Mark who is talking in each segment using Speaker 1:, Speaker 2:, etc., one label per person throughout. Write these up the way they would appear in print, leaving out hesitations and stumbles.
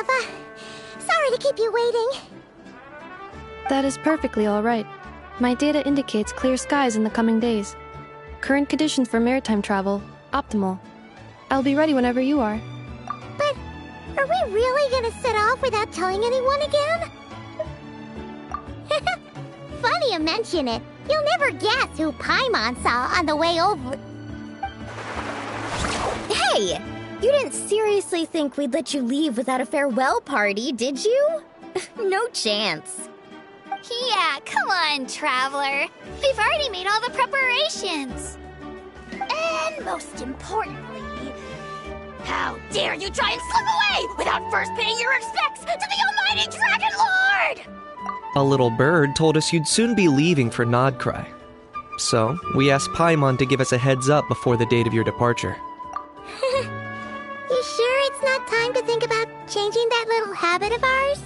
Speaker 1: Nepha. Sorry to keep you waiting.
Speaker 2: That is perfectly alright. My data indicates clear skies in the coming days. Current conditions for maritime travel, optimal. I'll be ready whenever you are.
Speaker 1: But are we really gonna set off without telling anyone again? Funny you mention it. You'll never guess who Paimon saw on the way over.
Speaker 3: Hey! You didn't seriously think we'd let you leave without a farewell party, did you? No chance.
Speaker 4: Yeah, come on, Traveler. We've already made all the preparations. And most importantly, how dare you try and slip away without first paying your respects to the almighty Dragon Lord!
Speaker 5: A little bird told us you'd soon be leaving for Nodcry. So, we asked Paimon to give us a heads up before the date of your departure.
Speaker 1: You sure it's not time to think about changing that little habit of ours?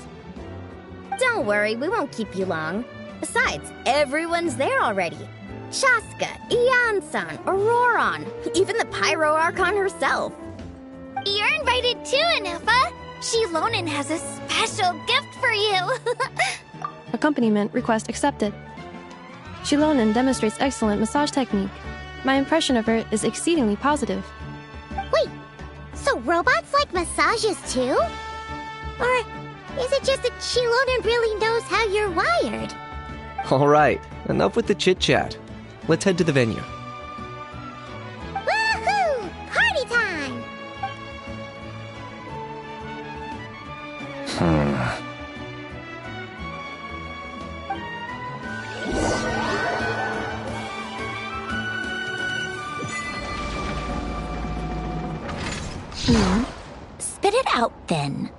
Speaker 3: Don't worry, we won't keep you long. Besides, everyone's there already. Shaska, Ian-san, Auroron, even the Pyro Archon herself.
Speaker 4: You're invited too, Anefa. Shilonen has a special gift for you.
Speaker 2: Accompaniment request accepted. Shilonen demonstrates excellent massage technique. My impression of her is exceedingly positive.
Speaker 1: Wait, so robots like massages too? Or is it just that Shilonen really knows how you're wired?
Speaker 5: Alright, enough with the chit-chat. Let's head to the venue.
Speaker 1: Woohoo! Party time!
Speaker 4: Spit it out, then.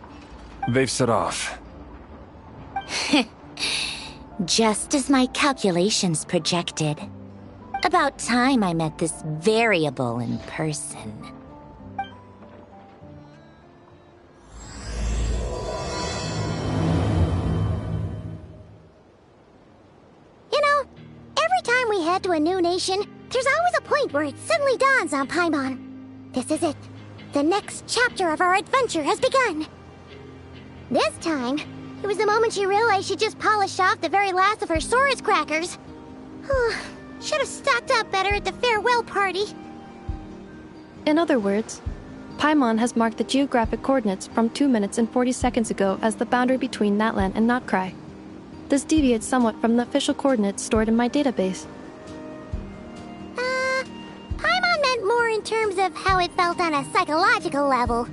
Speaker 6: They've set off.
Speaker 4: Just as my calculations projected. About time I met this variable in person.
Speaker 1: You know, every time we head to a new nation, there's always a point where it suddenly dawns on Paimon. This is it. The next chapter of our adventure has begun. This time, it was the moment she realized she just polished off the very last of her Saurus crackers. Should have stocked up better at the farewell party.
Speaker 2: In other words, Paimon has marked the geographic coordinates from 2 minutes and 40 seconds ago as the boundary between Natlan and Notcry. This deviates somewhat from the official coordinates stored in my database.
Speaker 1: Paimon meant more in terms of how it felt on a psychological level.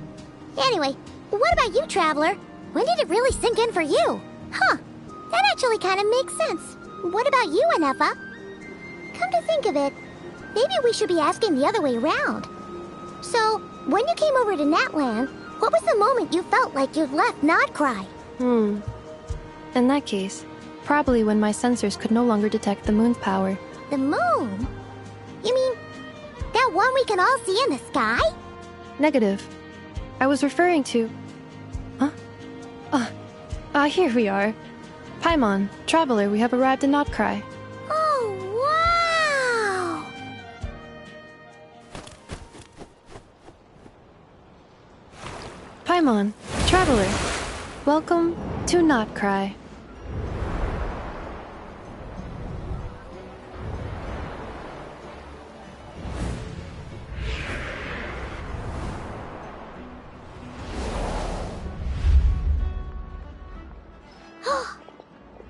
Speaker 1: Anyway, what about you, Traveler? When did it really sink in for you? Huh, that actually kind of makes sense. What about you, Anefa? Come to think of it, maybe we should be asking the other way around. So, when you came over to Natlan, what was the moment you felt like you'd left Nodcry?
Speaker 2: In that case, probably when my sensors could no longer detect the moon's power.
Speaker 1: The moon? You mean, that one we can all see in the sky?
Speaker 2: Negative. I was referring to... here we are. Paimon, Traveler, we have arrived in Notcry.
Speaker 1: Oh, wow!
Speaker 2: Paimon, Traveler, welcome to Notcry.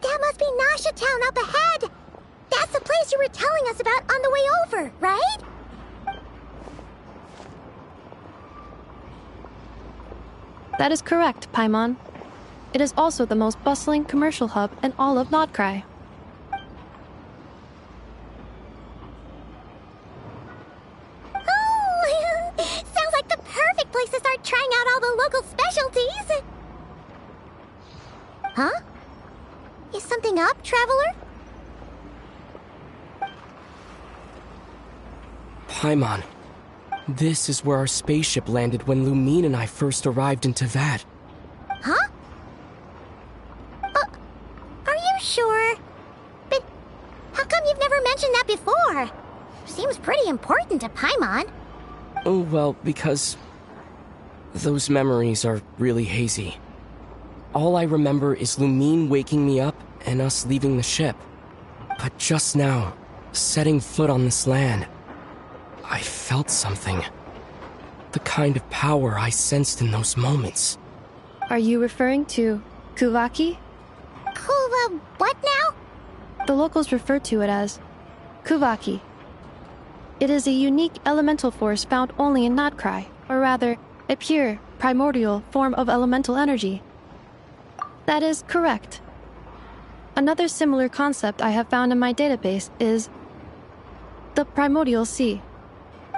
Speaker 1: That must be Nasha Town up ahead! That's the place you were telling us about on the way over, right?
Speaker 2: That is correct, Paimon. It is also the most bustling commercial hub in all of Notcry.
Speaker 1: Oh, sounds like the perfect place to start trying out all the local specialties. Huh? Is something up, Traveler?
Speaker 7: Paimon, this is where our spaceship landed when Lumine and I first arrived in Teyvat.
Speaker 1: Huh? Are you sure? But how come you've never mentioned that before? Seems pretty important to Paimon.
Speaker 7: Oh, well, because those memories are really hazy. All I remember is Lumine waking me up and us leaving the ship. But just now, setting foot on this land, I felt something. The kind of power I sensed in those moments.
Speaker 2: Are you referring to Kuvaki?
Speaker 1: What now?
Speaker 2: The locals refer to it as Kuvaki. It is a unique elemental force found only in Nodcry, or rather, a pure, primordial form of elemental energy. That is correct. Another similar concept I have found in my database is the primordial sea.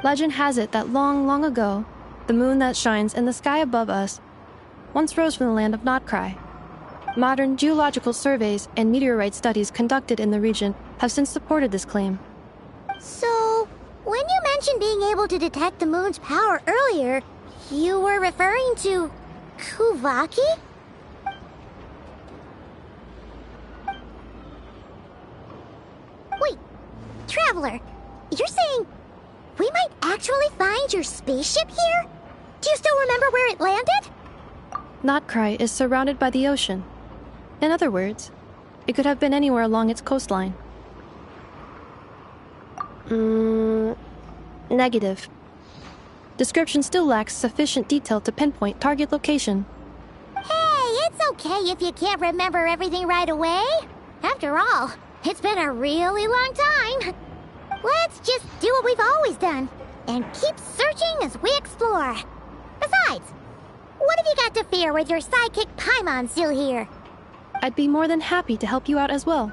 Speaker 2: Legend has it that long, long ago, the moon that shines in the sky above us once rose from the land of Nodcry. Modern geological surveys and meteorite studies conducted in the region have since supported this claim.
Speaker 1: So, when you mentioned being able to detect the moon's power earlier, you were referring to Kuvaki? Wait, Traveler, you're saying we might actually find your spaceship here? Do you still remember where it landed?
Speaker 2: Nodcry is surrounded by the ocean. In other words, it could have been anywhere along its coastline. Negative. Description still lacks sufficient detail to pinpoint target location.
Speaker 1: Hey, it's okay if you can't remember everything right away. After all, it's been a really long time. Let's just do what we've always done, and keep searching as we explore. Besides, what have you got to fear with your sidekick Paimon still here?
Speaker 2: I'd be more than happy to help you out as well.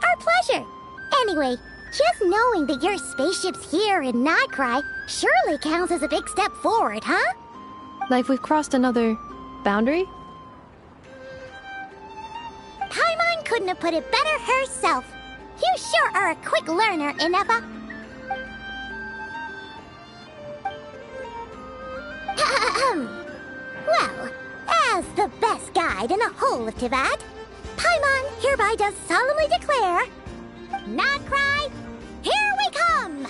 Speaker 1: Our pleasure. Anyway, just knowing that your spaceship's here in Nodcry surely counts as a big step forward, huh?
Speaker 2: Like we've crossed another boundary?
Speaker 1: Paimon couldn't have put it better herself. You sure are a quick learner, Inepa. Well, as the best guide in the whole of Teyvat, Paimon hereby does solemnly declare, Nodcry, here we come!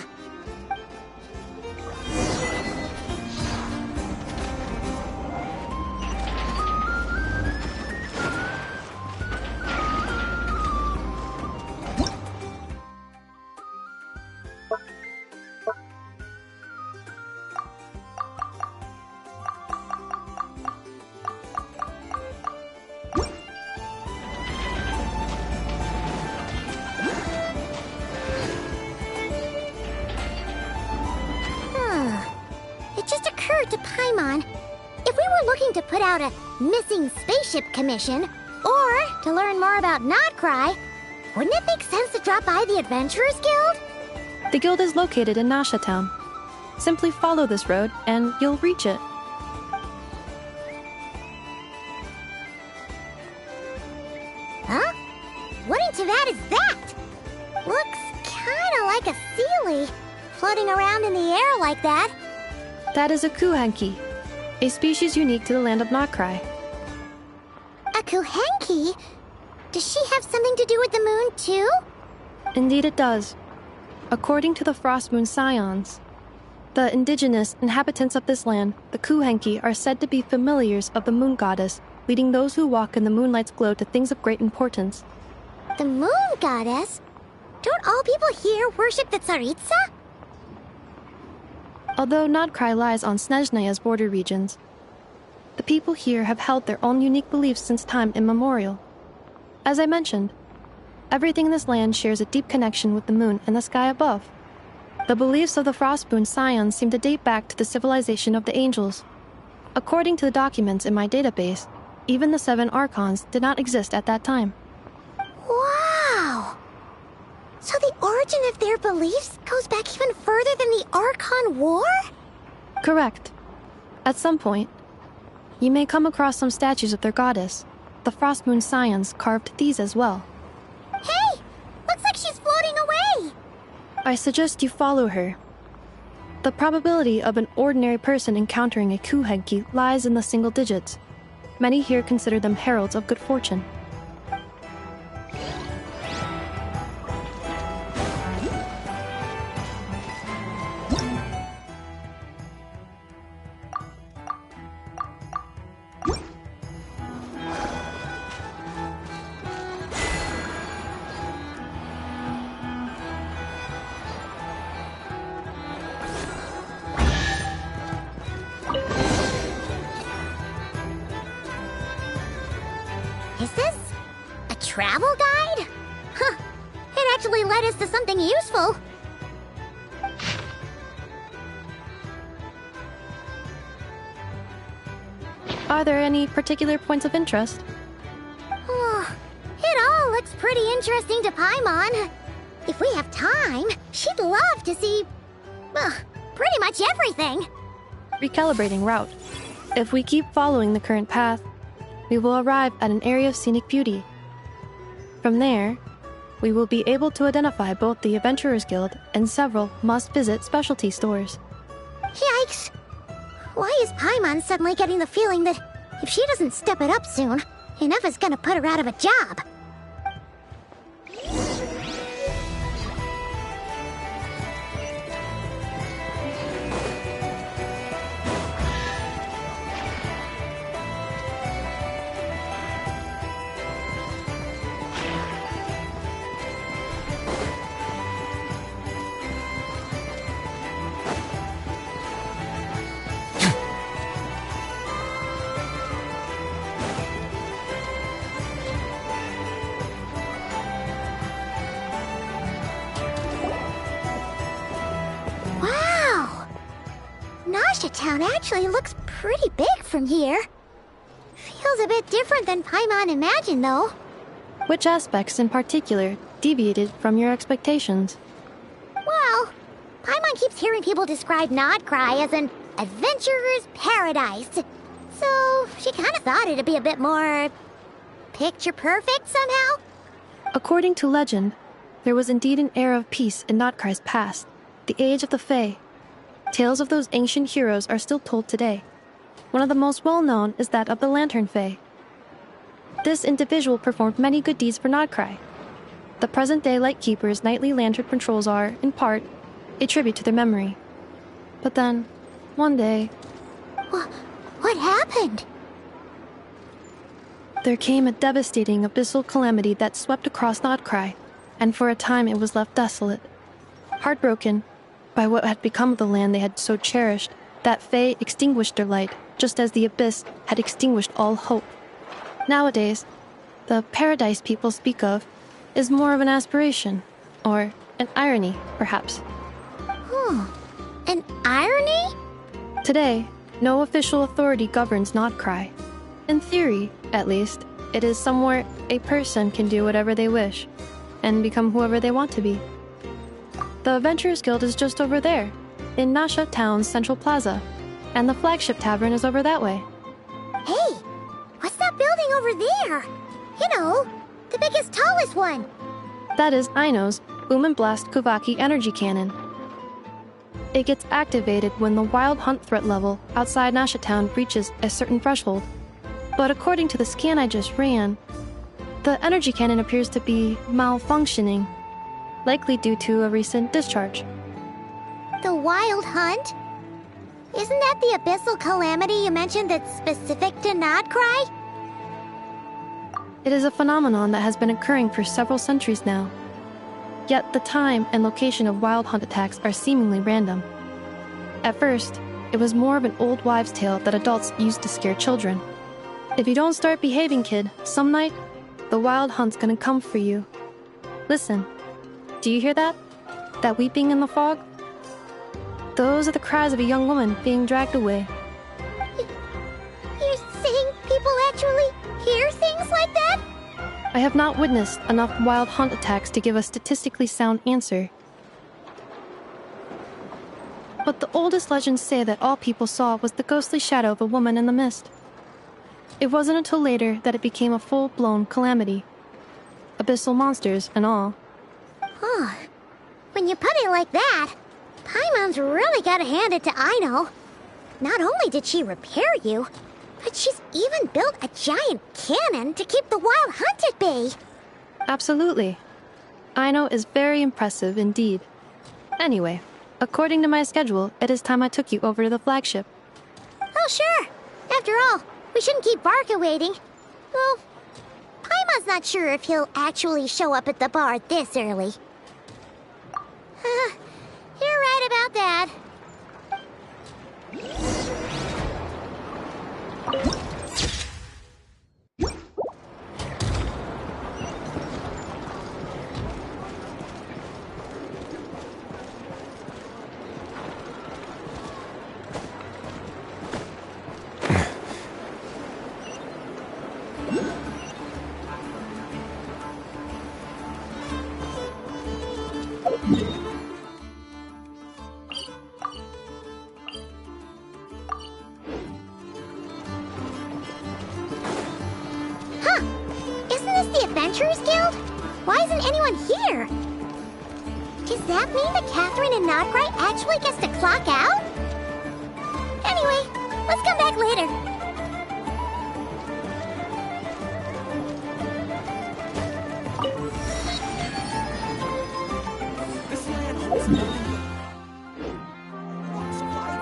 Speaker 1: It just occurred to Paimon, if we were looking to put out a missing spaceship commission, or to learn more about Nodcry, wouldn't it make sense to drop by the Adventurers Guild?
Speaker 2: The guild is located in Nasha Town. Simply follow this road and you'll reach it.
Speaker 1: Huh? What in Teyvat is that? Looks kinda like a Sealy, floating around in the air like that.
Speaker 2: That is a Kuhenki, a species unique to the land of Nodcry.
Speaker 1: A Kuhenki? Does she have something to do with the moon, too?
Speaker 2: Indeed it does. According to the Frost Moon Scions, the indigenous inhabitants of this land, the Kuhenki, are said to be familiars of the moon goddess, leading those who walk in the moonlight's glow to things of great importance.
Speaker 1: The moon goddess? Don't all people here worship the Tsaritsa?
Speaker 2: Although Nodcry lies on Snezhneya's border regions, the people here have held their own unique beliefs since time immemorial. As I mentioned, everything in this land shares a deep connection with the moon and the sky above. The beliefs of the Frostmoon Scions seem to date back to the civilization of the angels. According to the documents in my database, even the 7 Archons did not exist at that time.
Speaker 1: Wow! So the origin of their beliefs goes back even further than the Archon War?
Speaker 2: Correct. At some point, you may come across some statues of their goddess. The Frostmoon Scions carved these as well.
Speaker 1: Hey! Looks like she's floating away!
Speaker 2: I suggest you follow her. The probability of an ordinary person encountering a Kuhenki lies in the single digits. Many here consider them heralds of good fortune.
Speaker 1: travel guide? Huh. It actually led us to something useful.
Speaker 2: Are there any particular points of interest?
Speaker 1: Oh, it all looks pretty interesting to Paimon. If we have time, she'd love to see... pretty much everything.
Speaker 2: Recalibrating route. If we keep following the current path, we will arrive at an area of scenic beauty. From there, we will be able to identify both the Adventurers Guild and several must-visit specialty stores.
Speaker 1: Yikes! Why is Paimon suddenly getting the feeling that if she doesn't step it up soon, Ineva's gonna put her out of a job? Town actually looks pretty big from here. Feels a bit different than Paimon imagined, though.
Speaker 2: Which aspects in particular deviated from your expectations?
Speaker 1: Well, Paimon keeps hearing people describe Nodcry as an adventurer's paradise. So she kind of thought it'd be a bit more... picture perfect somehow?
Speaker 2: According to legend, there was indeed an era of peace in Nodcry's past, the Age of the Fae. Tales of those ancient heroes are still told today. One of the most well-known is that of the Lantern Fae. This individual performed many good deeds for Nodcry. The present-day Lightkeeper's nightly lantern patrols are, in part, a tribute to their memory. But then, one day...
Speaker 1: What happened?
Speaker 2: There came a devastating abyssal calamity that swept across Nodcry, and for a time it was left desolate. Heartbroken by what had become of the land they had so cherished, that Fae extinguished their light, just as the Abyss had extinguished all hope. Nowadays, the paradise people speak of is more of an aspiration, or an irony, perhaps.
Speaker 1: An irony?
Speaker 2: Today, no official authority governs Nodcry. In theory, at least, it is somewhere a person can do whatever they wish, and become whoever they want to be. The Adventurers Guild is just over there, in Nasha Town's Central Plaza, and the flagship tavern is over that way.
Speaker 1: Hey, what's that building over there? You know, the biggest, tallest one.
Speaker 2: That is Aino's Boom and Blast Kuvaki energy cannon. It gets activated when the wild hunt threat level outside Nasha Town reaches a certain threshold. But according to the scan I just ran, the energy cannon appears to be malfunctioning, likely due to a recent discharge.
Speaker 1: The wild hunt? Isn't that the abyssal calamity you mentioned that's specific to Nodcry?
Speaker 2: It is a phenomenon that has been occurring for several centuries now. Yet the time and location of wild hunt attacks are seemingly random. At first, it was more of an old wives' tale that adults used to scare children. If you don't start behaving, kid, some night, the wild hunt's gonna come for you. Listen. Do you hear that? That weeping in the fog? Those are the cries of a young woman being dragged away.
Speaker 1: You're saying people actually hear things like that?
Speaker 2: I have not witnessed enough wild hunt attacks to give a statistically sound answer. But the oldest legends say that all people saw was the ghostly shadow of a woman in the mist. It wasn't until later that it became a full-blown calamity. Abyssal monsters and all.
Speaker 1: Oh, when you put it like that, Paimon's really gotta hand it to Aino. Not only did she repair you, but she's even built a giant cannon to keep the wild hunt at bay.
Speaker 2: Absolutely. Aino is very impressive indeed. Anyway, according to my schedule, it is time I took you over to the flagship.
Speaker 1: Oh, sure. After all, we shouldn't keep Barca waiting. Well, Paimon's not sure if he'll actually show up at the bar this early. You're right about that. Adventurers Guild? Why isn't anyone here? Does that mean that Catherine and Nodcry actually gets to clock out? Anyway, let's come back later.
Speaker 8: This land holds nothing but walks of life.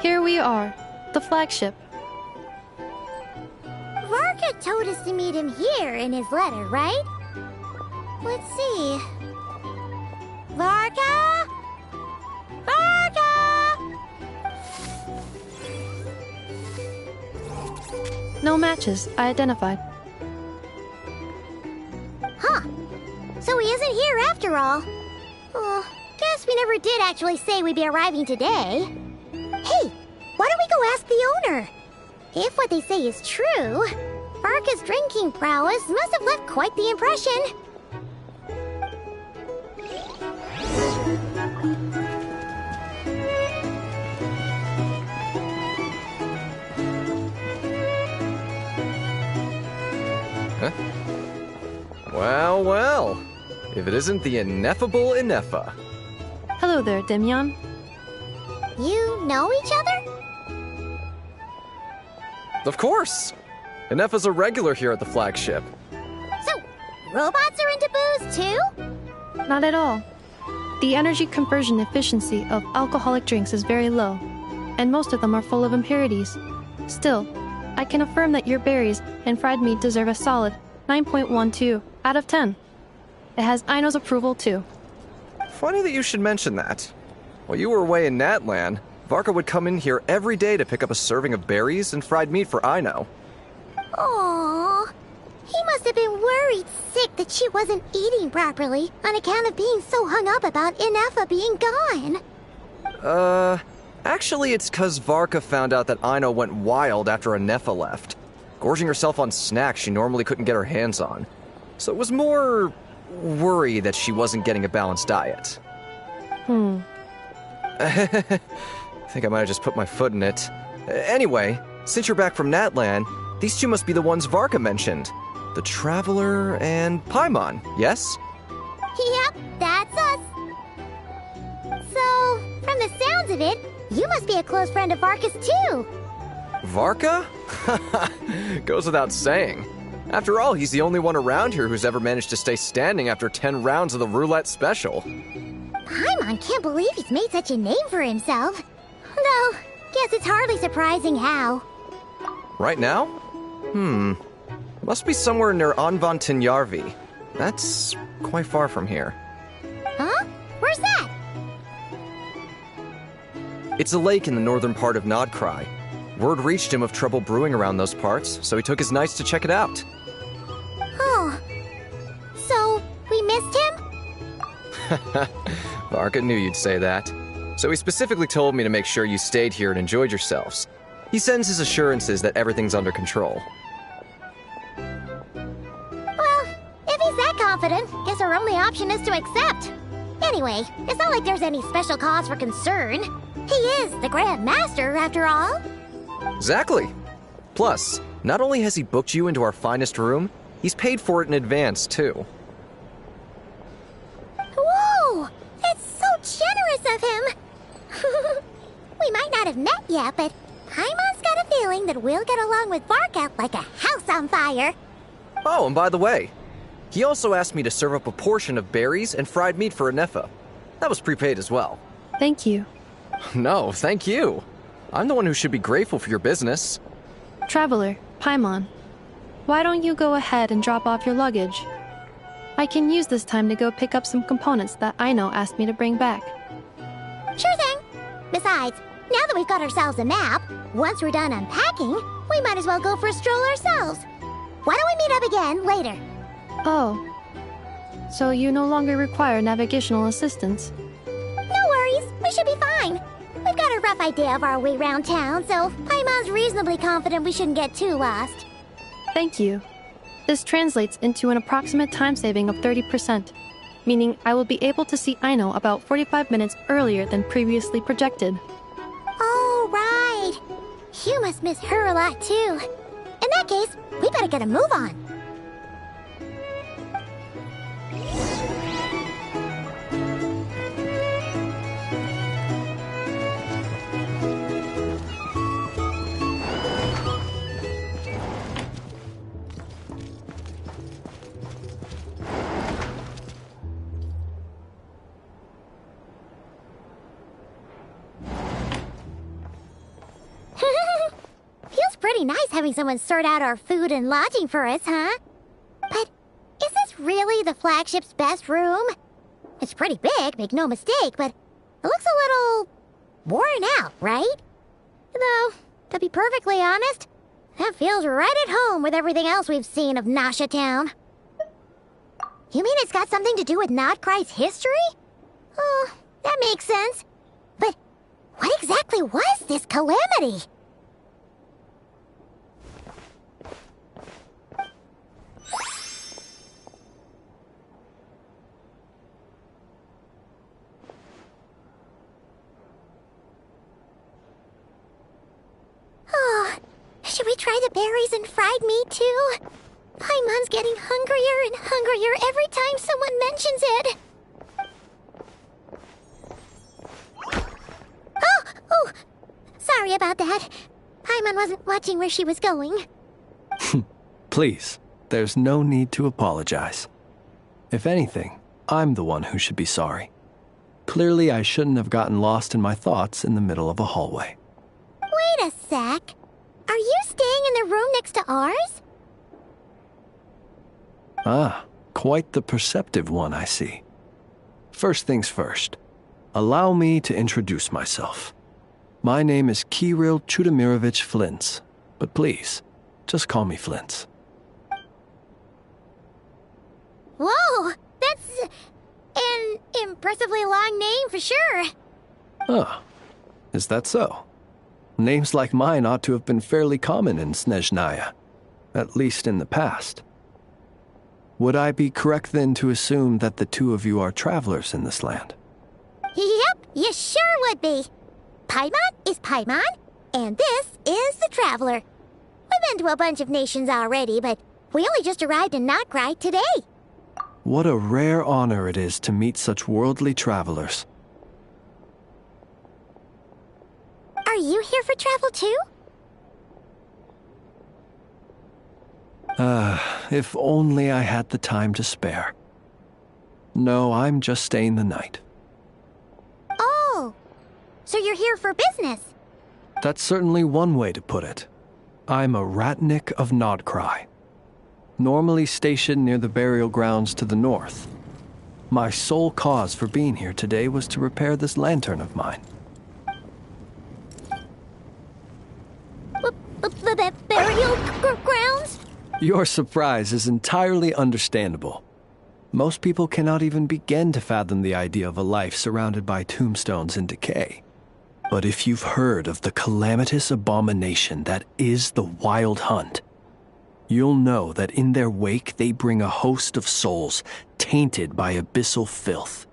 Speaker 2: Here we are, the flagship.
Speaker 1: Varka told us to meet him here in his letter, right? Let's see. Varka? Varka!
Speaker 2: No matches, I identified.
Speaker 1: Huh. So he isn't here after all. Oh, guess we never did actually say we'd be arriving today. Hey, why don't we go ask the owner? If what they say is true, Varka's drinking prowess must have left quite the impression.
Speaker 6: Huh? Well, well. If it isn't the ineffable Ineffa.
Speaker 2: Hello there, Demyon.
Speaker 1: You know each other?
Speaker 6: Of course! Ineffa's a regular here at the flagship.
Speaker 1: So, robots are into booze too?
Speaker 2: Not at all. The energy conversion efficiency of alcoholic drinks is very low, and most of them are full of impurities. Still, I can affirm that your berries and fried meat deserve a solid 9.12 out of 10. It has Aino's approval too.
Speaker 6: Funny that you should mention that. While you were away in Natlan, Varka would come in here every day to pick up a serving of berries and fried meat for Aino.
Speaker 1: Aww. He must have been worried sick that she wasn't eating properly on account of being so hung up about Inefa being gone.
Speaker 6: Actually it's 'cause Varka found out that Aino went wild after Inefa left, gorging herself on snacks she normally couldn't get her hands on. So it was more worry that she wasn't getting a balanced diet. I think I might have just put my foot in it. Anyway, since you're back from Natlan, these two must be the ones Varka mentioned. The Traveler and Paimon, yes?
Speaker 1: Yep, that's us. So, from the sounds of it, you must be a close friend of Varka's too.
Speaker 6: Varka? Goes without saying. After all, he's the only one around here who's ever managed to stay standing after 10 rounds of the roulette special.
Speaker 1: Paimon can't believe he's made such a name for himself. Though, guess it's hardly surprising how.
Speaker 6: Right now? Must be somewhere near Anvantinyarvi. That's quite far from here.
Speaker 1: Huh? Where's that?
Speaker 6: It's a lake in the northern part of Nodcry. Word reached him of trouble brewing around those parts, so he took his knights to check it out.
Speaker 1: Oh. So, we missed him?
Speaker 6: Varka knew you'd say that. So he specifically told me to make sure you stayed here and enjoyed yourselves. He sends his assurances that everything's under control.
Speaker 1: Well, if he's that confident, guess our only option is to accept. Anyway, it's not like there's any special cause for concern. He is the Grand Master, after all.
Speaker 6: Exactly. Plus, not only has he booked you into our finest room, he's paid for it in advance, too.
Speaker 1: Whoa! That's so generous of him! We might not have met yet, but Paimon's got a feeling that we'll get along with Varka like a house on fire.
Speaker 6: Oh, and by the way, he also asked me to serve up a portion of berries and fried meat for Inefa. That was prepaid as well.
Speaker 2: Thank you.
Speaker 6: No, thank you. I'm the one who should be grateful for your business.
Speaker 2: Traveler, Paimon, why don't you go ahead and drop off your luggage? I can use this time to go pick up some components that Aino asked me to bring back.
Speaker 1: Sure thing. Besides, now that we've got ourselves a map, once we're done unpacking, we might as well go for a stroll ourselves. Why don't we meet up again later?
Speaker 2: Oh. So you no longer require navigational assistance?
Speaker 1: No worries, we should be fine. We've got a rough idea of our way around town, so Paimon's reasonably confident we shouldn't get too lost.
Speaker 2: Thank you. This translates into an approximate time saving of 30%, meaning I will be able to see Aino about 45 minutes earlier than previously projected.
Speaker 1: Oh, right. You must miss her a lot, too. In that case, we better get a move on. Feels pretty nice having someone sort out our food and lodging for us, huh? But is this really the flagship's best room? It's pretty big, make no mistake, but it looks a little worn out, right? Though, to be perfectly honest, that feels right at home with everything else we've seen of Nasha Town. You mean it's got something to do with Nodcry's history? Oh, that makes sense. But what exactly was this calamity? Oh, should we try the berries and fried meat too? Paimon's getting hungrier and hungrier every time someone mentions it. Oh, sorry about that. Paimon wasn't watching where she was going.
Speaker 9: Please, there's no need to apologize. If anything, I'm the one who should be sorry. Clearly, I shouldn't have gotten lost in my thoughts in the middle of a hallway.
Speaker 1: Wait a sec. Are you staying in the room next to ours?
Speaker 9: Ah, quite the perceptive one, I see. First things first, allow me to introduce myself. My name is Kirill Chudamirovich Flintz, but please, just call me Flintz.
Speaker 1: Whoa, that's an impressively long name for sure.
Speaker 9: Ah, is that so? Names like mine ought to have been fairly common in Snezhnaya, at least in the past. Would I be correct then to assume that the two of you are travelers in this land?
Speaker 1: Yep, you sure would be. Paimon is Paimon, and this is the Traveler. We've been to a bunch of nations already, but we only just arrived in Notcry today.
Speaker 9: What a rare honor it is to meet such worldly travelers.
Speaker 1: Are you here for travel too?
Speaker 9: If only I had the time to spare. No, I'm just staying the night.
Speaker 1: Oh, so you're here for business?
Speaker 9: That's certainly one way to put it. I'm a Ratnik of Nodcry, normally stationed near the burial grounds to the north. My sole cause for being here today was to repair this lantern of mine.
Speaker 1: Burial grounds?
Speaker 9: Your surprise is entirely understandable. Most people cannot even begin to fathom the idea of a life surrounded by tombstones and decay. But if you've heard of the calamitous abomination that is the Wild Hunt, you'll know that in their wake they bring a host of souls tainted by abyssal filth.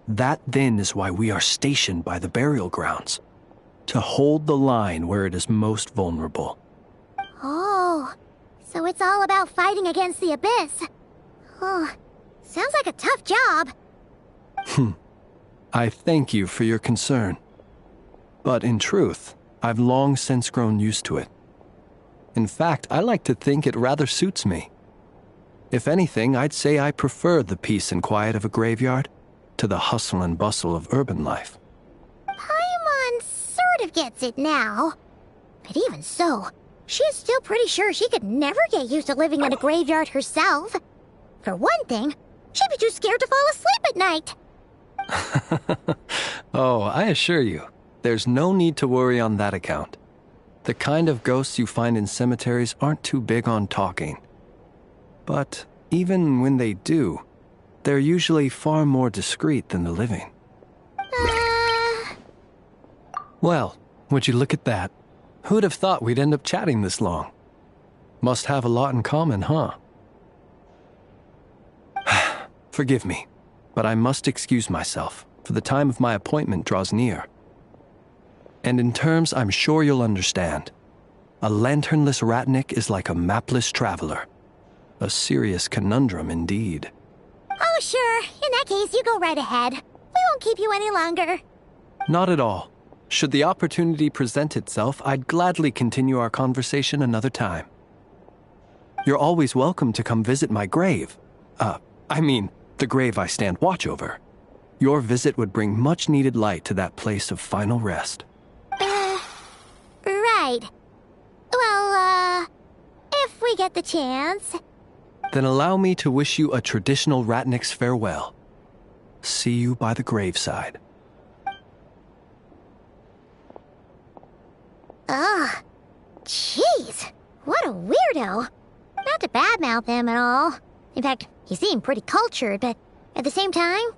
Speaker 9: That then is why we are stationed by the burial grounds, to hold the line where it is most vulnerable.
Speaker 1: Oh, so it's all about fighting against the abyss. Oh, sounds like a tough job.
Speaker 9: I thank you for your concern. But in truth, I've long since grown used to it. In fact, I like to think it rather suits me. If anything, I'd say I prefer the peace and quiet of a graveyard to the hustle and bustle of urban life.
Speaker 1: Paimon sort of gets it now. But even so, she's still pretty sure she could never get used to living in a graveyard herself. For one thing, she'd be too scared to fall asleep at night.
Speaker 9: Oh, I assure you, there's no need to worry on that account. The kind of ghosts you find in cemeteries aren't too big on talking. But even when they do, they're usually far more discreet than the living. Well, would you look at that? Who'd have thought we'd end up chatting this long? Must have a lot in common, huh? Forgive me, but I must excuse myself, for the time of my appointment draws near. And in terms I'm sure you'll understand, a lanternless Ratnik is like a mapless traveler. A serious conundrum indeed.
Speaker 1: Oh, sure. In that case, you go right ahead. We won't keep you any longer.
Speaker 9: Not at all. Should the opportunity present itself, I'd gladly continue our conversation another time. You're always welcome to come visit my grave. The grave I stand watch over. Your visit would bring much-needed light to that place of final rest.
Speaker 1: Right. Well, if we get the chance.
Speaker 9: Then allow me to wish you a traditional Ratnik's farewell. See you by the graveside.
Speaker 1: Ugh. Jeez. What a weirdo. Not to badmouth him at all. In fact, he seemed pretty cultured, but at the same time,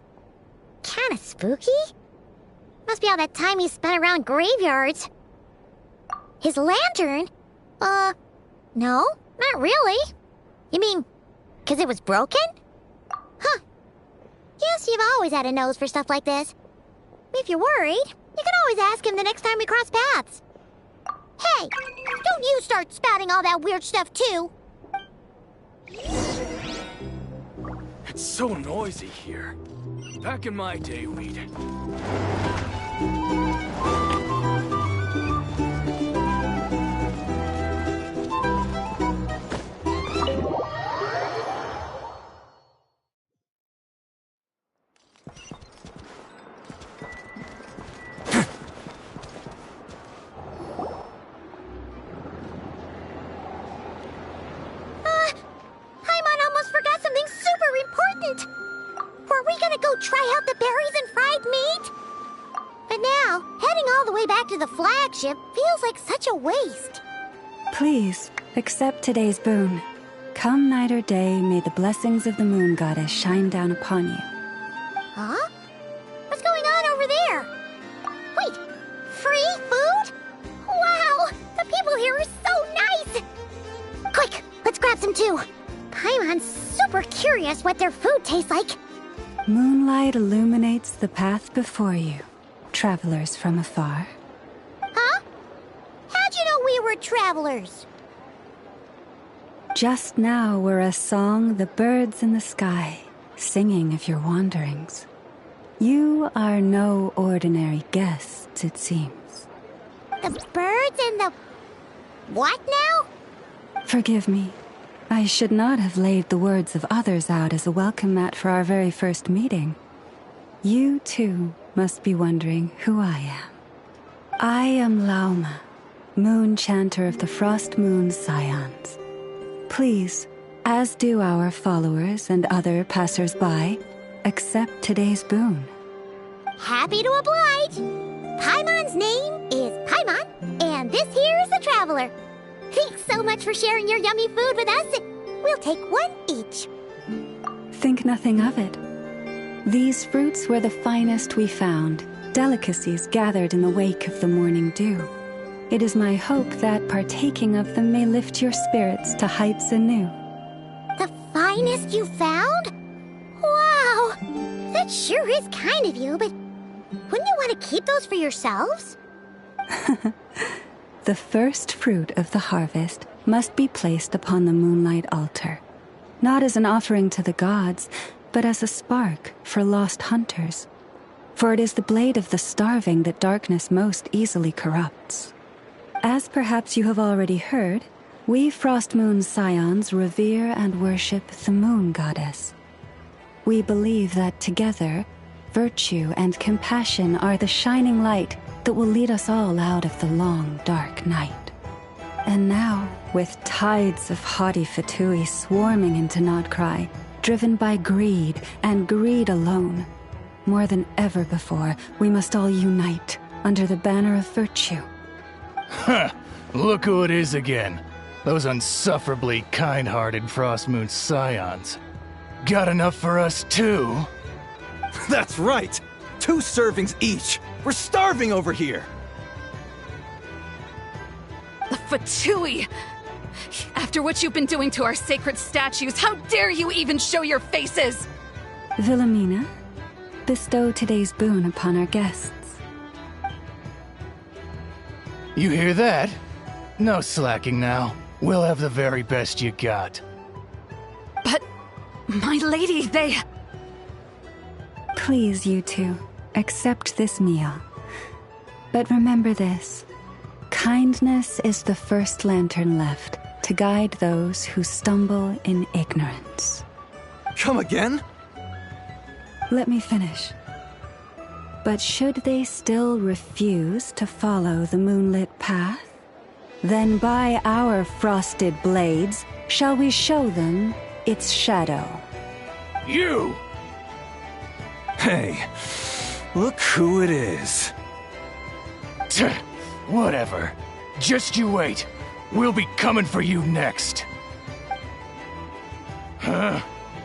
Speaker 1: kinda spooky? Must be all that time he spent around graveyards. His lantern? No, not really. You mean, 'cause it was broken? Huh. Guess you've always had a nose for stuff like this. If you're worried, you can always ask him the next time we cross paths. Hey, don't you start spouting all that weird stuff too.
Speaker 8: It's so noisy here. Back in my day, we'd...
Speaker 1: important. Were we gonna go try out the berries and fried meat? But now, heading all the way back to the flagship feels like such a waste.
Speaker 10: Please, accept today's boon. Come night or day, may the blessings of the moon goddess shine down upon you.
Speaker 1: Huh? What's going on over there? Wait, free food? Wow, the people here are so nice! Quick, let's grab some too. Paimon's super curious what their food tastes like.
Speaker 10: Moonlight illuminates the path before you, travelers from afar.
Speaker 1: Huh? How'd you know we were travelers?
Speaker 10: Just now were a song the birds in the sky, singing of your wanderings. You are no ordinary guests, it seems.
Speaker 1: The birds and the... what now?
Speaker 10: Forgive me. I should not have laid the words of others out as a welcome mat for our very first meeting. You, too, must be wondering who I am. I am Lauma, moon chanter of the Frost Moon's Scions. Please, as do our followers and other passers-by, accept today's boon.
Speaker 1: Happy to oblige. Paimon's name is Paimon, and this here is the traveler. Thanks so much for sharing your yummy food with us. We'll take one each.
Speaker 10: Think nothing of it. These fruits were the finest we found, delicacies gathered in the wake of the morning dew. It is my hope that partaking of them may lift your spirits to heights anew.
Speaker 1: The finest you found? Wow! That sure is kind of you, but wouldn't you want to keep those for yourselves?
Speaker 10: The first fruit of the harvest must be placed upon the moonlight altar, not as an offering to the gods, but as a spark for lost hunters. For it is the blade of the starving that darkness most easily corrupts. As perhaps you have already heard, we Frost Moon's Scions revere and worship the moon goddess. We believe that together, virtue and compassion are the shining light that will lead us all out of the long, dark night. And now, with tides of haughty Fatui swarming into Nodcry, driven by greed, and greed alone, more than ever before, we must all unite under the banner of virtue.
Speaker 8: Huh! Look who it is again. Those unsufferably kind-hearted Frost Moon Scions. Got enough for us too?
Speaker 11: That's right! 2 servings each! We're starving over here!
Speaker 12: The Fatui! After what you've been doing to our sacred statues, how dare you even show your faces!
Speaker 10: Wilhelmina, bestow today's boon upon our guests.
Speaker 8: You hear that? No slacking now. We'll have the very best you got.
Speaker 12: But, my lady, they...
Speaker 10: Please, you two, accept this meal. But remember this. Kindness is the first lantern left to guide those who stumble in ignorance.
Speaker 11: Come again?
Speaker 10: Let me finish. But should they still refuse to follow the moonlit path, then by our frosted blades shall we show them its shadow.
Speaker 8: You!
Speaker 11: Hey, look who it is.
Speaker 8: Whatever. Just you wait. We'll be coming for you next. Huh?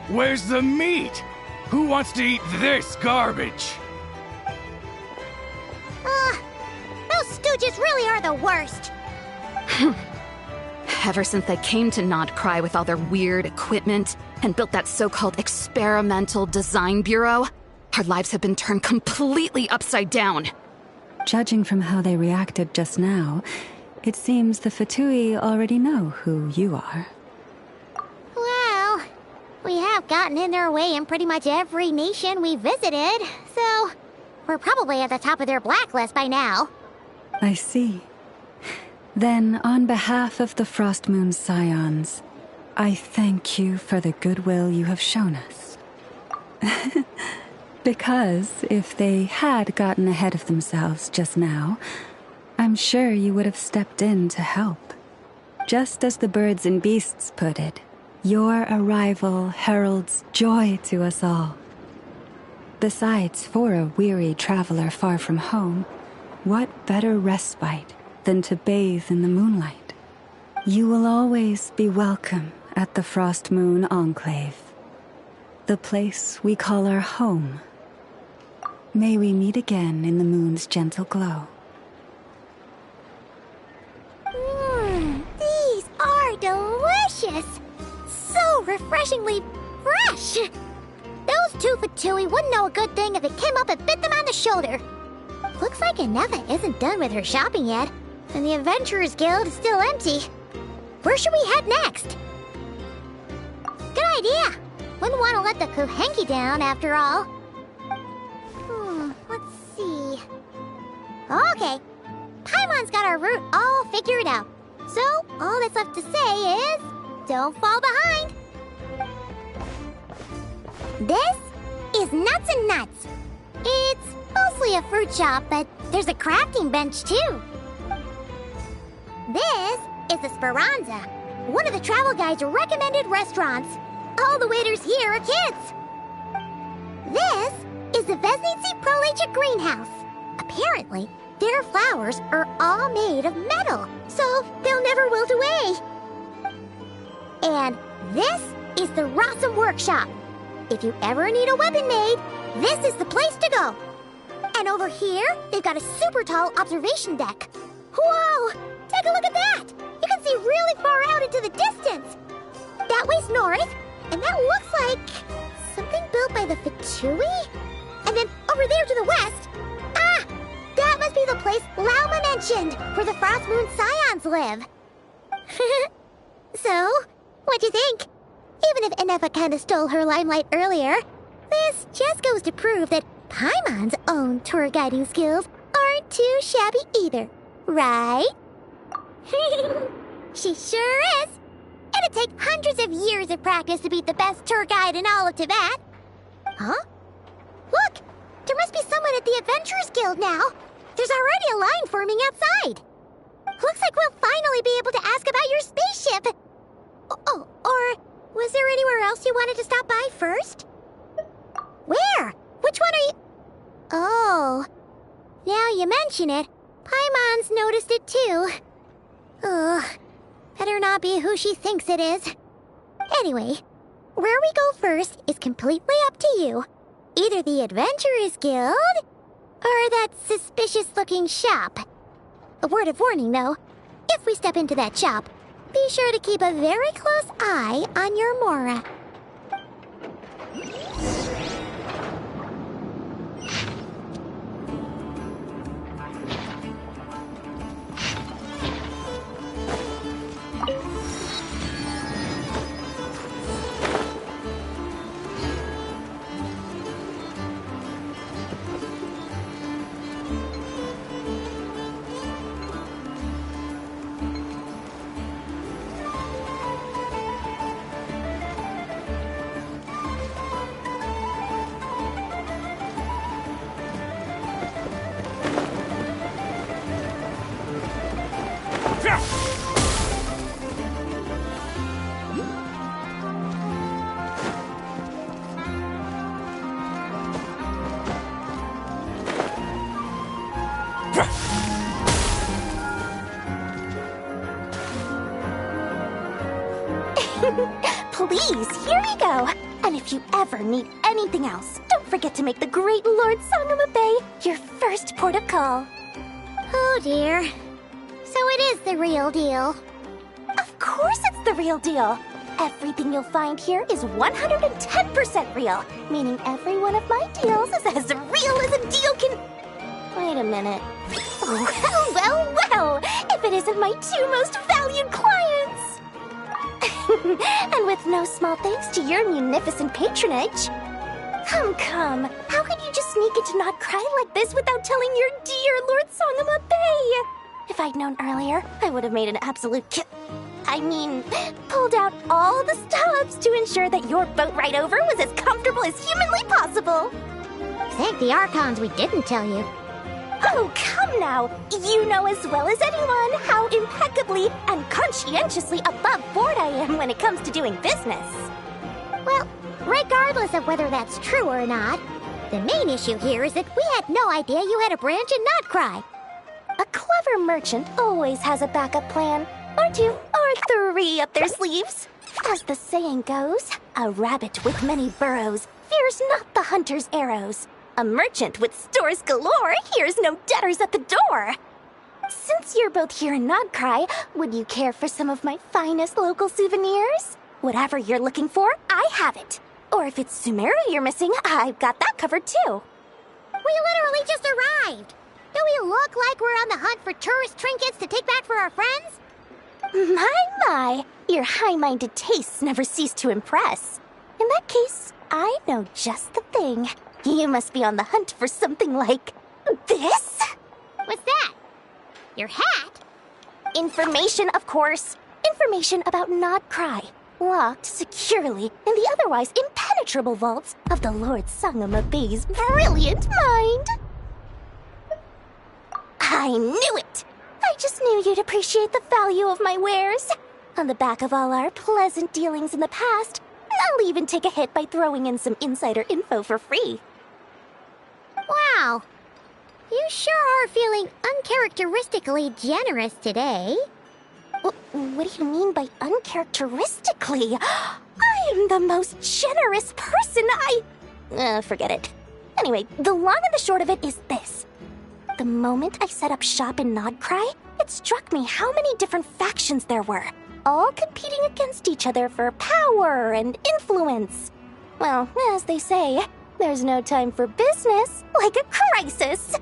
Speaker 8: Where's the meat? Who wants to eat this garbage?
Speaker 1: Those stooges really are the worst.
Speaker 12: Ever since they came to Nodcry with all their weird equipment and built that so-called experimental design bureau, our lives have been turned completely upside down.
Speaker 10: Judging from how they reacted just now, it seems the Fatui already know who you are.
Speaker 1: Well, we have gotten in their way in pretty much every nation we visited, so we're probably at the top of their blacklist by now.
Speaker 10: I see. Then, on behalf of the Frost Moon Scions, I thank you for the goodwill you have shown us. Because if they had gotten ahead of themselves just now, I'm sure you would have stepped in to help. Just as the birds and beasts put it, Your arrival heralds joy to us all. Besides, for a weary traveler far from home, what better respite than to bathe in the moonlight? You will always be welcome at the Frost Moon Enclave, the place we call our home. May we meet again in the moon's gentle glow.
Speaker 1: These are delicious! So refreshingly fresh! Those 2 for Tui wouldn't know a good thing if it came up and bit them on the shoulder. Looks like Anefa isn't done with her shopping yet, and the Adventurers Guild is still empty. Where should we head next? Good idea! Wouldn't want to let the Kuhenki down, after all. Let's see... Okay, Paimon's got our route all figured out. So, all that's left to say is... don't fall behind! This is Nuts and Nuts. It's mostly a fruit shop, but there's a crafting bench, too. This is the Speranza, one of the travel guide's recommended restaurants. All the waiters here are kids. This is the Vesnici Prolecha greenhouse. Apparently, their flowers are all made of metal, so they'll never wilt away. And this is the Rossum Workshop. If you ever need a weapon made, this is the place to go. And over here, they've got a super tall observation deck. Whoa! Take a look at that! You can see really far out into the distance. That way's north, and that looks like something built by the Fatui? And then over there to the west, that must be the place Lauma mentioned, where the Frost Moon Scions live. So, what'd you think? Even if Anefa kinda stole her limelight earlier, this just goes to prove that Paimon's own tour guiding skills aren't too shabby either, right? She sure is! It'd take hundreds of years of practice to beat the best tour guide in all of Tibet. Huh? Look! There must be someone at the Adventurers Guild now. There's already a line forming outside. Looks like we'll finally be able to ask about your spaceship. Oh, or was there anywhere else you wanted to stop by first? Where? Which one are you... Oh, now you mention it, Paimon's noticed it too. Ugh, better not be who she thinks it is. Anyway, where we go first is completely up to you. Either the Adventurers Guild, or that suspicious-looking shop. A word of warning, though. If we step into that shop, be sure to keep a very close eye on your Mora.
Speaker 13: Please, here you go. And if you ever need anything else, don't forget to make the great Lord Sangama Bay your first port of call.
Speaker 1: Oh dear. So it is the real deal.
Speaker 13: Of course it's the real deal. Everything you'll find here is 110% real, meaning every one of my deals is as real as a deal can... Wait a minute. Well, if it isn't my 2 most valued clients! And with no small thanks to your munificent patronage. Come, how could you just sneak into Not Cry like this without telling your dear Lord Sangama Bay? If I'd known earlier, I would have made an absolute pulled out all the stops to ensure that your boat ride over was as comfortable as humanly possible.
Speaker 1: Thank the Archons we didn't tell you.
Speaker 13: Oh, come now! You know as well as anyone how impeccably and conscientiously above board I am when it comes to doing business.
Speaker 1: Well, regardless of whether that's true or not, the main issue here is that we had no idea you had a branch in Notcry.
Speaker 13: A clever merchant always has a backup plan, or two, or three up their sleeves. As the saying goes, a rabbit with many burrows fears not the hunter's arrows. A merchant with stores galore hears no debtors at the door. Since you're both here in Nodcry, would you care for some of my finest local souvenirs? Whatever you're looking for, I have it. Or if it's Sumeru you're missing, I've got that covered too.
Speaker 1: We literally just arrived. Do we look like we're on the hunt for tourist trinkets to take back for our friends?
Speaker 13: My, your high-minded tastes never cease to impress. In that case, I know just the thing. You must be on the hunt for something like this?
Speaker 1: What's that? Your hat?
Speaker 13: Information, of course. Information about Nodcry, locked securely in the otherwise impenetrable vaults of the Lord Sangama Bey's brilliant mind. I knew it! I just knew you'd appreciate the value of my wares. On the back of all our pleasant dealings in the past, I'll even take a hit by throwing in some insider info for free.
Speaker 1: Wow. You sure are feeling uncharacteristically generous today.
Speaker 13: What do you mean by uncharacteristically? I am the most generous person forget it. Anyway, the long and the short of it is this. The moment I set up shop in Nodcry, it struck me how many different factions there were, all competing against each other for power and influence. Well, as they say, there's no time for business like a crisis.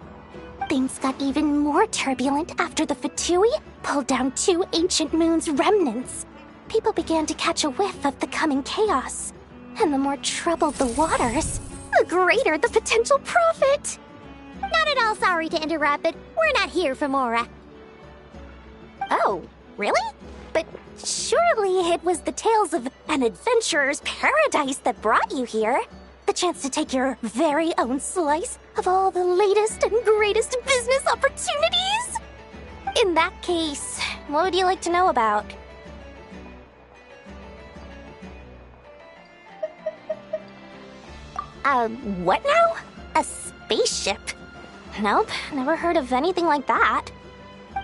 Speaker 13: Things got even more turbulent after the Fatui pulled down 2 ancient moons' remnants. People began to catch a whiff of the coming chaos. And the more troubled the waters, the greater the potential profit.
Speaker 1: Not at all sorry to interrupt, but we're not here for Mora.
Speaker 13: Oh, really? But surely it was the tales of an adventurer's paradise that brought you here. The chance to take your very own slice of all the latest and greatest business opportunities? In that case, what would you like to know about? What now? A spaceship? Nope, never heard of anything like that.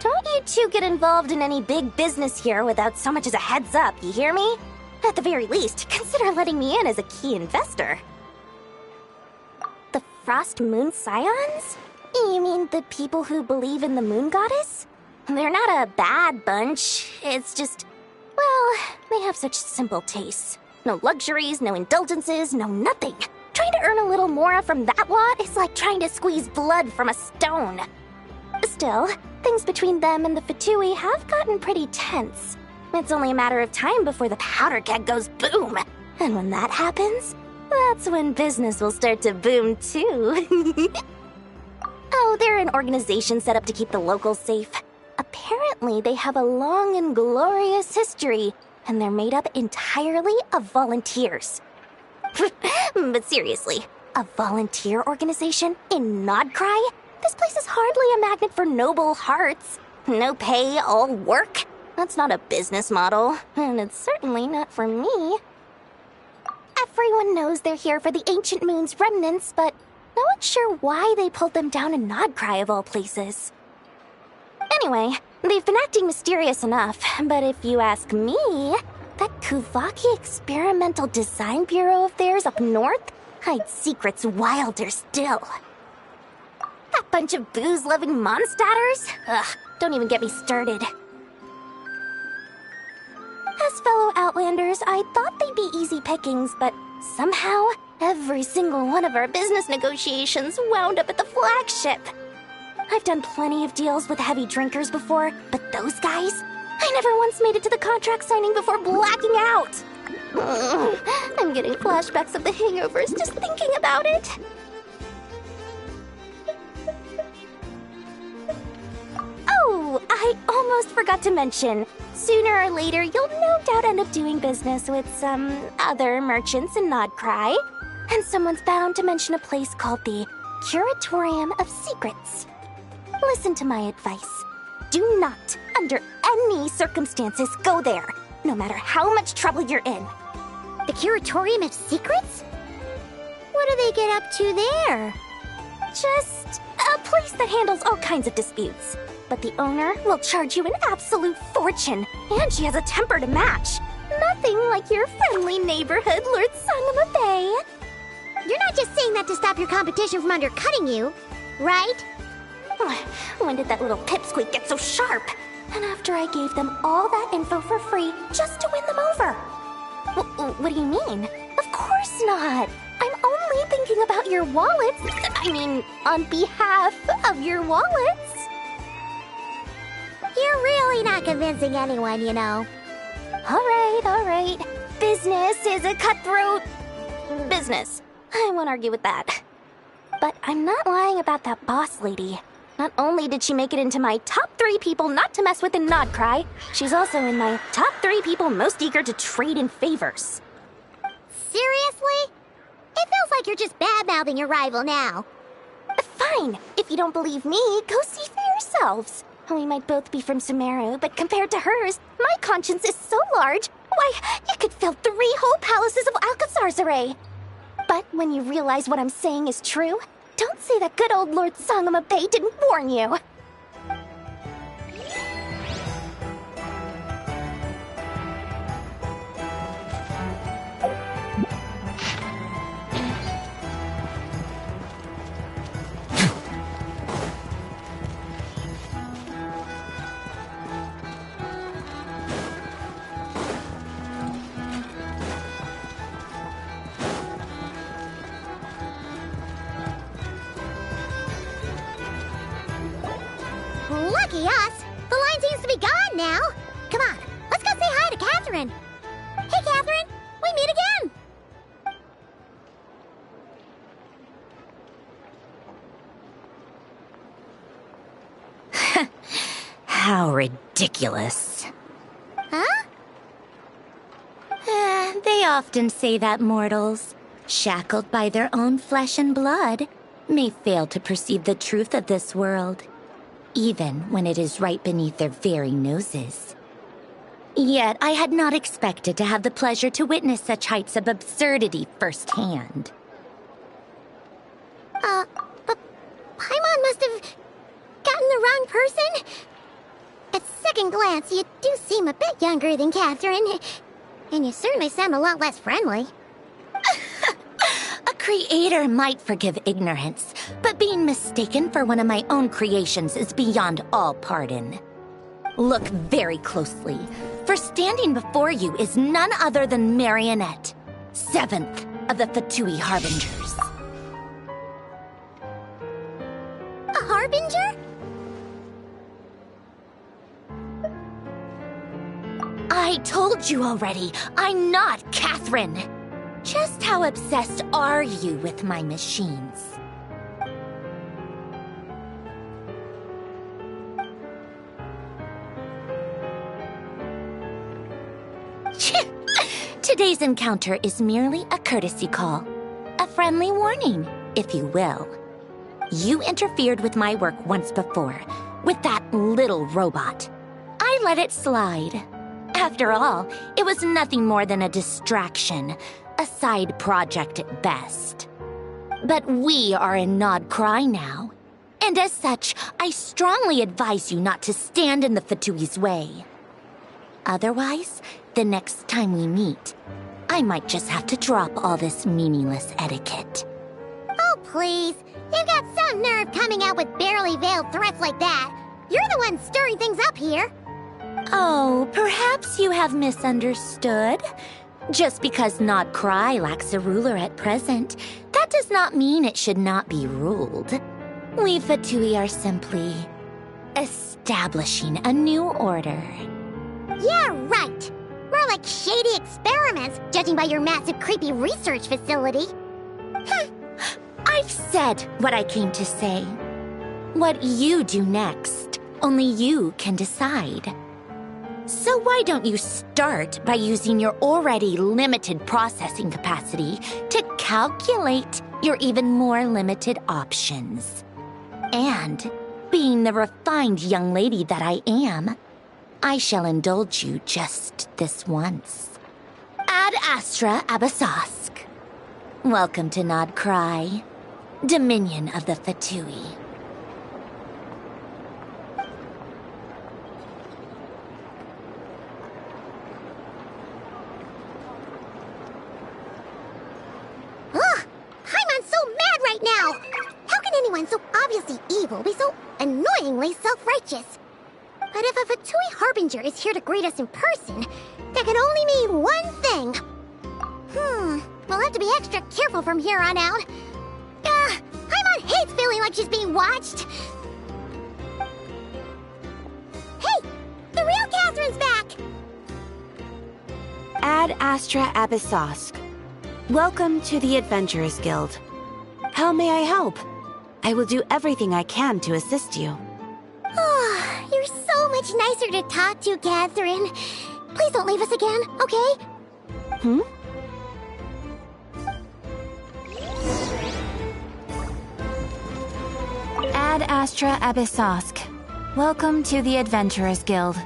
Speaker 13: Don't you two get involved in any big business here without so much as a heads up, you hear me? At the very least, consider letting me in as a key investor. The Frost Moon Scions? You mean the people who believe in the Moon Goddess? They're not a bad bunch, it's just... well, they have such simple tastes. No luxuries, no indulgences, no nothing. Trying to earn a little more from that lot is like trying to squeeze blood from a stone. Still, things between them and the Fatui have gotten pretty tense. It's only a matter of time before the powder keg goes boom. And when that happens, that's when business will start to boom too. Oh, they're an organization set up to keep the locals safe. Apparently, they have a long and glorious history, and they're made up entirely of volunteers. But seriously, a volunteer organization in Nodcry? This place is hardly a magnet for noble hearts. No pay, all work. That's not a business model, and it's certainly not for me. Everyone knows they're here for the Ancient Moon's remnants, but no one's sure why they pulled them down in Nodcry of all places. Anyway, they've been acting mysterious enough, but if you ask me, that Kuvaki Experimental Design Bureau of theirs up north hides secrets wilder still. That bunch of booze-loving monstaters? Ugh, don't even get me started. As fellow Outlanders, I thought they'd be easy pickings, but somehow, every single one of our business negotiations wound up at the flagship. I've done plenty of deals with heavy drinkers before, but those guys? I never once made it to the contract signing before blacking out. I'm getting flashbacks of the hangovers just thinking about it. Oh, I almost forgot to mention. Sooner or later, you'll no doubt end up doing business with some other merchants in Nodcry. And someone's bound to mention a place called the Curatorium of Secrets. Listen to my advice. Do not, under any circumstances, go there, no matter how much trouble you're in.
Speaker 1: The Curatorium of Secrets? What do they get up to there?
Speaker 13: Just a place that handles all kinds of disputes. But the owner will charge you an absolute fortune, and she has a temper to match. Nothing like your friendly neighborhood, Lord Sangama Bay.
Speaker 1: You're not just saying that to stop your competition from undercutting you, right?
Speaker 13: When did that little pipsqueak get so sharp? And after I gave them all that info for free just to win them over. What do you mean? Of course not. I'm only thinking about your wallets. I mean, on behalf of your wallets.
Speaker 1: You're really not convincing anyone, you know.
Speaker 13: All right. Business is a cutthroat business. I won't argue with that. But I'm not lying about that boss lady. Not only did she make it into my top 3 people not to mess with in Nodcry, she's also in my top 3 people most eager to trade in favors.
Speaker 1: Seriously? It feels like you're just bad-mouthing your rival now.
Speaker 13: Fine. If you don't believe me, go see for yourselves. We might both be from Sumeru, but compared to hers, my conscience is so large, why, it could fill 3 whole palaces of Alcazar's. But when you realize what I'm saying is true, don't say that good old Lord Sangama Bay didn't warn you.
Speaker 1: Lucky us! The line seems to be gone now! Come on, let's go say hi to Catherine! Hey, Catherine! We meet again!
Speaker 3: How ridiculous.
Speaker 1: Huh?
Speaker 3: They often say that mortals, shackled by their own flesh and blood, may fail to perceive the truth of this world, even when it is right beneath their very noses. Yet I had not expected to have the pleasure to witness such heights of absurdity firsthand.
Speaker 1: But Paimon must have gotten the wrong person? At second glance, you do seem a bit younger than Catherine, and you certainly sound a lot less friendly.
Speaker 3: A creator might forgive ignorance, but being mistaken for one of my own creations is beyond all pardon. Look very closely, for standing before you is none other than Marionette, 7th of the Fatui Harbingers.
Speaker 1: A Harbinger?
Speaker 3: I told you already, I'm not Catherine. Just how obsessed are you with my machines? Today's encounter is merely a courtesy call. A friendly warning, if you will. You interfered with my work once before, with that little robot. I let it slide. After all, it was nothing more than a distraction, a side project at best. But we are in Nodcry now, and as such, I strongly advise you not to stand in the Fatui's way. Otherwise, the next time we meet, I might just have to drop all this meaningless etiquette.
Speaker 1: Oh, please. You've got some nerve coming out with barely veiled threats like that. You're the one stirring things up here.
Speaker 3: Oh, perhaps you have misunderstood. Just because Nodcry lacks a ruler at present, that does not mean it should not be ruled. We Fatui are simply establishing a new order.
Speaker 1: Yeah, right. More like shady experiments, judging by your massive creepy research facility.
Speaker 3: I've said what I came to say. What you do next, only you can decide. So why don't you start by using your already limited processing capacity to calculate your even more limited options? And Being the refined young lady that I am, I shall indulge you just this once. Ad Astra Abyssosque. Welcome to Nod Cry, Dominion of the Fatui.
Speaker 1: Ugh! Paimon's so mad right now! How can anyone so obviously evil be so annoyingly self-righteous? But if a Fatui Harbinger is here to greet us in person, that can only mean one thing. We'll have to be extra careful from here on out. Paimon hates feeling like she's being watched. Hey! The real Catherine's back!
Speaker 14: Ad Astra Abyssosque. Welcome to the Adventurers Guild. How may I help? I will do everything I can to assist you.
Speaker 1: Oh, you're so much nicer to talk to, Catherine. Please don't leave us again, okay?
Speaker 14: Ad Astra Abyssosque. Welcome to the Adventurers Guild.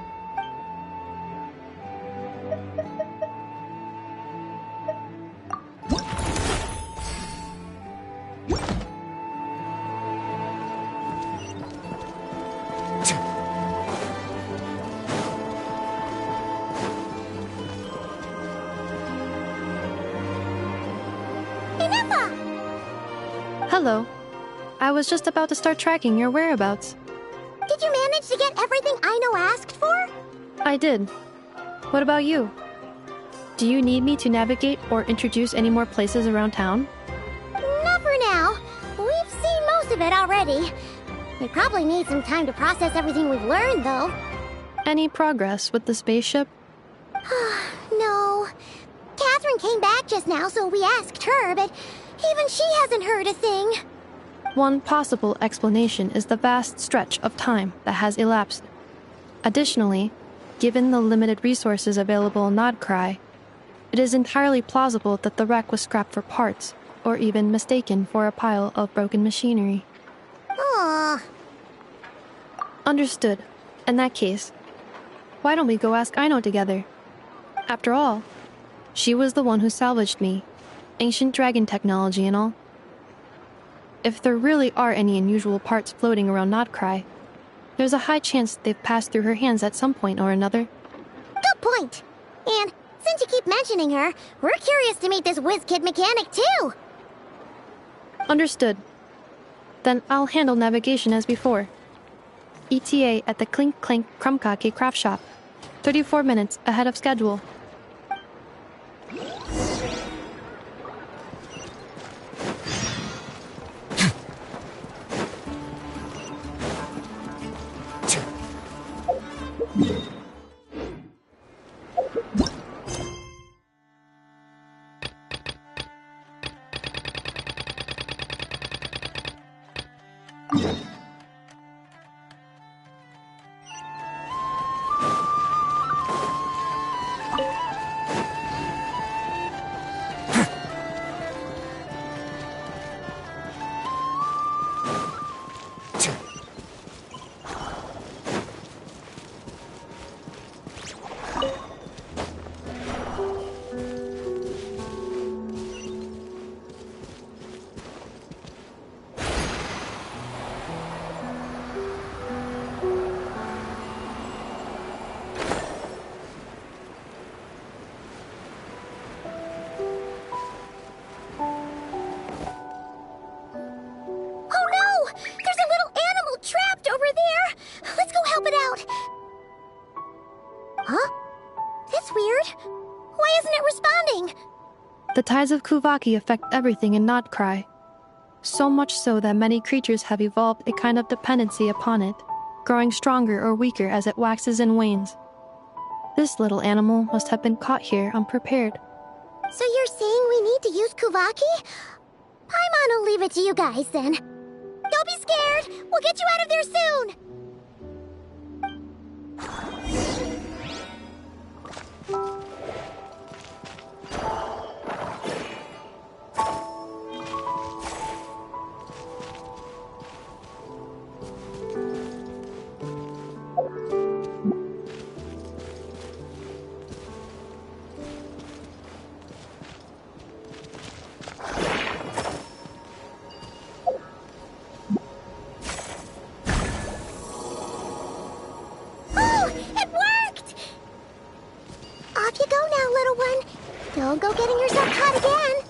Speaker 2: Hello. I was just about to start tracking your whereabouts.
Speaker 1: Did you manage to get everything Aino asked for?
Speaker 2: I did. What about you? Do you need me to navigate or introduce any more places around town?
Speaker 1: Not for now. We've seen most of it already. We probably need some time to process everything we've learned, though.
Speaker 2: Any progress with the spaceship?
Speaker 1: No. Catherine came back just now, so we asked her, but even she hasn't heard a thing.
Speaker 2: One possible explanation is the vast stretch of time that has elapsed. Additionally, given the limited resources available in Nodcry, it is entirely plausible that the wreck was scrapped for parts, or even mistaken for a pile of broken machinery.
Speaker 1: Aww.
Speaker 2: Understood. In that case, why don't we go ask Aino together? After all, she was the one who salvaged me. Ancient dragon technology and all. If there really are any unusual parts floating around Nodcry, there's a high chance they've passed through her hands at some point or another.
Speaker 1: Good point. And since you keep mentioning her, we're curious to meet this whiz-kid mechanic too.
Speaker 2: Understood. Then I'll handle navigation as before. ETA at the Clink Clank Krumkake craft shop. 34 minutes ahead of schedule. The tides of Kuvaki affect everything in Nodcry. So much so that many creatures have evolved a kind of dependency upon it, growing stronger or weaker as it waxes and wanes. This little animal must have been caught here unprepared.
Speaker 1: So you're saying we need to use Kuvaki? Paimon will leave it to you guys then. Don't be scared! We'll get you out of there soon! go now, little one. Don't go getting yourself caught again.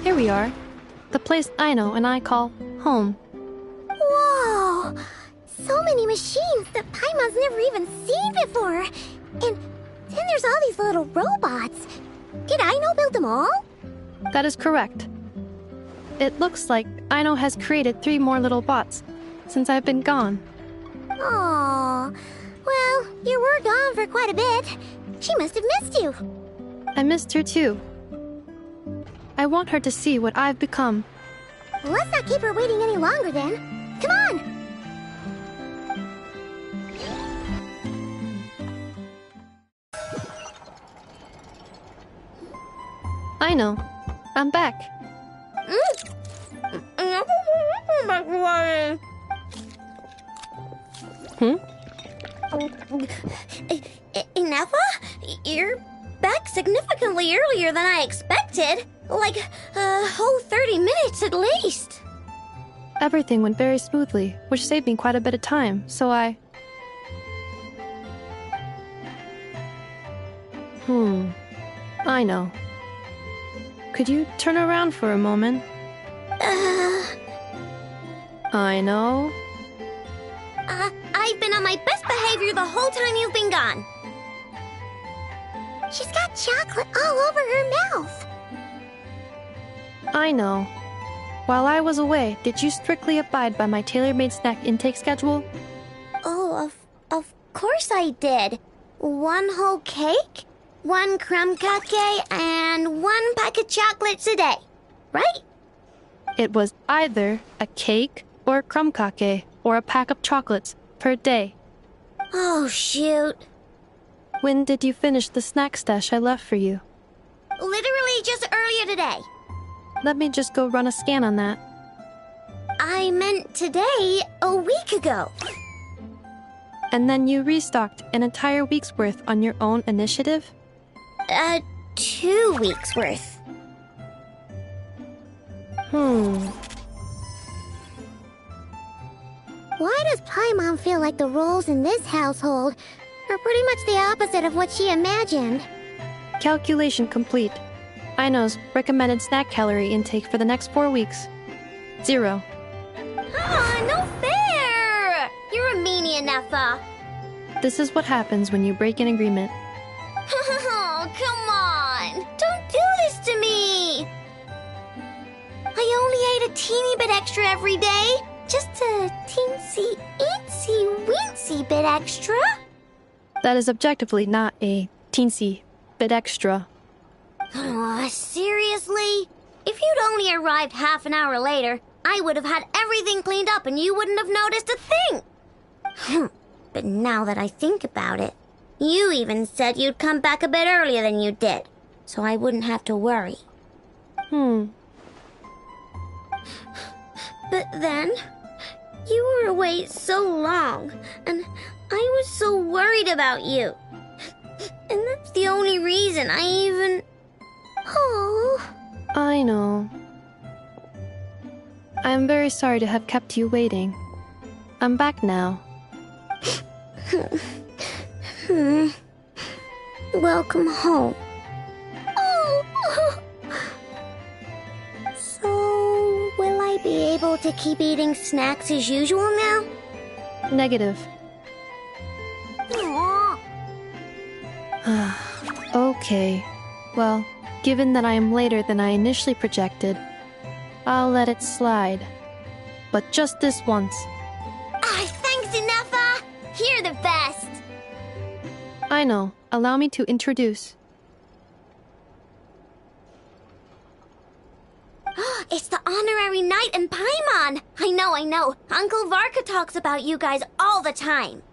Speaker 2: Here we are. The place Aino and I call home.
Speaker 1: Whoa! So many machines that Paimon's never even seen before. And then there's all these little robots. Did Aino build them all?
Speaker 2: That is correct. It looks like Aino has created 3 more little bots since I've been gone.
Speaker 1: Aww. Well, you were gone for quite a bit. She must have missed you.
Speaker 2: I missed her too. I want her to see what I've become.
Speaker 1: Well, let's not keep her waiting any longer then. Come on!
Speaker 2: Aino, I'm back.
Speaker 13: Ineffa? You're back significantly earlier than I expected. Like a whole 30 minutes at least.
Speaker 2: Everything went very smoothly, which saved me quite a bit of time, so I know. Could you turn around for a moment? I know.
Speaker 13: I've been on my best behavior the whole time you've been gone.
Speaker 1: She's got chocolate all over her mouth.
Speaker 2: I know. While I was away, did you strictly abide by my tailor-made snack intake schedule?
Speaker 13: Oh, of course I did. 1 whole cake, 1 crumb cake, and 1 pack of chocolates a day, right?
Speaker 2: It was either a cake or a crumb cake or a pack of chocolates per day.
Speaker 13: Oh, shoot.
Speaker 2: When did you finish the snack stash I left for you?
Speaker 13: Literally just earlier today.
Speaker 2: Let me just go run a scan on that.
Speaker 13: I meant today, a week ago.
Speaker 2: And then you restocked an entire week's worth on your own initiative?
Speaker 13: 2 weeks worth.
Speaker 1: Why does Paimon feel like the roles in this household are pretty much the opposite of what she imagined?
Speaker 2: Calculation complete. Aino's recommended snack calorie intake for the next 4 weeks. 0.
Speaker 13: No fair! You're a meanie, Ineffa.
Speaker 2: This is what happens when you break an agreement.
Speaker 13: Oh, come on! Don't do this to me! I only ate a teeny bit extra every day. Just a teensy, eensy, weensy bit extra.
Speaker 2: That is objectively not a teensy bit extra.
Speaker 13: Seriously? If you'd only arrived half an hour later, I would have had everything cleaned up and you wouldn't have noticed a thing. But now that I think about it, you even said you'd come back a bit earlier than you did, so I wouldn't have to worry. But then, you were away so long, and I was so worried about you. And that's the only reason I even... Oh.
Speaker 2: I know. I am very sorry to have kept you waiting. I'm back now.
Speaker 1: Welcome home. Oh! So, will I be able to keep eating snacks as usual now?
Speaker 2: Negative. Okay. Well, given that I am later than I initially projected, I'll let it slide. But just this once.
Speaker 1: Thanks, Inefa! You're the best!
Speaker 2: I know. Allow me to introduce.
Speaker 1: It's the honorary knight and Paimon! I know. Uncle Varka talks about you guys all the time.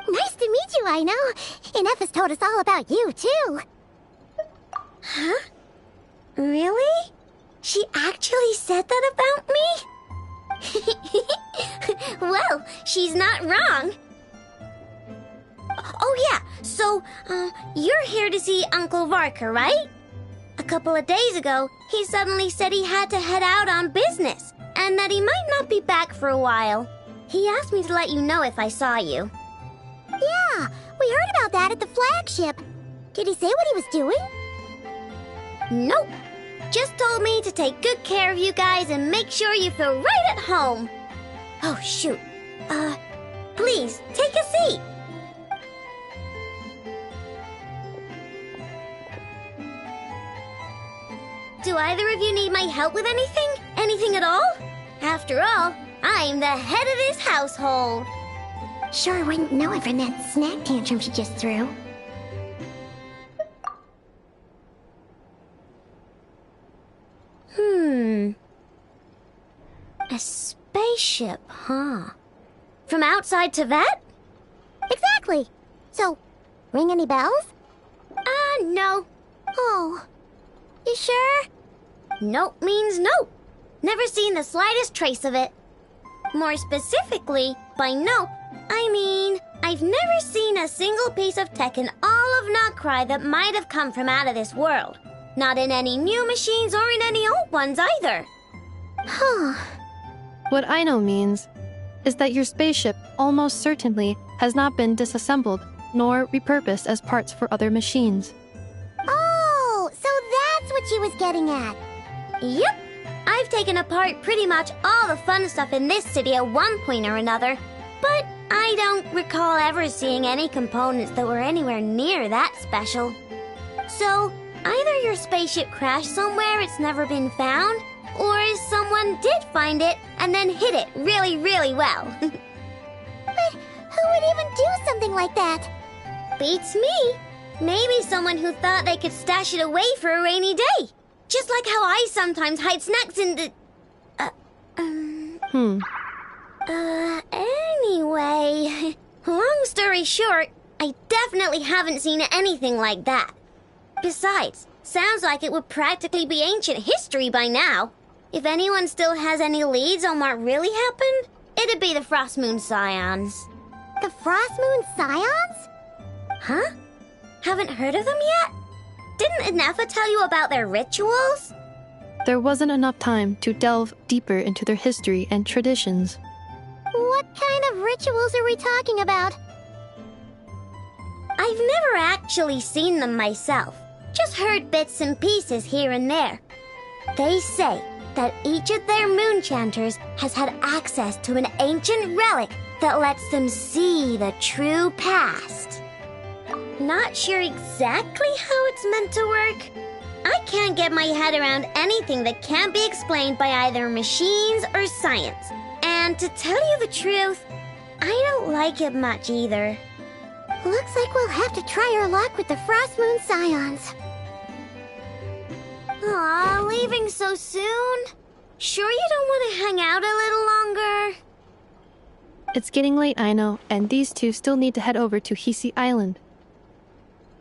Speaker 1: Nice to meet you, I know. Inefa's told us all about you, too. Huh? Really? She actually said that about me? Well, she's not wrong. Oh yeah, so, you're here to see Uncle Varka, right? A couple of days ago, he suddenly said he had to head out on business, and that he might not be back for a while. He asked me to let you know if I saw you. Yeah, we heard about that at the flagship. Did he say what he was doing? Nope. Just told me to take good care of you guys and make sure you feel right at home. Oh, shoot. Please, take a seat. Do either of you need my help with anything? Anything at all? After all, I'm the head of this household. Sure wouldn't know it from that snack tantrum she just threw. A spaceship, huh? From outside to that? Exactly. So, ring any bells? No. Oh. You sure? Nope means nope. Never seen the slightest trace of it. More specifically, by nope, I mean, I've never seen a single piece of tech in all of Notcry that might have come from out of this world. Not in any new machines or in any old ones either. Huh.
Speaker 2: What I know means is that your spaceship almost certainly has not been disassembled nor repurposed as parts for other machines.
Speaker 1: Oh, so that's what she was getting at. Yep. I've taken apart pretty much all the fun stuff in this city at one point or another, but I don't recall ever seeing any components that were anywhere near that special. So, either your spaceship crashed somewhere it's never been found, or someone did find it and then hid it really, really well. But who would even do something like that? Beats me. Maybe someone who thought they could stash it away for a rainy day. Just like how I sometimes hide snacks in the... Anyway... Long story short, I definitely haven't seen anything like that. Besides, sounds like it would practically be ancient history by now. If anyone still has any leads on what really happened, it'd be the Frost Moon Scions. The Frost Moon Scions? Huh? Haven't heard of them yet? Didn't Inefa tell you about their rituals?
Speaker 2: There wasn't enough time to delve deeper into their history and traditions.
Speaker 1: What kind of rituals are we talking about? I've never actually seen them myself. Just heard bits and pieces here and there. They say that each of their moon chanters has had access to an ancient relic that lets them see the true past. Not sure exactly how it's meant to work. I can't get my head around anything that can't be explained by either machines or science. And to tell you the truth, I don't like it much either. Looks like we'll have to try our luck with the Frost Moon Scions. Aw, leaving so soon? Sure you don't want to hang out a little longer?
Speaker 2: It's getting late, I know, and these two still need to head over to Hisi Island.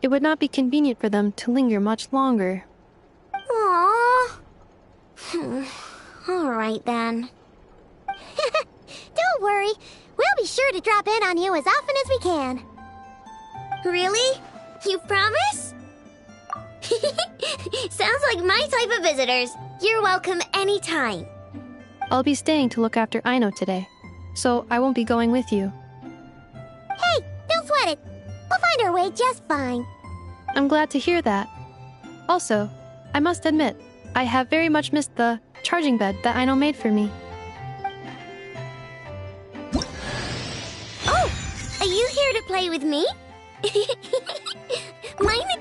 Speaker 2: It would not be convenient for them to linger much longer.
Speaker 1: Aww. Alright then. Don't worry. We'll be sure to drop in on you as often as we can. Really? You promise? Sounds like my type of visitors. You're welcome anytime.
Speaker 2: I'll be staying to look after Aino today, so I won't be going with you.
Speaker 1: Hey, don't sweat it. We'll find our way just fine.
Speaker 2: I'm glad to hear that. Also, I must admit, I have very much missed the charging bed that Aino made for me.
Speaker 1: Oh, are you here to play with me? Mine.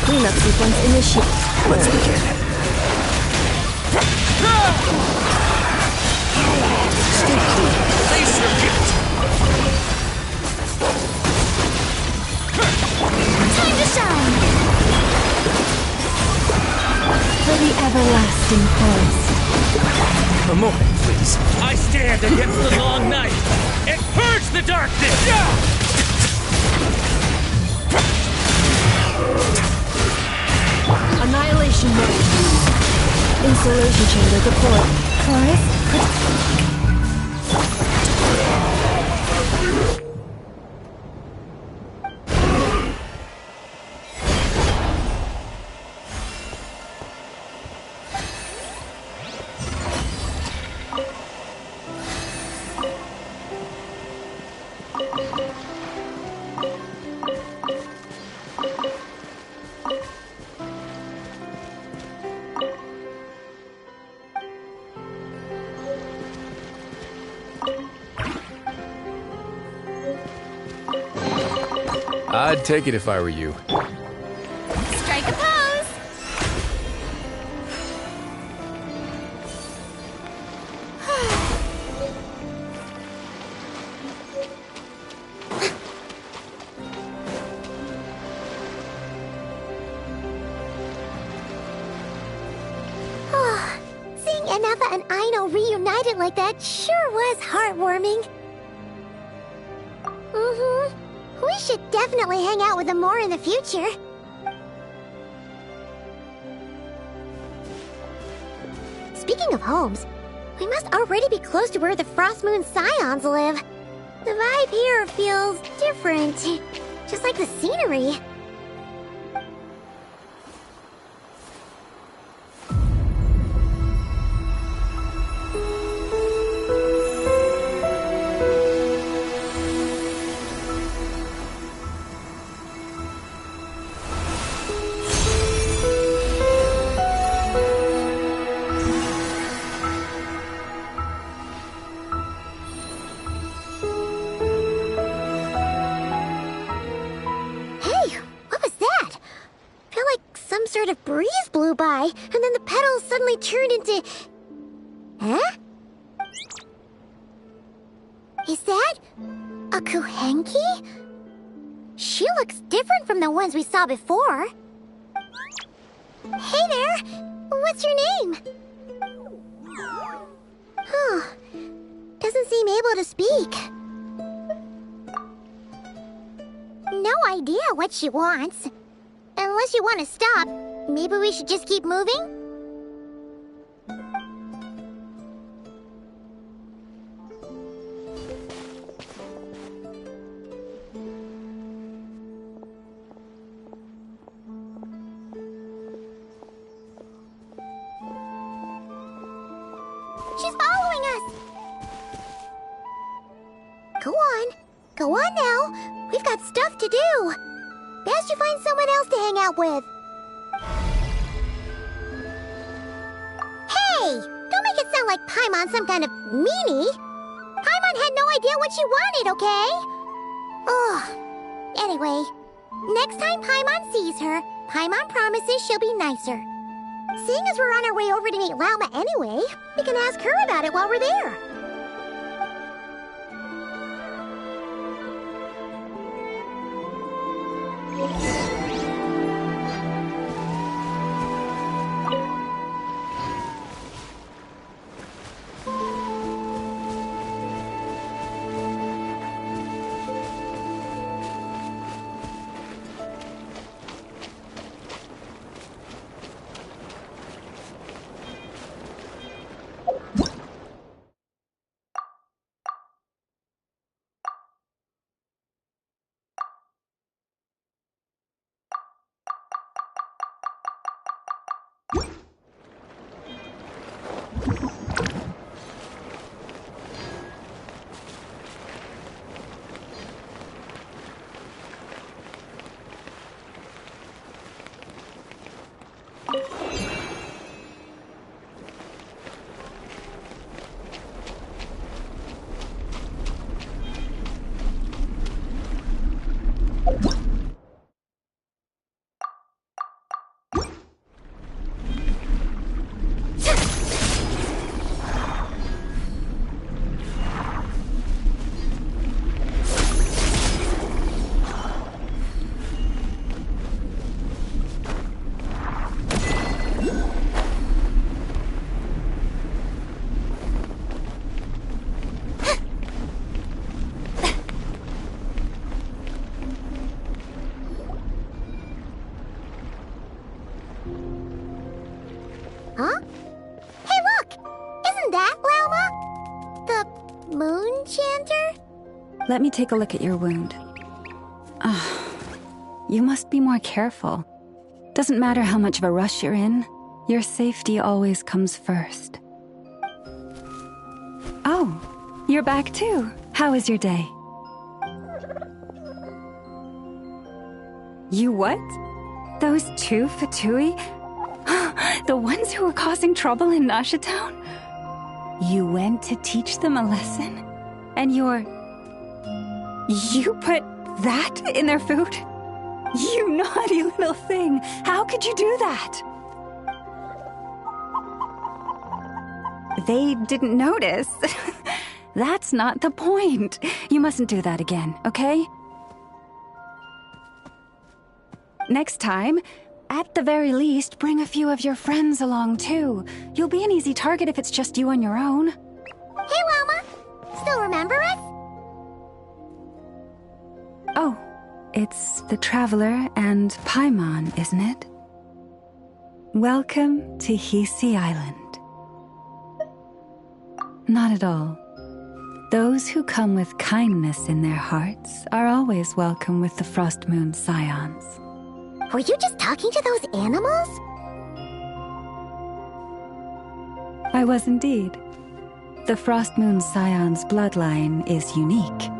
Speaker 2: Cleanup sequence initiated.
Speaker 11: Let's begin. Stay clear. Laser gift.
Speaker 13: Time to shine! For the everlasting forest.
Speaker 11: A moment, please. I stand against the long night and purge the darkness!
Speaker 2: Annihilation mode. Installation chamber deployed.
Speaker 13: Chorus,
Speaker 15: I'd take it if I were you.
Speaker 13: strike a pose!
Speaker 1: and Aino reunited like that sure was heartwarming. We should definitely hang out with them more in the future. Speaking of homes, we must already be close to where the Frost Moon Scions live. The vibe here feels different, just like the scenery. Sort of breeze blew by, and then the petals suddenly turned into... Huh? Is that... a Kuhenki? She looks different from the ones we saw before. Hey there! What's your name? Huh. Doesn't seem able to speak. No idea what she wants. Unless you want to stop, maybe we should just keep moving? She's following us! Go on. Go on now. We've got stuff to do. Best you find someone else to hang out with. Hey! Don't make it sound like Paimon's some kind of meanie. Paimon had no idea what she wanted, okay? Ugh. Anyway, next time Paimon sees her, Paimon promises she'll be nicer. Seeing as we're on our way over to meet Lauma anyway, we can ask her about it while we're there. Huh? Hey, look! Isn't that Lauma? The moon chanter?
Speaker 10: Let me take a look at your wound. You must be more careful. Doesn't matter how much of a rush you're in, your safety always comes first. Oh, you're back too. How was your day? You what? Those two Fatui? The ones who were causing trouble in Nasha Town? You went to teach them a lesson? And you put that in their food? You naughty little thing! How could you do that? They didn't notice. That's not the point. You mustn't do that again, okay? Next time, At the very least, bring a few of your friends along too. You'll be an easy target if it's just you on your own.
Speaker 1: Hey, Wilma! Still remember us?
Speaker 10: Oh, it's the Traveler and Paimon, isn't it? Welcome to Hisi Island. Not at all. Those who come with kindness in their hearts are always welcome with the Frost Moon Scions.
Speaker 1: Were you just talking to those animals?
Speaker 10: I was indeed. The Frost Moon Scion's bloodline is unique,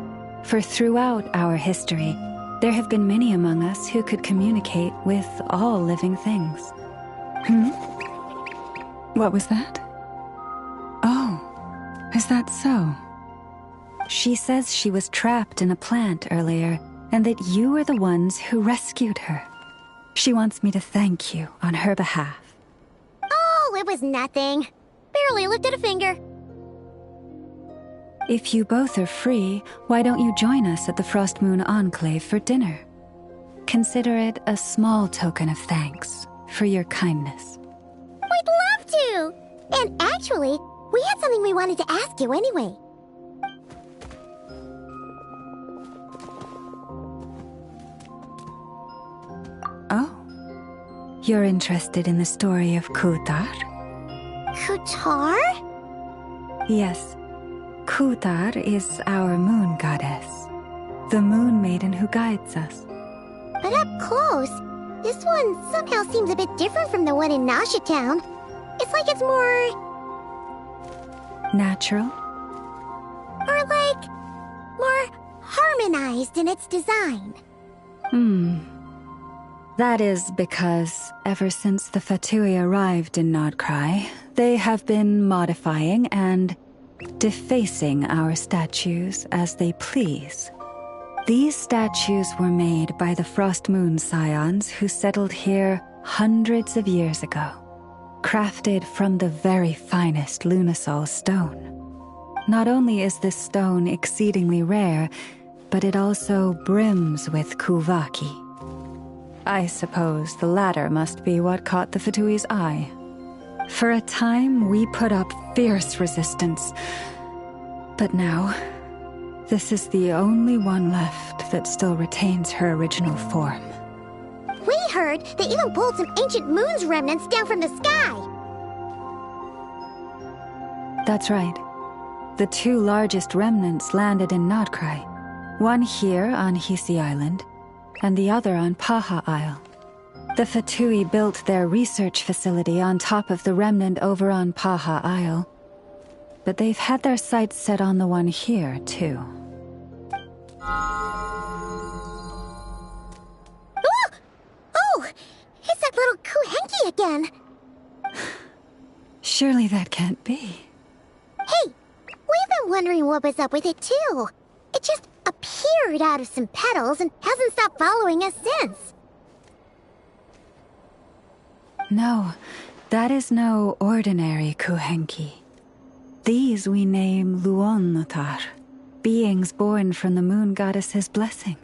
Speaker 10: for throughout our history, there have been many among us who could communicate with all living things. What was that? Oh, is that so? She says she was trapped in a plant earlier, and that you were the ones who rescued her. She wants me to thank you on her behalf.
Speaker 1: Oh, it was nothing. Barely lifted a finger.
Speaker 10: If you both are free, why don't you join us at the Frost Moon Enclave for dinner? Consider it a small token of thanks for your kindness.
Speaker 1: We'd love to! And actually, we had something we wanted to ask you anyway.
Speaker 10: Oh, you're interested in the story of Kutar?
Speaker 1: Kutar?
Speaker 10: Yes, Kutar is our moon goddess, the moon maiden who guides us.
Speaker 1: But up close, this one somehow seems a bit different from the one in Nasha Town. It's like it's more...
Speaker 10: natural?
Speaker 1: Or like... more harmonized in its design.
Speaker 10: That is because, ever since the Fatui arrived in Nodcry, they have been modifying and defacing our statues as they please. These statues were made by the Frost Moon Scions who settled here hundreds of years ago, crafted from the very finest Lunasol stone. Not only is this stone exceedingly rare, but it also brims with Kuvaki. I suppose the latter must be what caught the Fatui's eye. For a time, we put up fierce resistance. But now, this is the only one left that still retains her original form.
Speaker 1: We heard they even pulled some ancient moon's remnants down from the sky.
Speaker 10: That's right. The two largest remnants landed in Nodcry. One here on Hisi Island, and the other on Paha Isle. The Fatui built their research facility on top of the remnant over on Paha Isle, but they've had their sights set on the one here, too.
Speaker 1: Oh! It's that little Kuhenki again!
Speaker 10: Surely that can't be.
Speaker 1: Hey! We've been wondering what was up with it, too. It just appeared out of some petals and hasn't stopped following us since.
Speaker 10: No, that is no ordinary Kuhenki. These we name Luonnotar, beings born from the moon goddess's blessing.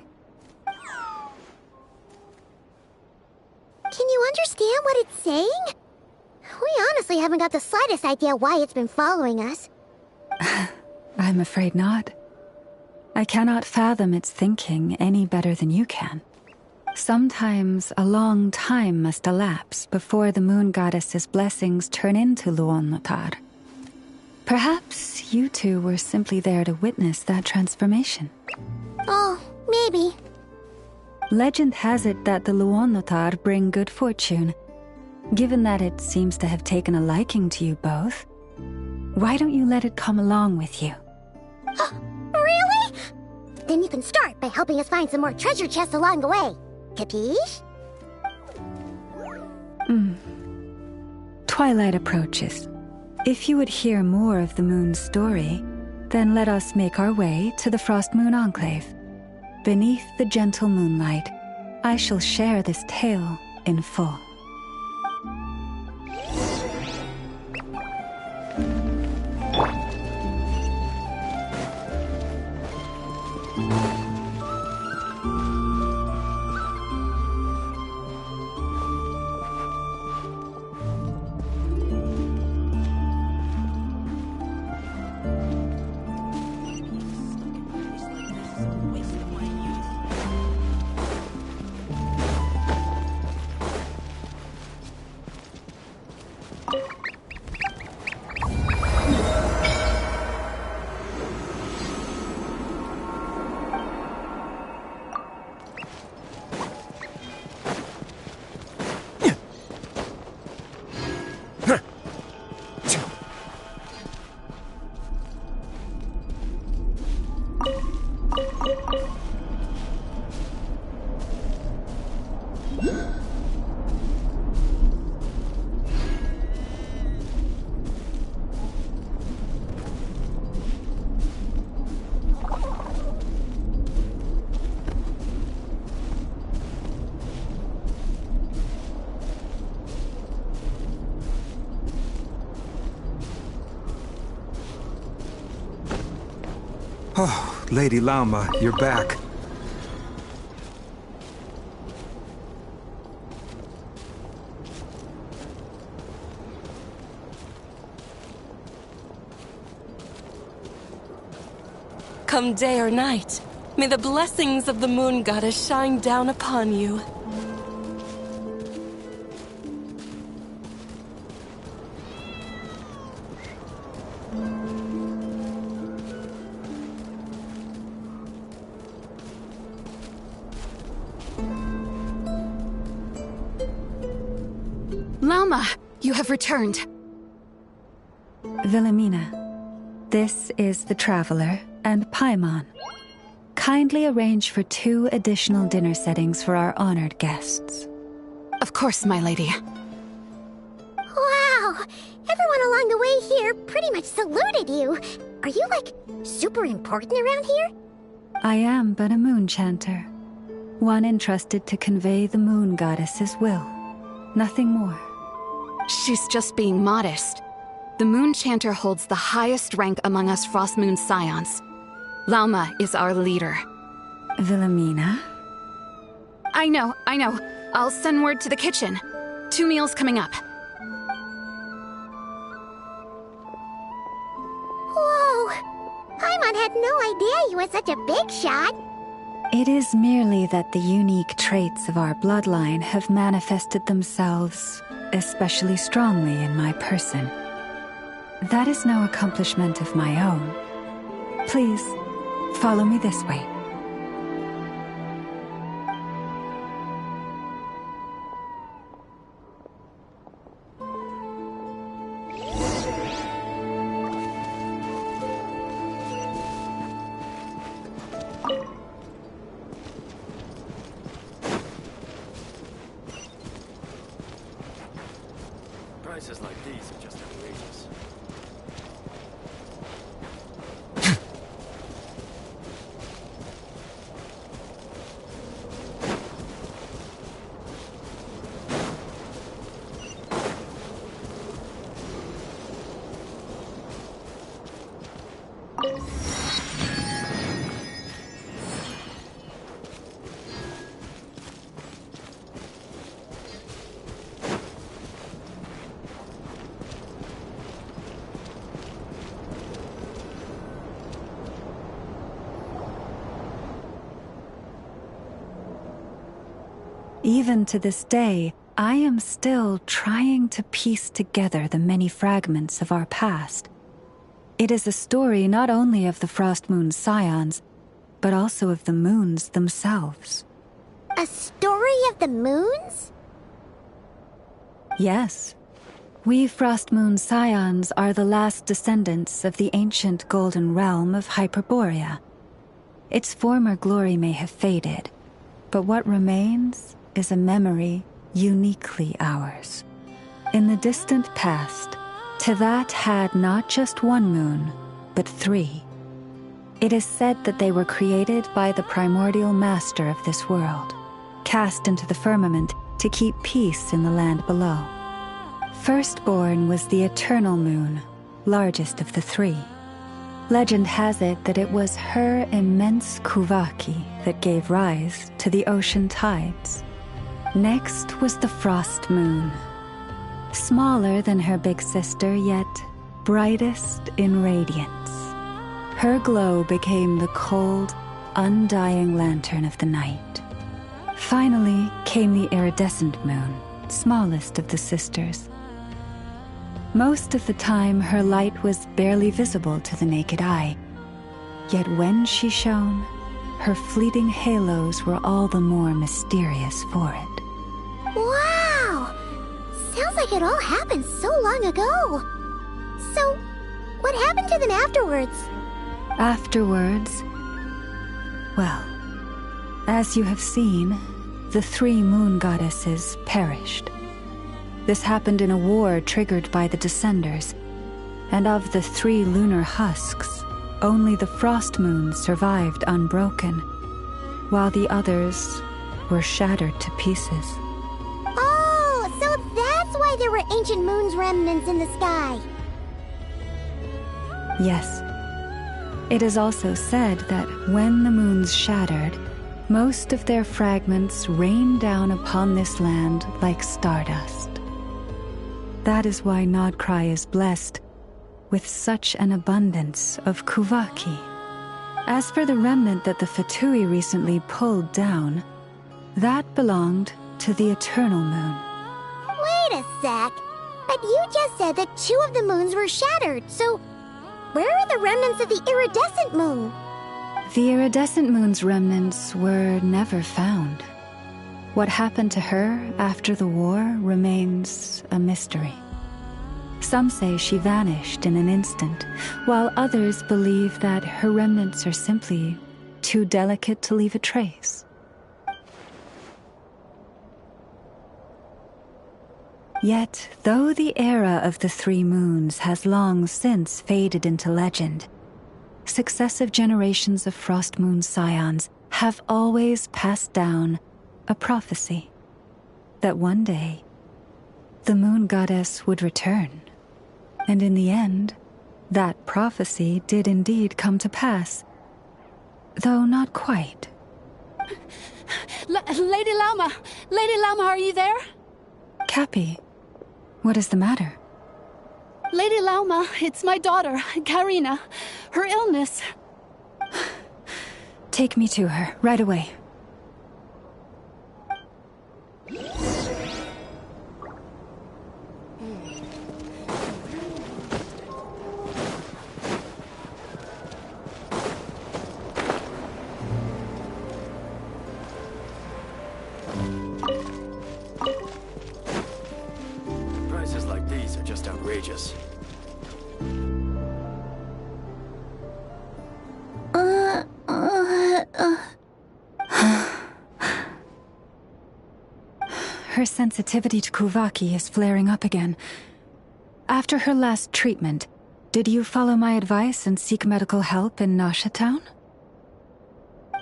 Speaker 1: Can you understand what it's saying? We honestly haven't got the slightest idea why it's been following us.
Speaker 10: I'm afraid not. I cannot fathom its thinking any better than you can. Sometimes a long time must elapse before the moon goddess's blessings turn into Luonnotar. Perhaps you two were simply there to witness that transformation.
Speaker 1: Oh, maybe.
Speaker 10: Legend has it that the Luonnotar bring good fortune. Given that it seems to have taken a liking to you both, why don't you let it come along with you?
Speaker 1: Really? Then you can start by helping us find some more treasure chests along the way. Capiche?
Speaker 10: Twilight approaches. If you would hear more of the moon's story, then let us make our way to the Frost Moon Enclave. Beneath the gentle moonlight, I shall share this tale in full.
Speaker 16: Oh, Lady Lauma, you're back.
Speaker 17: Come day or night, may the blessings of the moon goddess shine down upon you.
Speaker 12: Lauma, you have returned.
Speaker 10: Wilhelmina, this is the Traveler and Paimon. Kindly arrange for 2 additional dinner settings for our honored guests.
Speaker 12: Of course, my lady.
Speaker 1: Wow! Everyone along the way here pretty much saluted you. Are you, like, super important around here?
Speaker 10: I am but a moon chanter, one entrusted to convey the moon goddess's will. Nothing more.
Speaker 12: She's just being modest. The Moon Chanter holds the highest rank among us Frost Moon Scions. Lauma is our leader.
Speaker 10: Wilhelmina?
Speaker 12: I know. I'll send word to the kitchen. 2 meals coming up.
Speaker 1: Whoa! Paimon had no idea you were such a big shot.
Speaker 10: It is merely that the unique traits of our bloodline have manifested themselves especially strongly in my person. That is no accomplishment of my own. Please, follow me this way.
Speaker 18: Prices like these are just outrageous.
Speaker 10: Even to this day, I am still trying to piece together the many fragments of our past. It is a story not only of the Frost Moon Scions, but also of the moons themselves.
Speaker 1: A story of the moons?
Speaker 10: Yes. We Frost Moon Scions are the last descendants of the ancient golden realm of Hyperborea. Its former glory may have faded, but what remains is a memory uniquely ours. In the distant past, Teyvat had not just one moon, but 3. It is said that they were created by the primordial master of this world, cast into the firmament to keep peace in the land below. Firstborn was the eternal moon, largest of the 3. Legend has it that it was her immense kuvaki that gave rise to the ocean tides. Next was the frost moon. Smaller than her big sister, yet brightest in radiance. Her glow became the cold, undying lantern of the night. Finally came the iridescent moon, smallest of the sisters. Most of the time, her light was barely visible to the naked eye. Yet when she shone, her fleeting halos were all the more mysterious for it.
Speaker 1: Wow! Sounds like it all happened so long ago. So, what happened to them afterwards?
Speaker 10: Afterwards, well, as you have seen, the 3 moon goddesses perished. This happened in a war triggered by the Descenders, and of the 3 lunar husks, only the frost moon survived unbroken, while the others were shattered to pieces.
Speaker 1: Oh, so that's why there were ancient moon's remnants in the sky.
Speaker 10: Yes. It is also said that when the moons shattered, most of their fragments rained down upon this land like stardust. That is why Nodcry is blessed with such an abundance of Kuvaki. As for the remnant that the Fatui recently pulled down, that belonged to the Eternal Moon.
Speaker 1: Wait a sec. But you just said that 2 of the moons were shattered, so where are the remnants of the iridescent moon?
Speaker 10: The iridescent moon's remnants were never found. What happened to her after the war remains a mystery. Some say she vanished in an instant, while others believe that her remnants are simply too delicate to leave a trace. Yet, though the era of the 3 moons has long since faded into legend, successive generations of Frost Moon scions have always passed down a prophecy that one day the moon goddess would return. And in the end, that prophecy did indeed come to pass, though not quite.
Speaker 19: Lady Lama! Lady Lama, are you there?
Speaker 10: Cappy, what is the matter?
Speaker 19: Lady Lauma, it's my daughter, Karina. Her illness.
Speaker 10: Take me to her, right away.
Speaker 18: Prices like these are just outrageous.
Speaker 10: Her sensitivity to Kuvaki is flaring up again. After her last treatment, did you follow my advice and seek medical help in Nasha Town?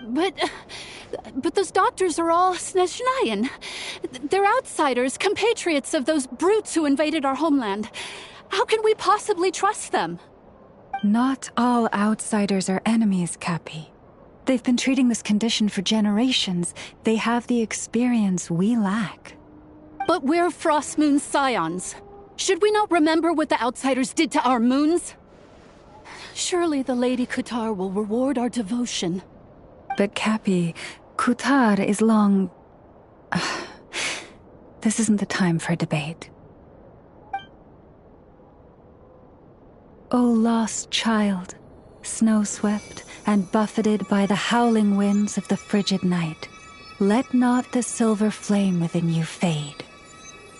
Speaker 19: But those doctors are all Snezhnayan. They're outsiders, compatriots of those brutes who invaded our homeland. How can we possibly trust them?
Speaker 10: Not all outsiders are enemies, Cappy. They've been treating this condition for generations. They have the experience we lack.
Speaker 19: But we're Frost Moon scions. Should we not remember what the outsiders did to our moons? Surely the Lady Kutar will reward our devotion.
Speaker 10: But Cappy, Kutar is long... This isn't the time for a debate. O lost child, snow-swept and buffeted by the howling winds of the frigid night, let not the silver flame within you fade.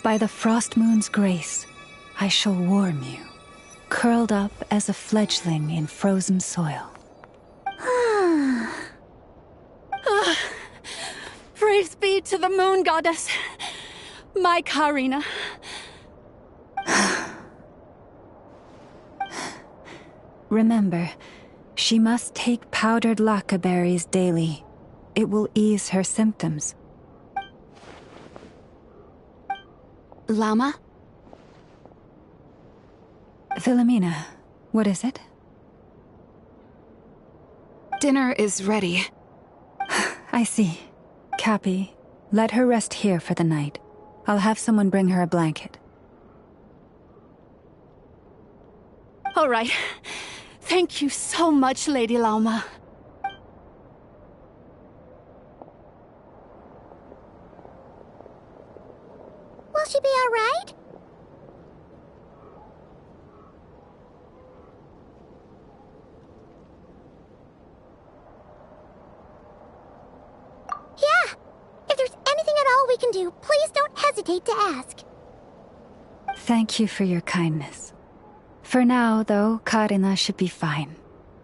Speaker 10: By the frost moon's grace, I shall warm you, curled up as a fledgling in frozen soil.
Speaker 19: Praise be to the moon goddess, my Karina.
Speaker 10: Remember, she must take powdered laka berries daily. It will ease her symptoms.
Speaker 12: Lama?
Speaker 10: Philomena, what is it?
Speaker 12: Dinner is ready.
Speaker 10: I see. Cappy, let her rest here for the night. I'll have someone bring her a blanket.
Speaker 19: All right. Thank you so much, Lady Lauma.
Speaker 1: Will she be all right? Yeah! If there's anything at all we can do, please don't hesitate to ask.
Speaker 10: Thank you for your kindness. For now, though, Karina should be fine.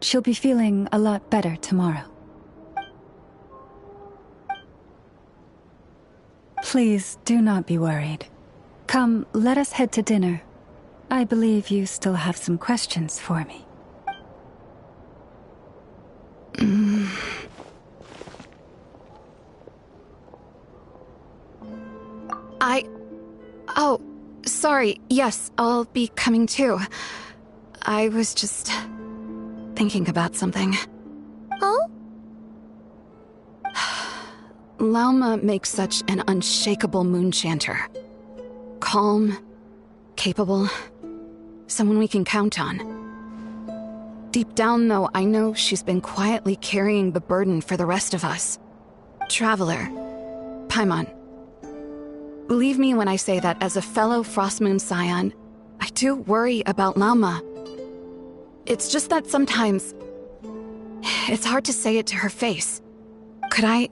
Speaker 10: She'll be feeling a lot better tomorrow. Please do not be worried. Come, let us head to dinner. I believe you still have some questions for me.
Speaker 12: Oh, sorry. Yes, I'll be coming too. I was just thinking about something.
Speaker 1: Oh?
Speaker 12: Lauma makes such an unshakable moon chanter. Calm, capable, someone we can count on. Deep down, though, I know she's been quietly carrying the burden for the rest of us. Traveler, Paimon, believe me when I say that as a fellow Frostmoon Scion, I do worry about Lauma. It's just that sometimes it's hard to say it to her face. Could I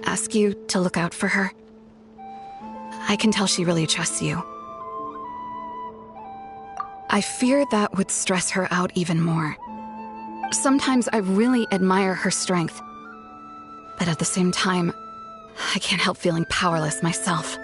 Speaker 12: ask you to look out for her? I can tell she really trusts you. I fear that would stress her out even more. Sometimes I really admire her strength, but at the same time, I can't help feeling powerless myself.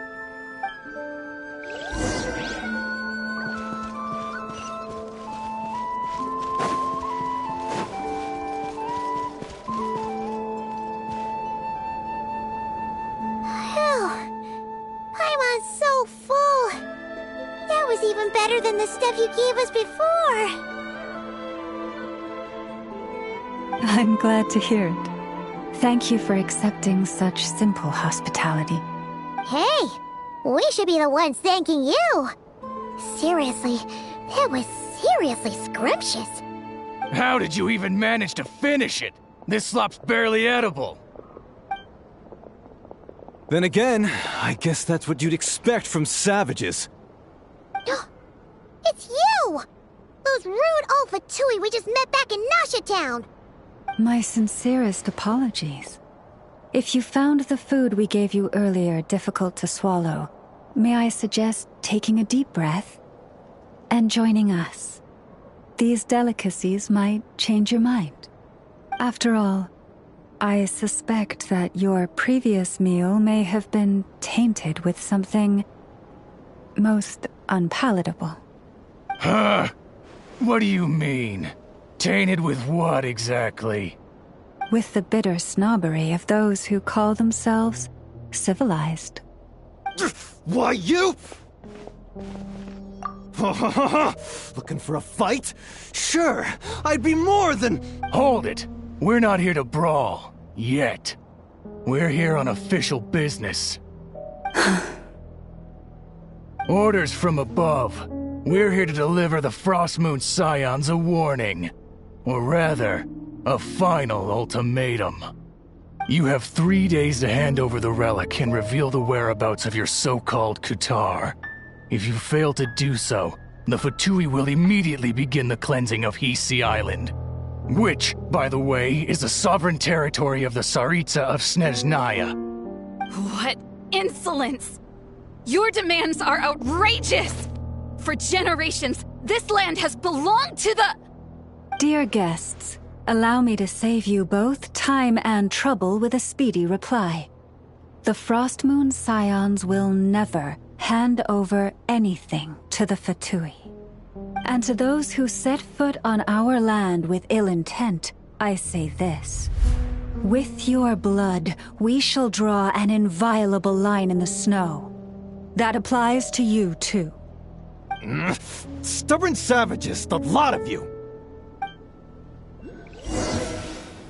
Speaker 1: Paimon's so full. That was even better than the stuff you gave us before.
Speaker 10: I'm glad to hear it. Thank you for accepting such simple hospitality.
Speaker 1: Hey, we should be the ones thanking you. Seriously, that was seriously scrumptious.
Speaker 8: How did you even manage to finish it? This slop's barely edible.
Speaker 20: Then again, I guess that's what you'd expect from savages.
Speaker 1: It's you! Those rude old Fatui we just met back in Nasha Town!
Speaker 10: My sincerest apologies. If you found the food we gave you earlier difficult to swallow, may I suggest taking a deep breath and joining us? These delicacies might change your mind. After all, I suspect that your previous meal may have been tainted with something most unpalatable.
Speaker 8: Huh? What do you mean? Tainted with what exactly?
Speaker 10: With the bitter snobbery of those who call themselves civilized.
Speaker 20: Why, you? Looking for a fight? Sure, I'd be more than...
Speaker 8: Hold it! We're not here to brawl. Yet. We're here on official business. Orders from above. We're here to deliver the Frostmoon Scions a warning. Or rather, a final ultimatum. You have 3 days to hand over the relic and reveal the whereabouts of your so-called Kutar. If you fail to do so, the Fatui will immediately begin the cleansing of Hisi Island. Which, by the way, is the sovereign territory of the Tsaritsa of Snezhnaya.
Speaker 12: What insolence! Your demands are outrageous! For generations, this land has belonged to the...
Speaker 10: Dear guests, allow me to save you both time and trouble with a speedy reply. The Frostmoon Scions will never hand over anything to the Fatui. And to those who set foot on our land with ill intent, I say this. With your blood, we shall draw an inviolable line in the snow. That applies to you, too.
Speaker 20: Stubborn savages, the lot of you!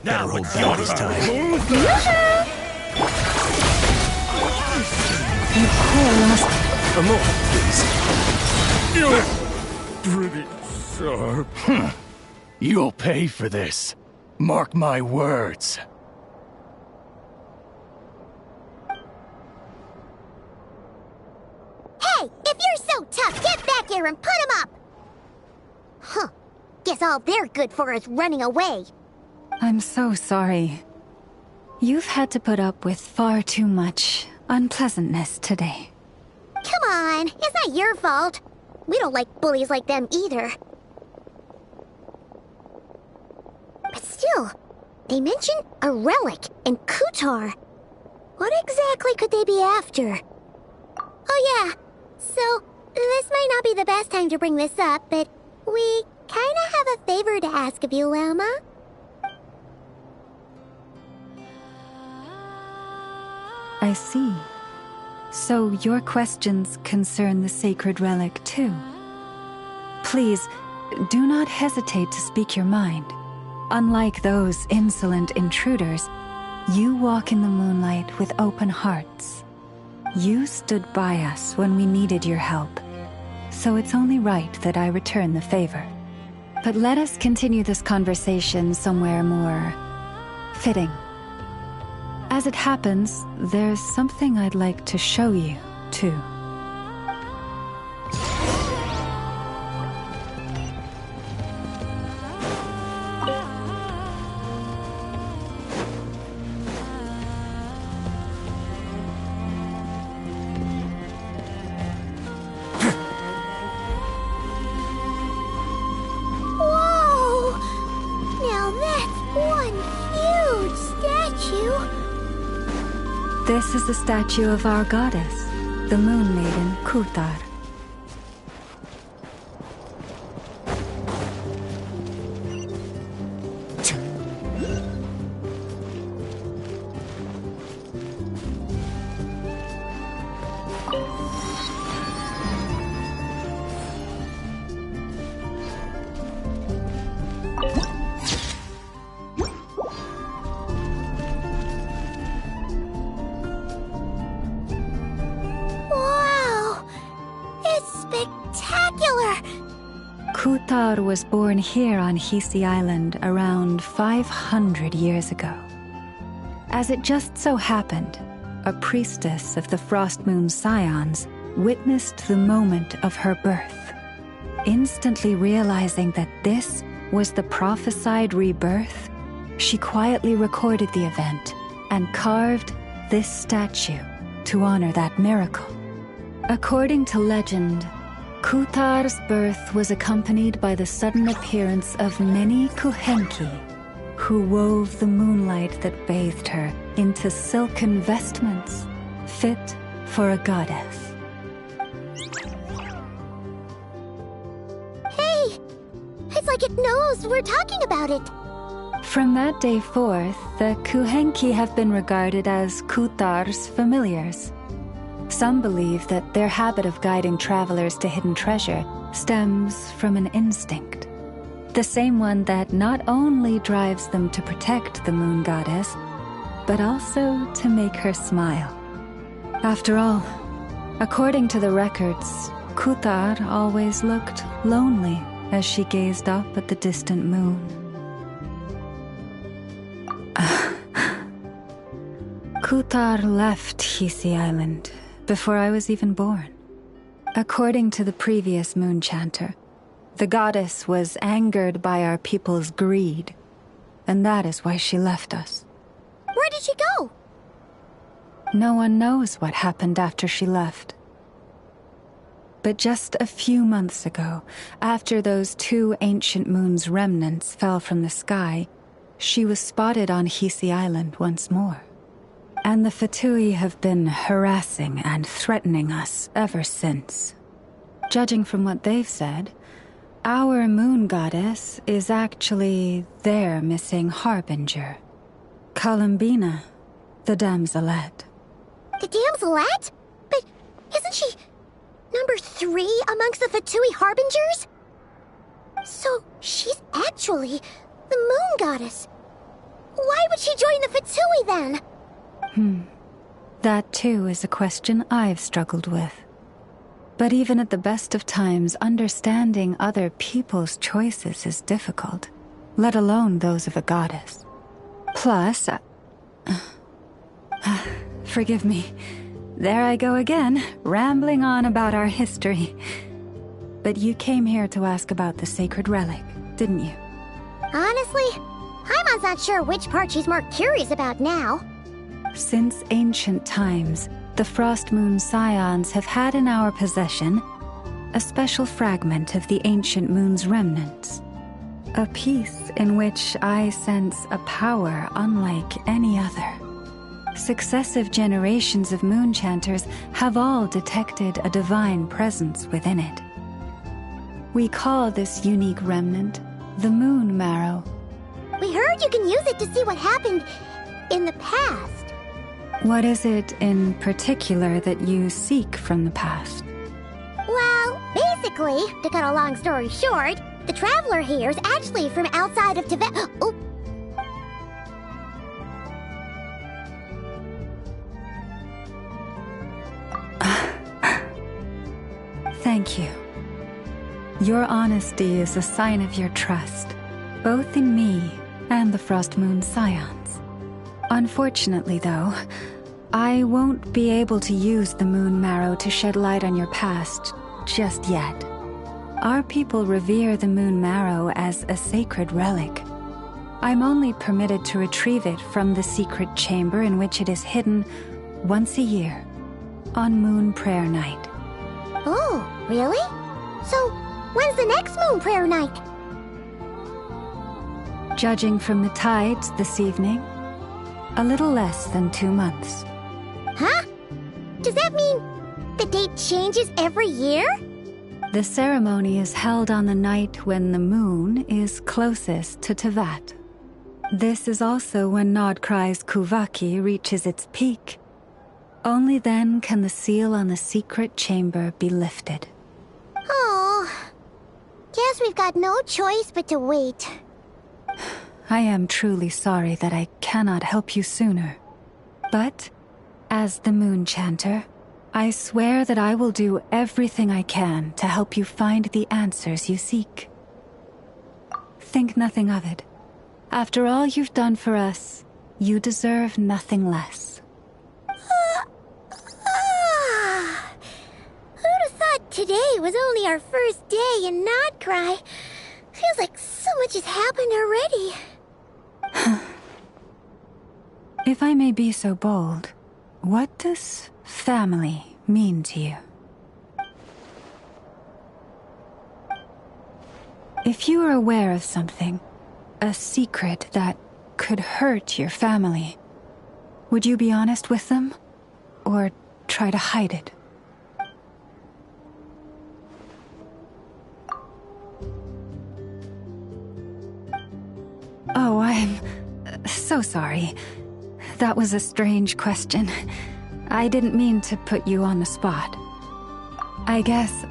Speaker 11: Better hold back this time.
Speaker 20: A moment, please.
Speaker 8: You're pretty sharp. You'll pay for this. Mark my words.
Speaker 1: Hey, if you're so tough, get back here and put him up! Huh. Guess all they're good for is running away.
Speaker 10: I'm so sorry. You've had to put up with far too much unpleasantness today.
Speaker 1: Come on, it's not your fault. We don't like bullies like them either. But still, they mentioned a relic and Kutar. What exactly could they be after? Oh yeah, so this might not be the best time to bring this up, but we kinda have a favor to ask of you, Lauma.
Speaker 10: I see. So your questions concern the sacred relic too. Please, do not hesitate to speak your mind. Unlike those insolent intruders, you walk in the moonlight with open hearts. You stood by us when we needed your help, so it's only right that I return the favor. But let us continue this conversation somewhere more fitting. As it happens, there's something I'd like to show you, too. This is the statue of our goddess, the Moon Maiden Kutar. Kutar was born here on Hisi Island around 500 years ago. As it just so happened, a priestess of the Frost Moon Scions witnessed the moment of her birth. Instantly realizing that this was the prophesied rebirth, she quietly recorded the event and carved this statue to honor that miracle. According to legend, Kutar's birth was accompanied by the sudden appearance of many Kuhenki, who wove the moonlight that bathed her into silken vestments fit for a goddess.
Speaker 1: Hey! It's like it knows we're talking about it!
Speaker 10: From that day forth, the Kuhenki have been regarded as Kutar's familiars. Some believe that their habit of guiding travelers to hidden treasure stems from an instinct. The same one that not only drives them to protect the moon goddess, but also to make her smile. After all, according to the records, Kutar always looked lonely as she gazed up at the distant moon. Kutar left Hisi Island before I was even born. According to the previous moon chanter, the goddess was angered by our people's greed, and that is why she left us.
Speaker 1: Where did she go?
Speaker 10: No one knows what happened after she left. But just a few months ago, after those 2 ancient moon's remnants fell from the sky, she was spotted on Hisi Island once more. And the Fatui have been harassing and threatening us ever since. Judging from what they've said, our moon goddess is actually their missing harbinger, Columbina, the damselette.
Speaker 1: The damselette? But isn't she number 3 amongst the Fatui harbingers? So she's actually the moon goddess. Why would she join the Fatui then?
Speaker 10: That too is a question I've struggled with. But even at the best of times, understanding other people's choices is difficult, let alone those of a goddess. Plus, forgive me, there I go again, rambling on about our history. But you came here to ask about the sacred relic, didn't you?
Speaker 1: Honestly, Paimon's not sure which part she's more curious about now.
Speaker 10: Since ancient times, the Frost Moon Scions have had in our possession a special fragment of the ancient moon's remnants. A piece in which I sense a power unlike any other. Successive generations of moon chanters have all detected a divine presence within it. We call this unique remnant the Moon Marrow.
Speaker 1: We heard you can use it to see what happened in the past.
Speaker 10: What is it in particular that you seek from the past?
Speaker 1: Well, basically, to cut a long story short, The traveler here is actually from outside of Tibet. Oh.
Speaker 10: Thank you. Your honesty is a sign of your trust, both in me and the Frost Moon Scions. Unfortunately, though, I won't be able to use the Moon Marrow to shed light on your past just yet. Our people revere the Moon Marrow as a sacred relic. I'm only permitted to retrieve it from the secret chamber in which it is hidden once a year, on Moon Prayer Night.
Speaker 1: Oh, really? So, when's the next Moon Prayer Night?
Speaker 10: Judging from the tides this evening, a little less than 2 months.
Speaker 1: Huh? Does that mean the date changes every year?
Speaker 10: The ceremony is held on the night when the moon is closest to Tevat. This is also when Nodcry's Kuvaki reaches its peak. Only then can the seal on the secret chamber be lifted.
Speaker 1: Oh, guess we've got no choice but to wait.
Speaker 10: I am truly sorry that I cannot help you sooner. But, as the Moon Chanter, I swear that I will do everything I can to help you find the answers you seek. Think nothing of it. After all you've done for us, you deserve nothing less.
Speaker 1: Who'd have thought today was only our first day in Nodcry? Feels like so much has happened already.
Speaker 10: If I may be so bold, what does family mean to you? If you are aware of something, a secret that could hurt your family, would you be honest with them? Or try to hide it? Oh, I'm so sorry. That was a strange question. I didn't mean to put you on the spot. I guess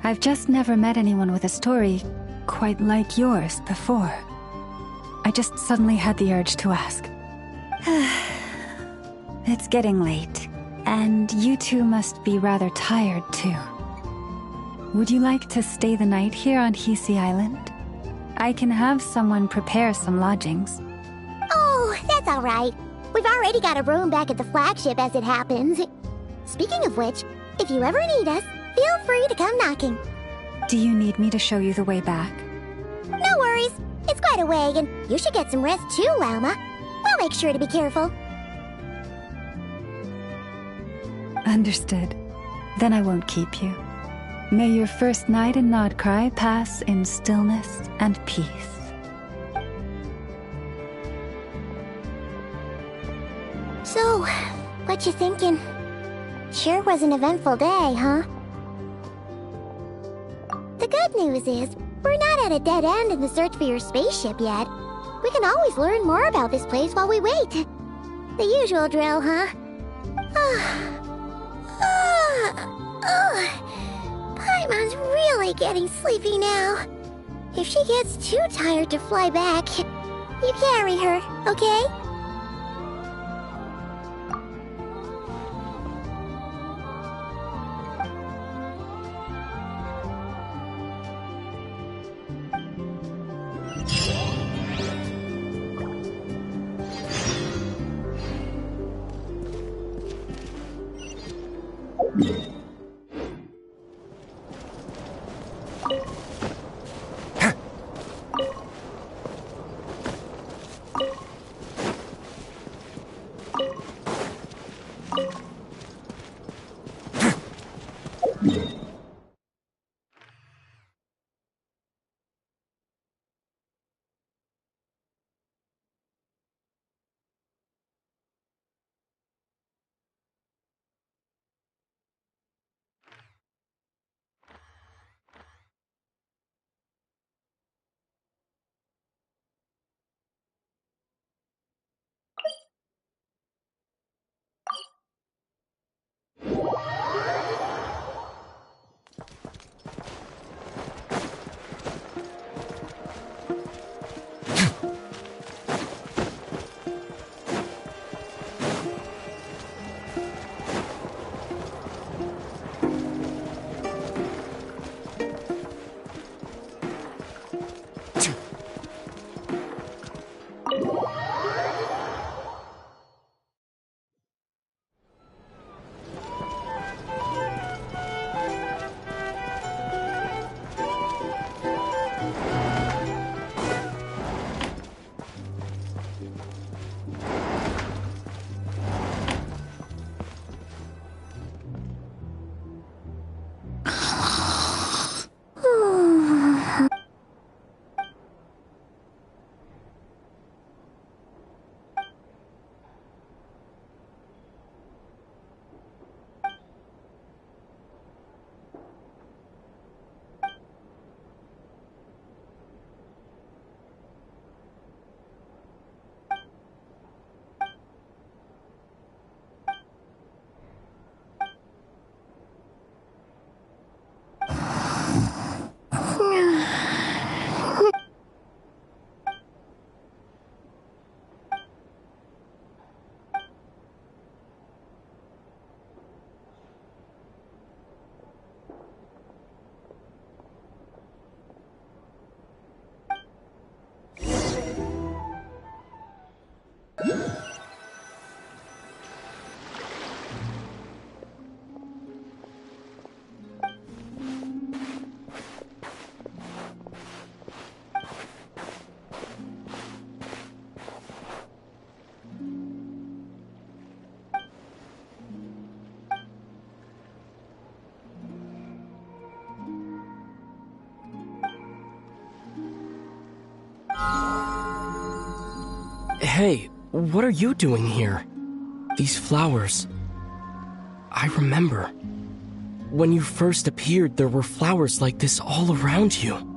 Speaker 10: I've just never met anyone with a story quite like yours before. I just suddenly had the urge to ask. It's getting late, and you two must be rather tired too. Would you like to stay the night here on Hisi Island? I can have someone prepare some lodgings.
Speaker 1: Oh, that's all right. We've already got a room back at the flagship as it happens. Speaking of which, if you ever need us, feel free to come knocking.
Speaker 10: Do you need me to show you the way back?
Speaker 1: No worries. It's quite a way, and you should get some rest too, Lauma. We'll make sure to be careful.
Speaker 10: Understood. Then I won't keep you. May your first night in Nodcry pass in stillness and peace.
Speaker 1: So, what you thinking? Sure was an eventful day, huh? The good news is, we're not at a dead end in the search for your spaceship yet. We can always learn more about this place while we wait. The usual drill, huh? Paimon's really getting sleepy now. If she gets too tired to fly back, you carry her, okay?
Speaker 7: Hey, what are you doing here? These flowers. I remember. When you first appeared, there were flowers like this all around you.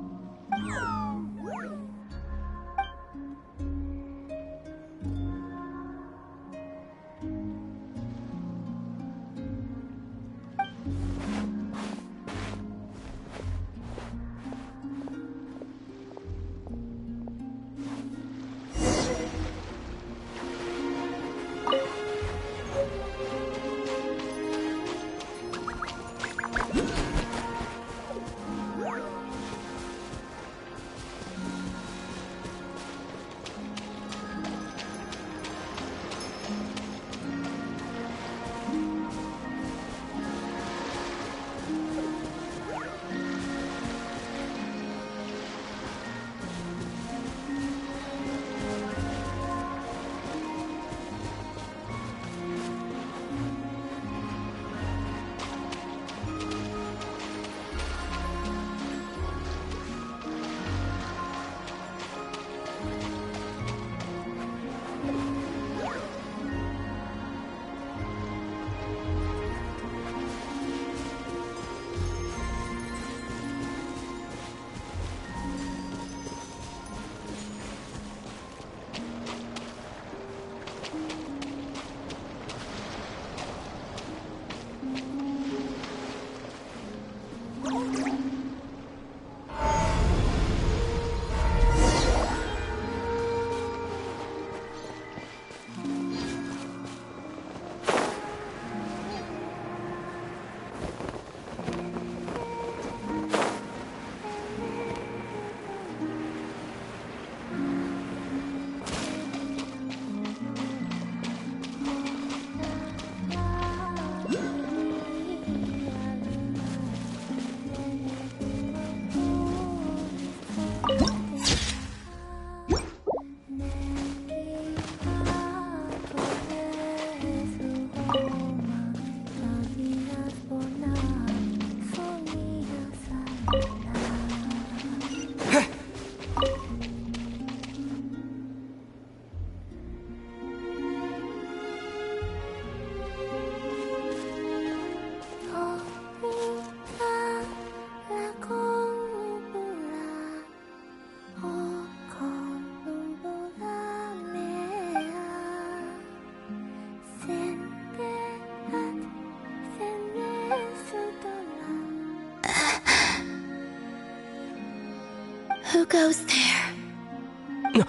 Speaker 4: Who goes there?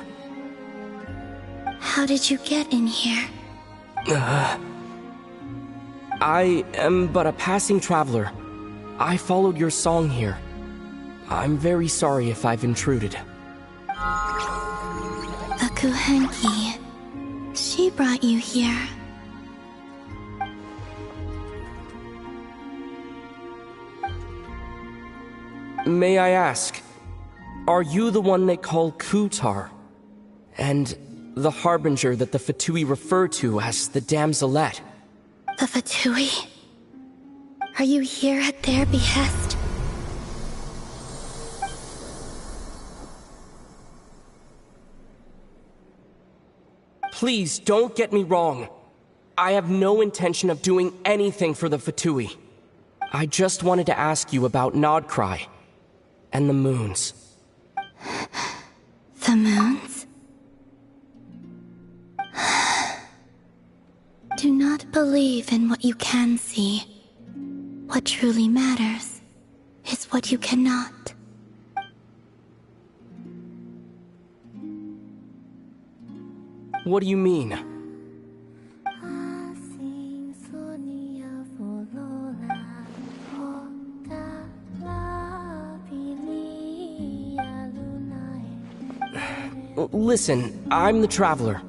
Speaker 4: How did you get in here?
Speaker 7: I am but a passing traveler. I followed your song here. I'm very sorry if I've intruded.
Speaker 4: Akuhenki. She brought you here.
Speaker 7: May I ask, are you the one they call Kutar? And the harbinger that the Fatui refer to as the Damselette?
Speaker 4: The Fatui? Are you here at their behest?
Speaker 7: Please, don't get me wrong. I have no intention of doing anything for the Fatui. I just wanted to ask you about Nodcry and the moons.
Speaker 4: The moons? Do not believe in what you can see. What truly matters is what you cannot.
Speaker 7: What do you mean? Listen, I'm the Traveler.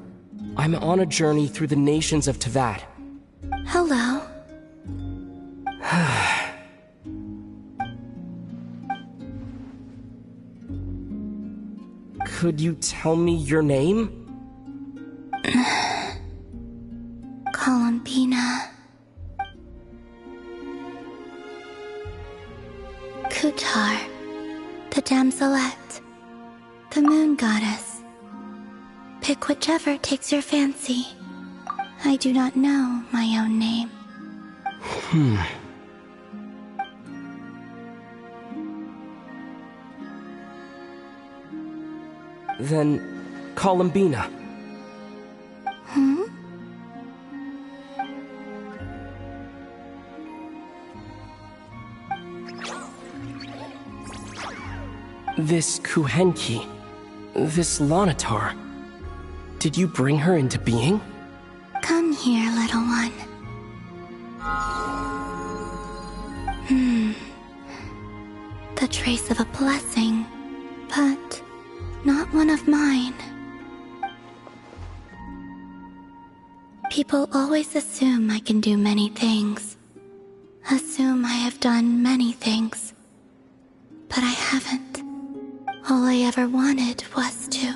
Speaker 7: I'm on a journey through the nations of Teyvat.
Speaker 4: Hello.
Speaker 7: Could you tell me your name?
Speaker 4: Columbina. Kutar, the Damselette, the
Speaker 1: Moon Goddess. Pick whichever takes your fancy. I do not know my own name.
Speaker 7: Then, Columbina. This Kuhenki, this Lanatar, did you bring her into being?
Speaker 1: Come here, little one. The trace of a blessing, but not one of mine. People always assume I can do many things. Assume I have done many things. But I haven't. All I ever wanted was to.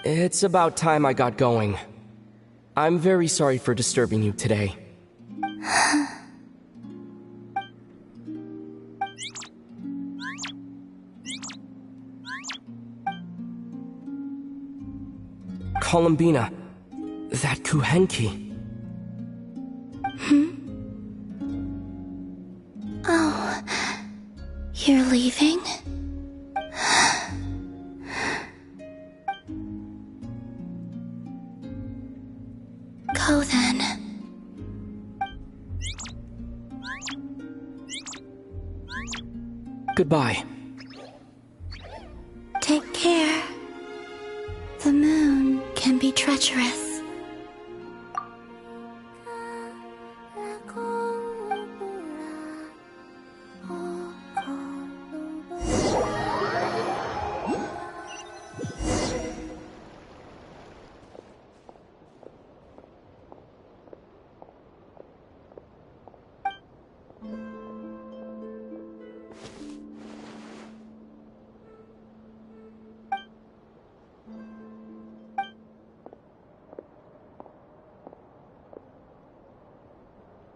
Speaker 7: It's about time I got going. I'm very sorry for disturbing you today. Columbina, that Kuhenki.
Speaker 1: Oh, you're leaving? Go then.
Speaker 7: Goodbye.
Speaker 1: Take care. The moon can be treacherous.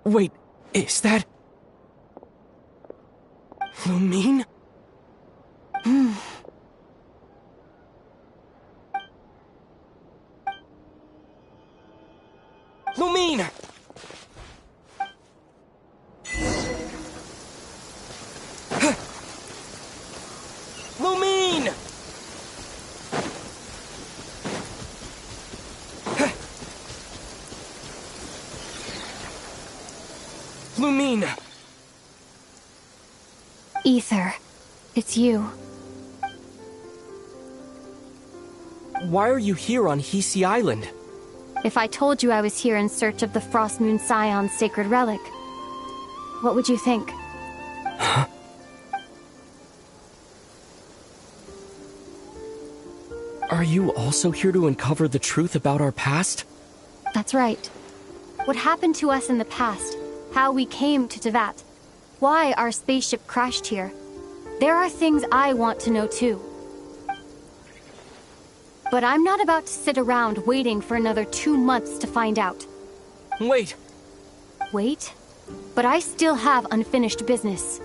Speaker 7: Wait, is that... Lumine? Lumine! Lumine! Lumine!
Speaker 2: Ether, it's you.
Speaker 7: Why are you here on Hisi Island?
Speaker 2: If I told you I was here in search of the Frost Moon Scion's sacred relic, what would you think?
Speaker 7: Huh? Are you also here to uncover the truth about our past?
Speaker 2: That's right. What happened to us in the past, how we came to Tevat, why our spaceship crashed here. There are things I want to know too. But I'm not about to sit around waiting for another 2 months to find out.
Speaker 7: Wait!
Speaker 2: Wait? But I still have unfinished business.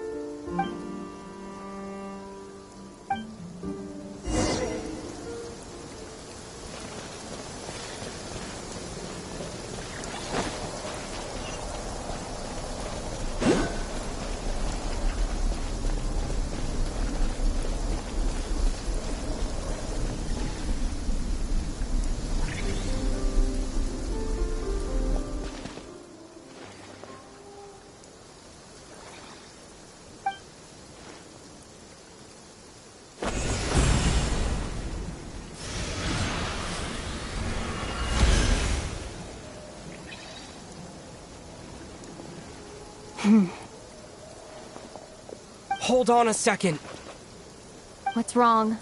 Speaker 7: Hold on a second.
Speaker 2: What's wrong?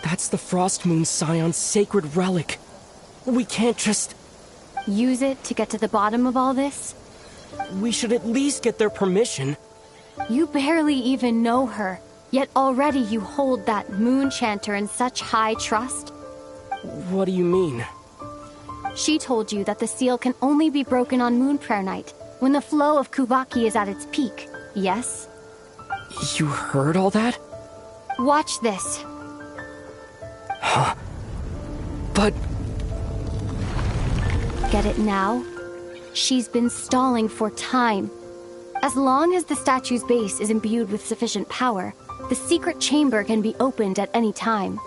Speaker 7: That's the Frost Moon Scion's sacred relic. We can't just...
Speaker 2: Use it to get to the bottom of all this?
Speaker 7: We should at least get their permission.
Speaker 2: You barely even know her, yet already you hold that moon chanter in such high trust?
Speaker 7: What do you mean?
Speaker 21: She told you that the seal can only be broken on Moon Prayer Night, when the flow of Kuvaki is at its peak, yes?
Speaker 7: You heard all that?
Speaker 21: Watch this.
Speaker 7: Huh? But...
Speaker 21: Get it now? She's been stalling for time. As long as the statue's base is imbued with sufficient power, the secret chamber can be opened at any time.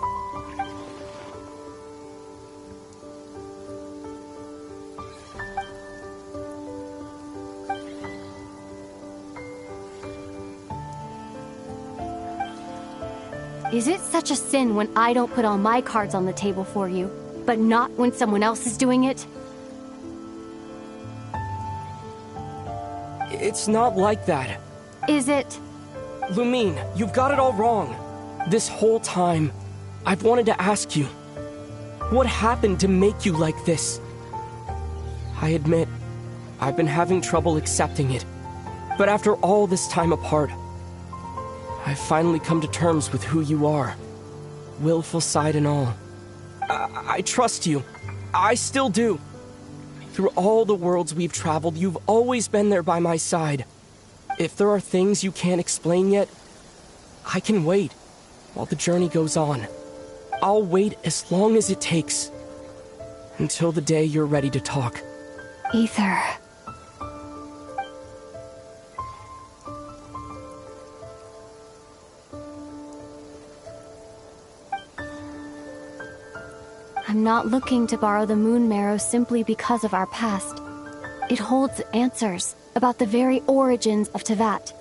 Speaker 21: Is it such a sin when I don't put all my cards on the table for you, but not when someone else is doing it?
Speaker 7: It's not like that.
Speaker 21: Is it?
Speaker 7: Lumine, you've got it all wrong. This whole time, I've wanted to ask you, what happened to make you like this? I admit, I've been having trouble accepting it. But after all this time apart, I've finally come to terms with who you are. Willful side and all. I trust you. I still do. Through all the worlds we've traveled, you've always been there by my side. If there are things you can't explain yet, I can wait while the journey goes on. I'll wait as long as it takes. Until the day you're ready to talk.
Speaker 21: Ether. I'm not looking to borrow the Moon Marrow simply because of our past. It holds answers about the very origins of Tevat.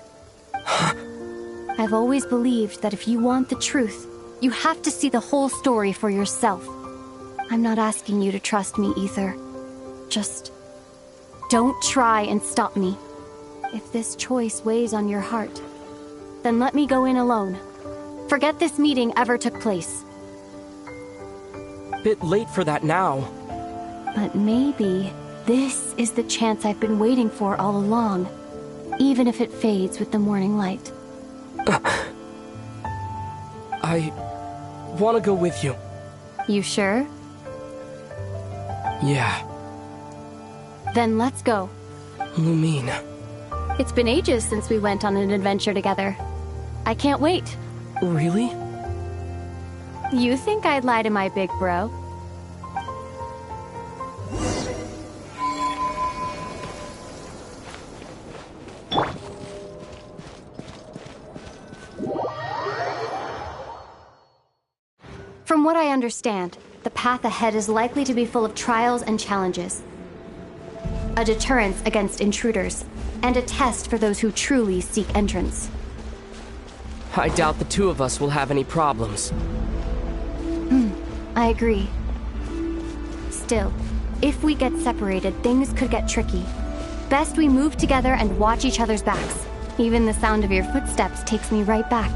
Speaker 21: I've always believed that if you want the truth, you have to see the whole story for yourself. I'm not asking you to trust me, Ether. Just don't try and stop me. If this choice weighs on your heart, then let me go in alone. Forget this meeting ever took place.
Speaker 7: Bit late for that now.
Speaker 21: But maybe this is the chance I've been waiting for all along, even if it fades with the morning light.
Speaker 7: I want to go with you.
Speaker 21: You sure?
Speaker 7: Yeah.
Speaker 21: Then let's go.
Speaker 7: Lumine.
Speaker 21: It's been ages since we went on an adventure together. I can't wait.
Speaker 7: Really?
Speaker 21: You think I'd lie to my big bro? From what I understand, the path ahead is likely to be full of trials and challenges. A deterrence against intruders, and a test for those who truly seek entrance.
Speaker 7: I doubt the two of us will have any problems.
Speaker 21: I agree. Still, if we get separated, things could get tricky. Best we move together and watch each other's backs. Even the sound of your footsteps takes me right back.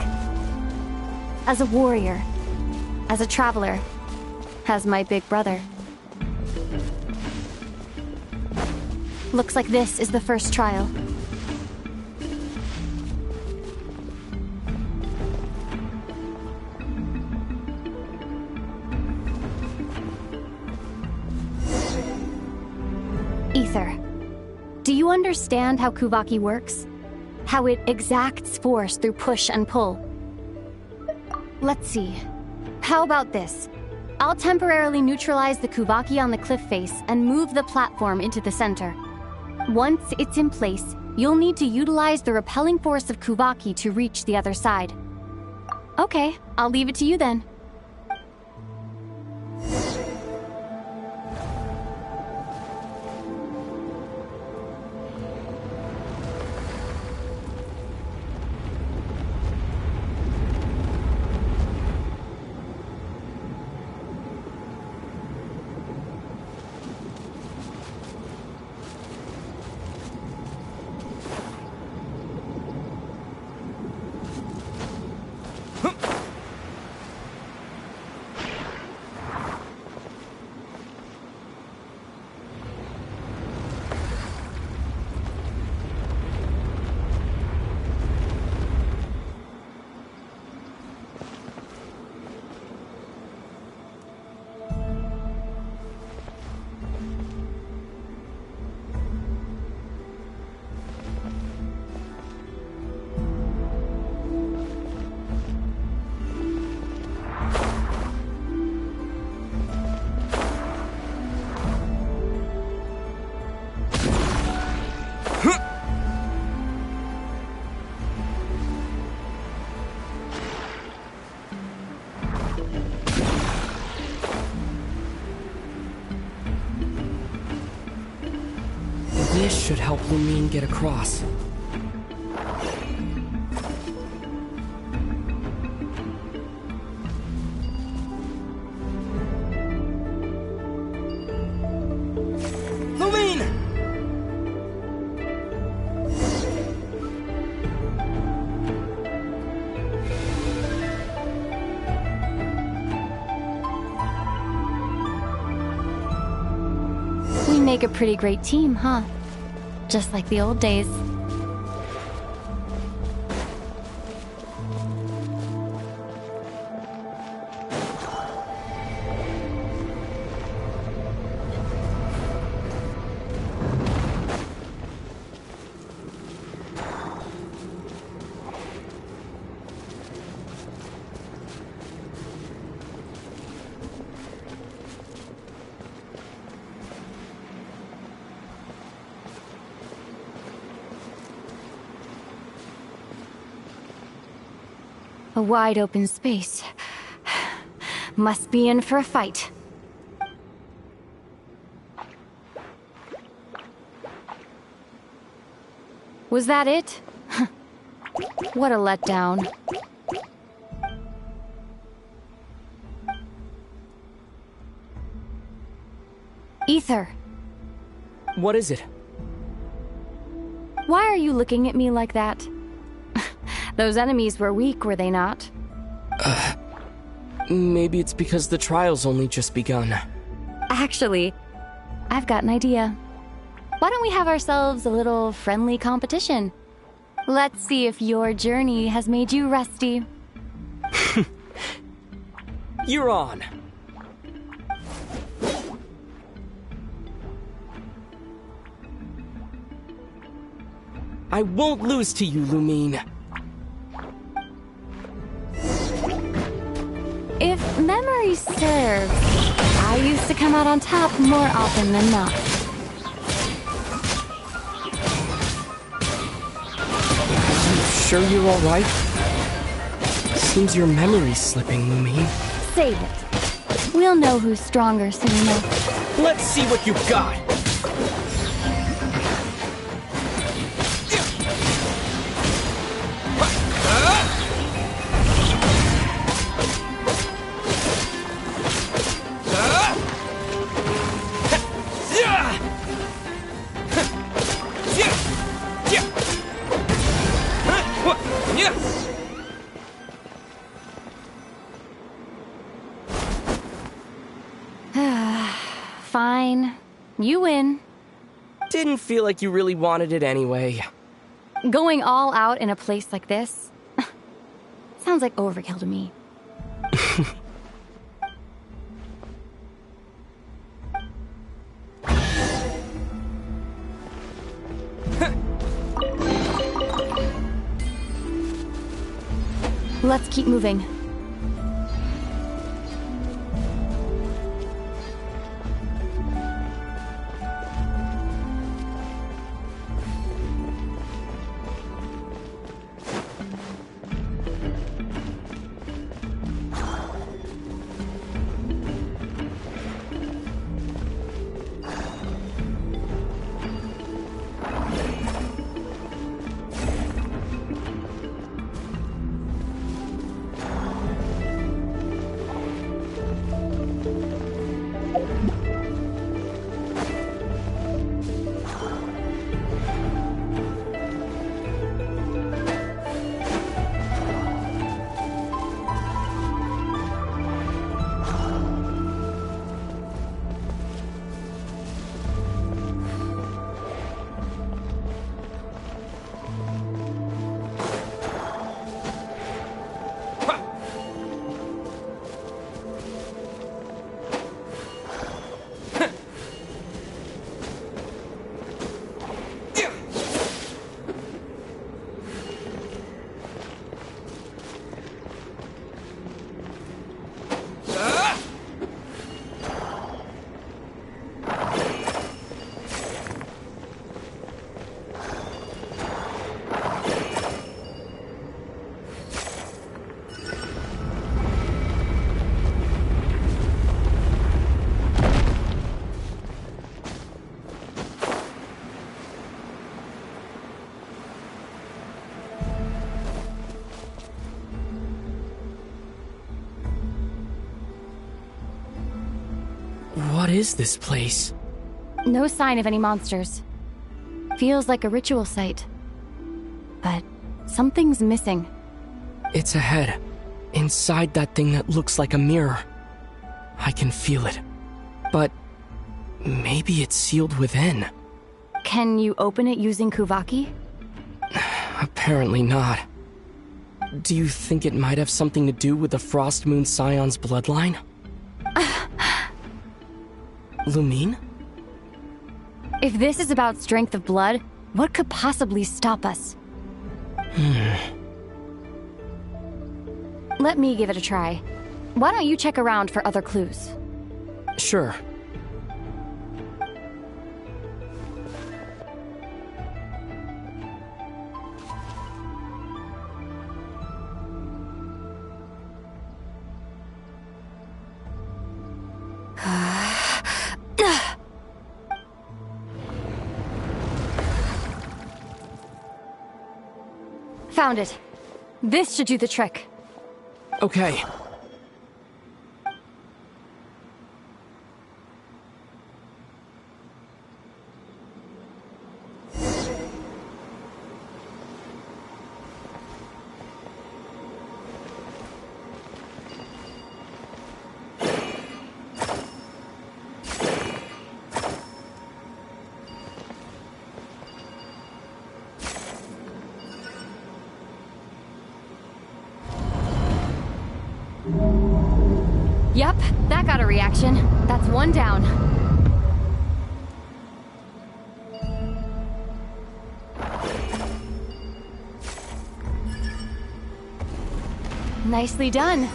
Speaker 21: As a warrior, as a traveler, as my big brother. Looks like this is the first trial. Ether, do you understand how Kuvaki works? How it exacts force through push and pull? Let's see. How about this? I'll temporarily neutralize the Kuvaki on the cliff face and move the platform into the center. Once it's in place, you'll need to utilize the repelling force of Kuvaki to reach the other side. Okay, I'll leave it to you then.
Speaker 7: This should help Lumine get across. Lumine!
Speaker 21: We make a pretty great team, huh? Just like the old days. A wide open space. Must be in for a fight. Was that it? What a letdown. Ether.
Speaker 7: What is it?
Speaker 21: Why are you looking at me like that? Those enemies were weak, were they not?
Speaker 7: Maybe it's because the trial's only just begun.
Speaker 21: Actually, I've got an idea. Why don't we have ourselves a little friendly competition? Let's see if your journey has made you rusty.
Speaker 7: You're on. I won't lose to you, Lumine.
Speaker 21: If memory serves, I used to come out on top more often than not.
Speaker 7: Sure you're alright? Seems your memory's slipping, Lumine.
Speaker 21: Save it. We'll know who's stronger soon enough.
Speaker 7: Let's see what you've got!
Speaker 21: Fine. You win.
Speaker 7: Didn't feel like you really wanted it anyway.
Speaker 21: Going all out in a place like this? Sounds like overkill to me. Let's keep moving.
Speaker 7: What is this place?
Speaker 21: No sign of any monsters. Feels like a ritual site. But something's missing.
Speaker 7: It's ahead. Inside that thing that looks like a mirror. I can feel it. But maybe it's sealed within.
Speaker 21: Can you open it using Kuvaki?
Speaker 7: Apparently not. Do you think it might have something to do with the Frost Moon Scion's bloodline? Lumine?
Speaker 21: If this is about strength of blood, what could possibly stop us? Let me give it a try. Why don't you check around for other clues?
Speaker 7: Sure.
Speaker 21: Found it. This should do the trick.
Speaker 7: Okay.
Speaker 21: Yep, that got a reaction. That's one down. Nicely done.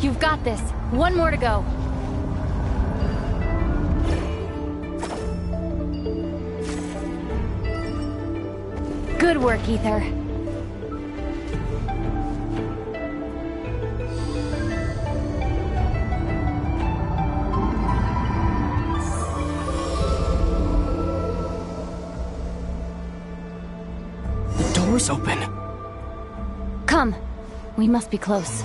Speaker 21: You've got this. One more to go. Good work, Ether.
Speaker 7: The door's open.
Speaker 21: Come. We must be close.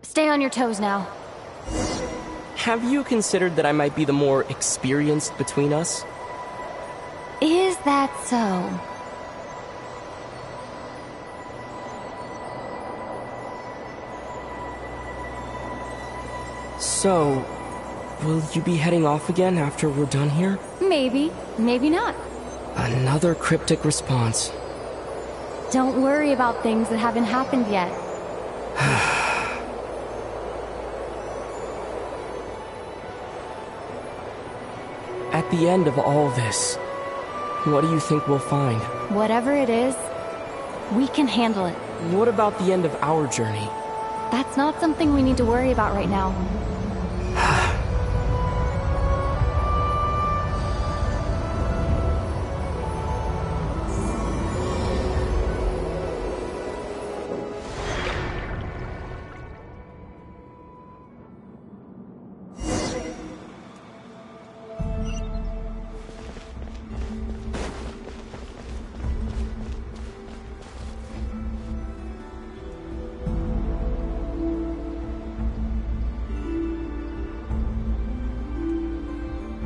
Speaker 21: Stay on your toes now.
Speaker 7: Have you considered that I might be the more experienced between us?
Speaker 21: Is that so?
Speaker 7: So, will you be heading off again after we're done here?
Speaker 21: Maybe, maybe not.
Speaker 7: Another cryptic response.
Speaker 21: Don't worry about things that haven't happened yet.
Speaker 7: At the end of all this, what do you think we'll find?
Speaker 21: Whatever it is, we can handle it.
Speaker 7: What about the end of our journey?
Speaker 21: That's not something we need to worry about right now.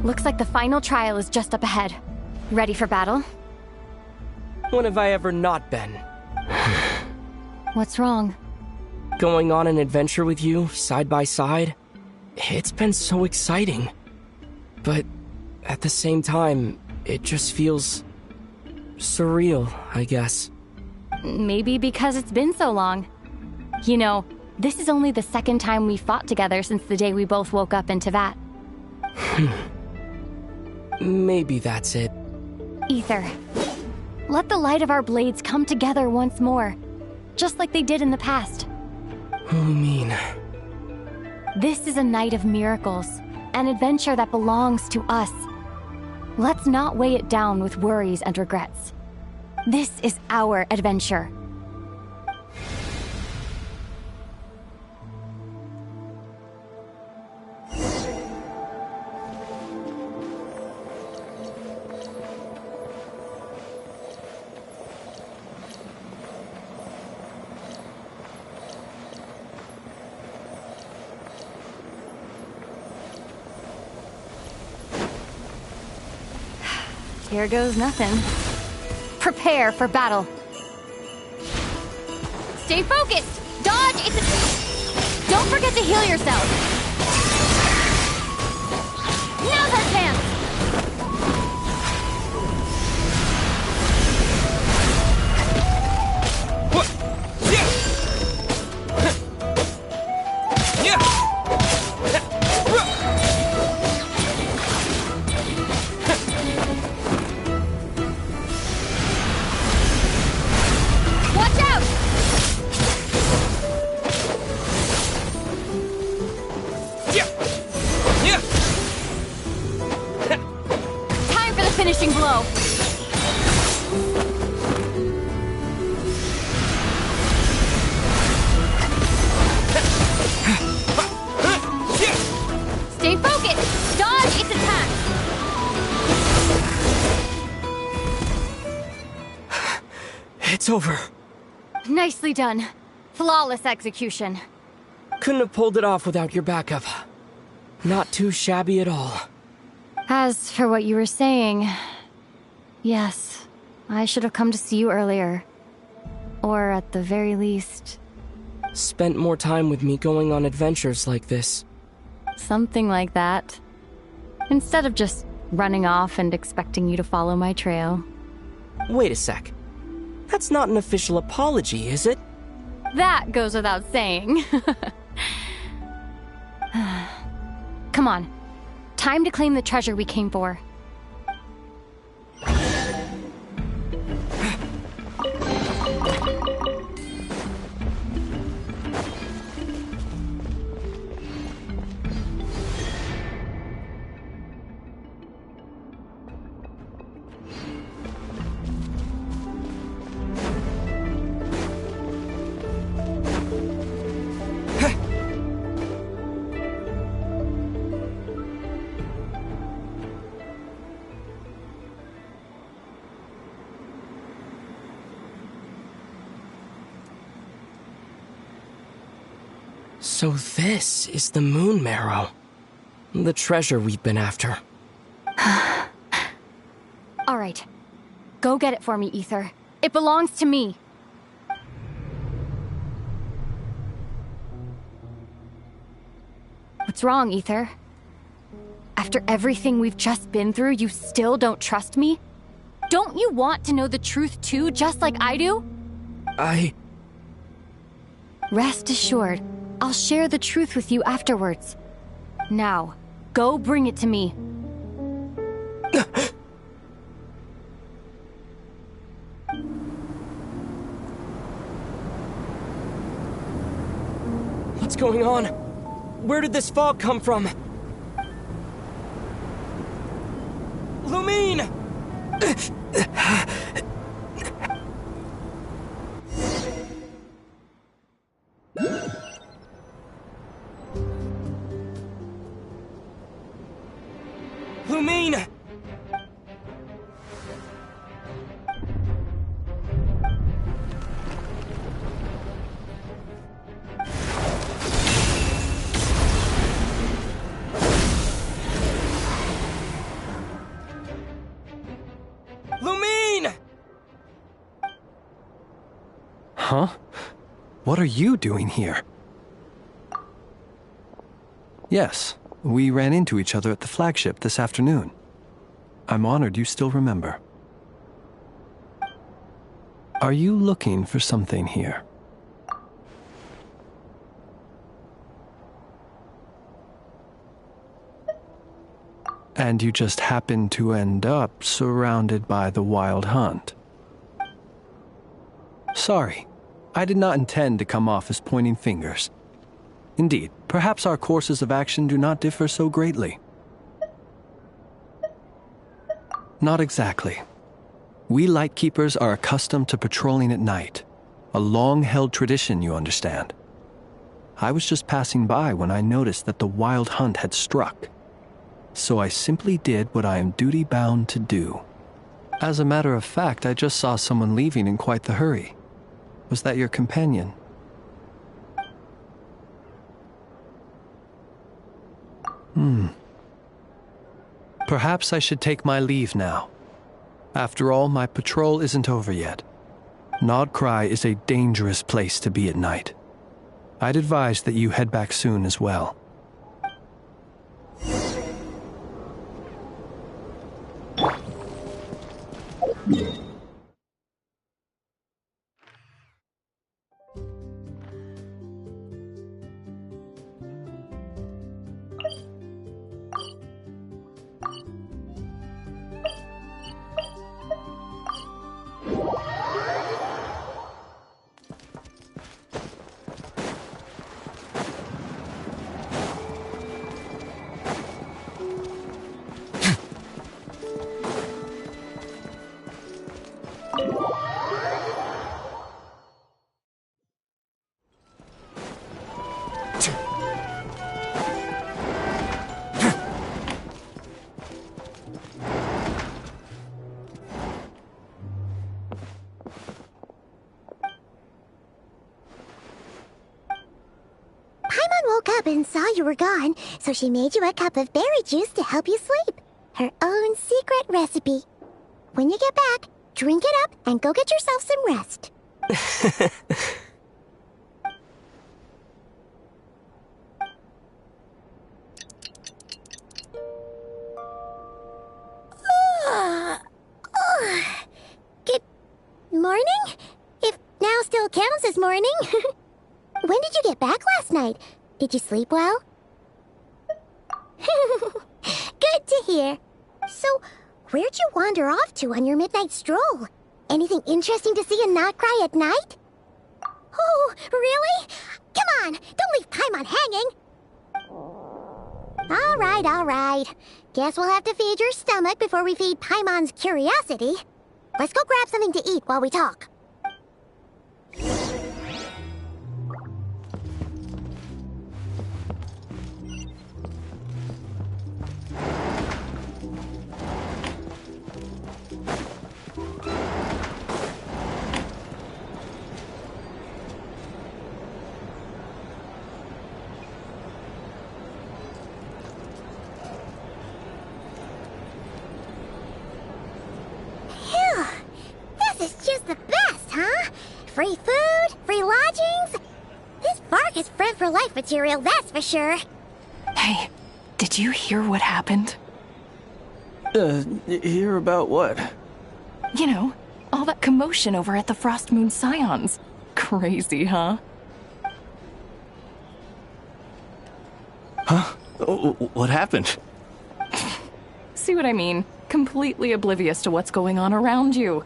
Speaker 21: Looks like the final trial is just up ahead. Ready for battle?
Speaker 7: When have I ever not been?
Speaker 21: What's wrong?
Speaker 7: Going on an adventure with you, side by side, it's been so exciting. But at the same time, it just feels surreal, I guess.
Speaker 21: Maybe because it's been so long. You know, this is only the second time we fought together since the day we both woke up in Tevat.
Speaker 7: Maybe that's it.
Speaker 21: Ether, let the light of our blades come together once more, just like they did in the past.
Speaker 7: Lumine.
Speaker 21: This is a night of miracles, an adventure that belongs to us. Let's not weigh it down with worries and regrets. This is our adventure. Here goes nothing. Prepare for battle. Stay focused! Dodge! Don't forget to heal yourself! Now's our chance!
Speaker 7: What? Yeah! Yeah!
Speaker 21: Finishing blow. Stay focused. Dodge its attack.
Speaker 7: It's over.
Speaker 21: Nicely done. Flawless execution.
Speaker 7: Couldn't have pulled it off without your backup. Not too shabby at all.
Speaker 21: As for what you were saying, yes, I should have come to see you earlier. Or at the very least...
Speaker 7: Spent more time with me going on adventures like this.
Speaker 21: Something like that. Instead of just running off and expecting you to follow my trail.
Speaker 7: Wait a sec. That's not an official apology, is it?
Speaker 21: That goes without saying. Come on. Time to claim the treasure we came for.
Speaker 7: So this is the Moon Marrow. The treasure we've been after.
Speaker 21: All right. Go get it for me, Ether. It belongs to me. What's wrong, Ether? After everything we've just been through, you still don't trust me? Don't you want to know the truth too, just like I do? Rest assured, I'll share the truth with you afterwards. Now, go bring it to me.
Speaker 7: What's going on? Where did this fog come from? Lumine! Lumine! Lumine!
Speaker 9: Huh? What are you doing here? Yes, we ran into each other at the flagship this afternoon. I'm honored you still remember. Are you looking for something here? And you just happen to end up surrounded by the Wild Hunt. Sorry, I did not intend to come off as pointing fingers. Indeed, perhaps our courses of action do not differ so greatly. Not exactly. We Lightkeepers are accustomed to patrolling at night. A long-held tradition, you understand. I was just passing by when I noticed that the Wild Hunt had struck. So I simply did what I am duty-bound to do. As a matter of fact, I just saw someone leaving in quite the hurry. Was that your companion? Perhaps I should take my leave now. After all, my patrol isn't over yet. Nodcry is a dangerous place to be at night. I'd advise that you head back soon as well.
Speaker 1: And saw you were gone, so she made you a cup of berry juice to help you sleep. Her own secret recipe. When you get back, drink it up and go get yourself some rest. Good morning? If now still counts as morning. When did you get back last night? Did you sleep well? Good to hear. So, where'd you wander off to on your midnight stroll? Anything interesting to see in Nodcry at night? Oh, really? Come on, don't leave Paimon hanging. All right. Guess we'll have to feed your stomach before we feed Paimon's curiosity. Let's go grab something to eat while we talk. Free food, free lodgings. This Vark is friend for life material, that's for sure.
Speaker 5: Hey, did you hear what happened?
Speaker 11: Hear about what?
Speaker 5: You know, all that commotion over at the Frost Moon Scions. Crazy, huh?
Speaker 11: Huh? What happened?
Speaker 5: See what I mean? Completely oblivious to what's going on around you.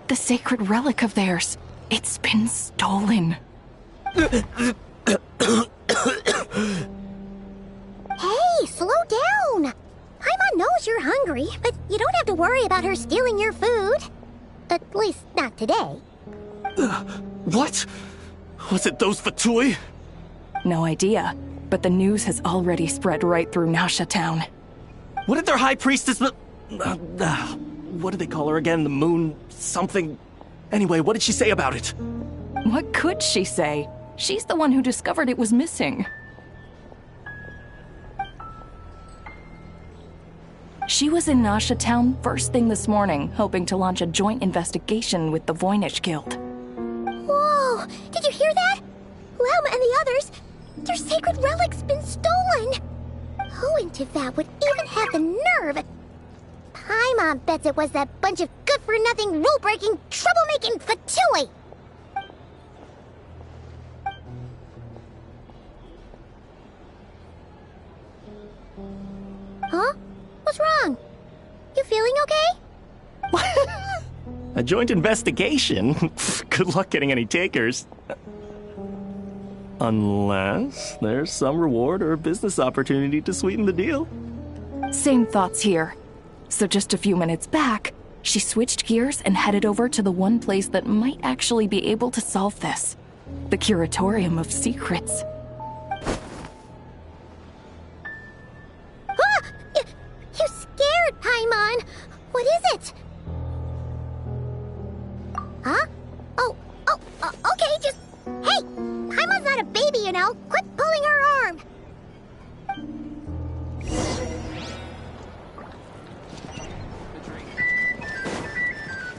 Speaker 5: The sacred relic of theirs. It's been stolen.
Speaker 1: Hey, slow down. Paimon knows you're hungry, but you don't have to worry about her stealing your food. At least, not today.
Speaker 11: What? Was it those Fatui?
Speaker 5: No idea, but the news has already spread right through Nasha Town.
Speaker 11: What did their high priestess... what did they call her again? The moon... something... Anyway, what did she say about it?
Speaker 5: What could she say? She's the one who discovered it was missing. She was in Nasha Town first thing this morning, hoping to launch a joint investigation with the Voynich Guild.
Speaker 1: Whoa! Did you hear that? Lauma and the others, their sacred relic's been stolen! Who in Tivat would even have the nerve? Paimon bets it was that bunch of good-for-nothing, rule-breaking troublemaking fatui! Huh? What's wrong? You feeling okay?
Speaker 11: A joint investigation? Good luck getting any takers. Unless there's some reward or business opportunity to sweeten the deal.
Speaker 5: Same thoughts here. So just a few minutes back, she switched gears and headed over to the one place that might actually be able to solve this. The Curatorium of Secrets.
Speaker 1: Ah! You scared, Paimon! What is it? Huh? Okay, just... Hey! Paimon's not a baby, you know! Quit pulling her arm!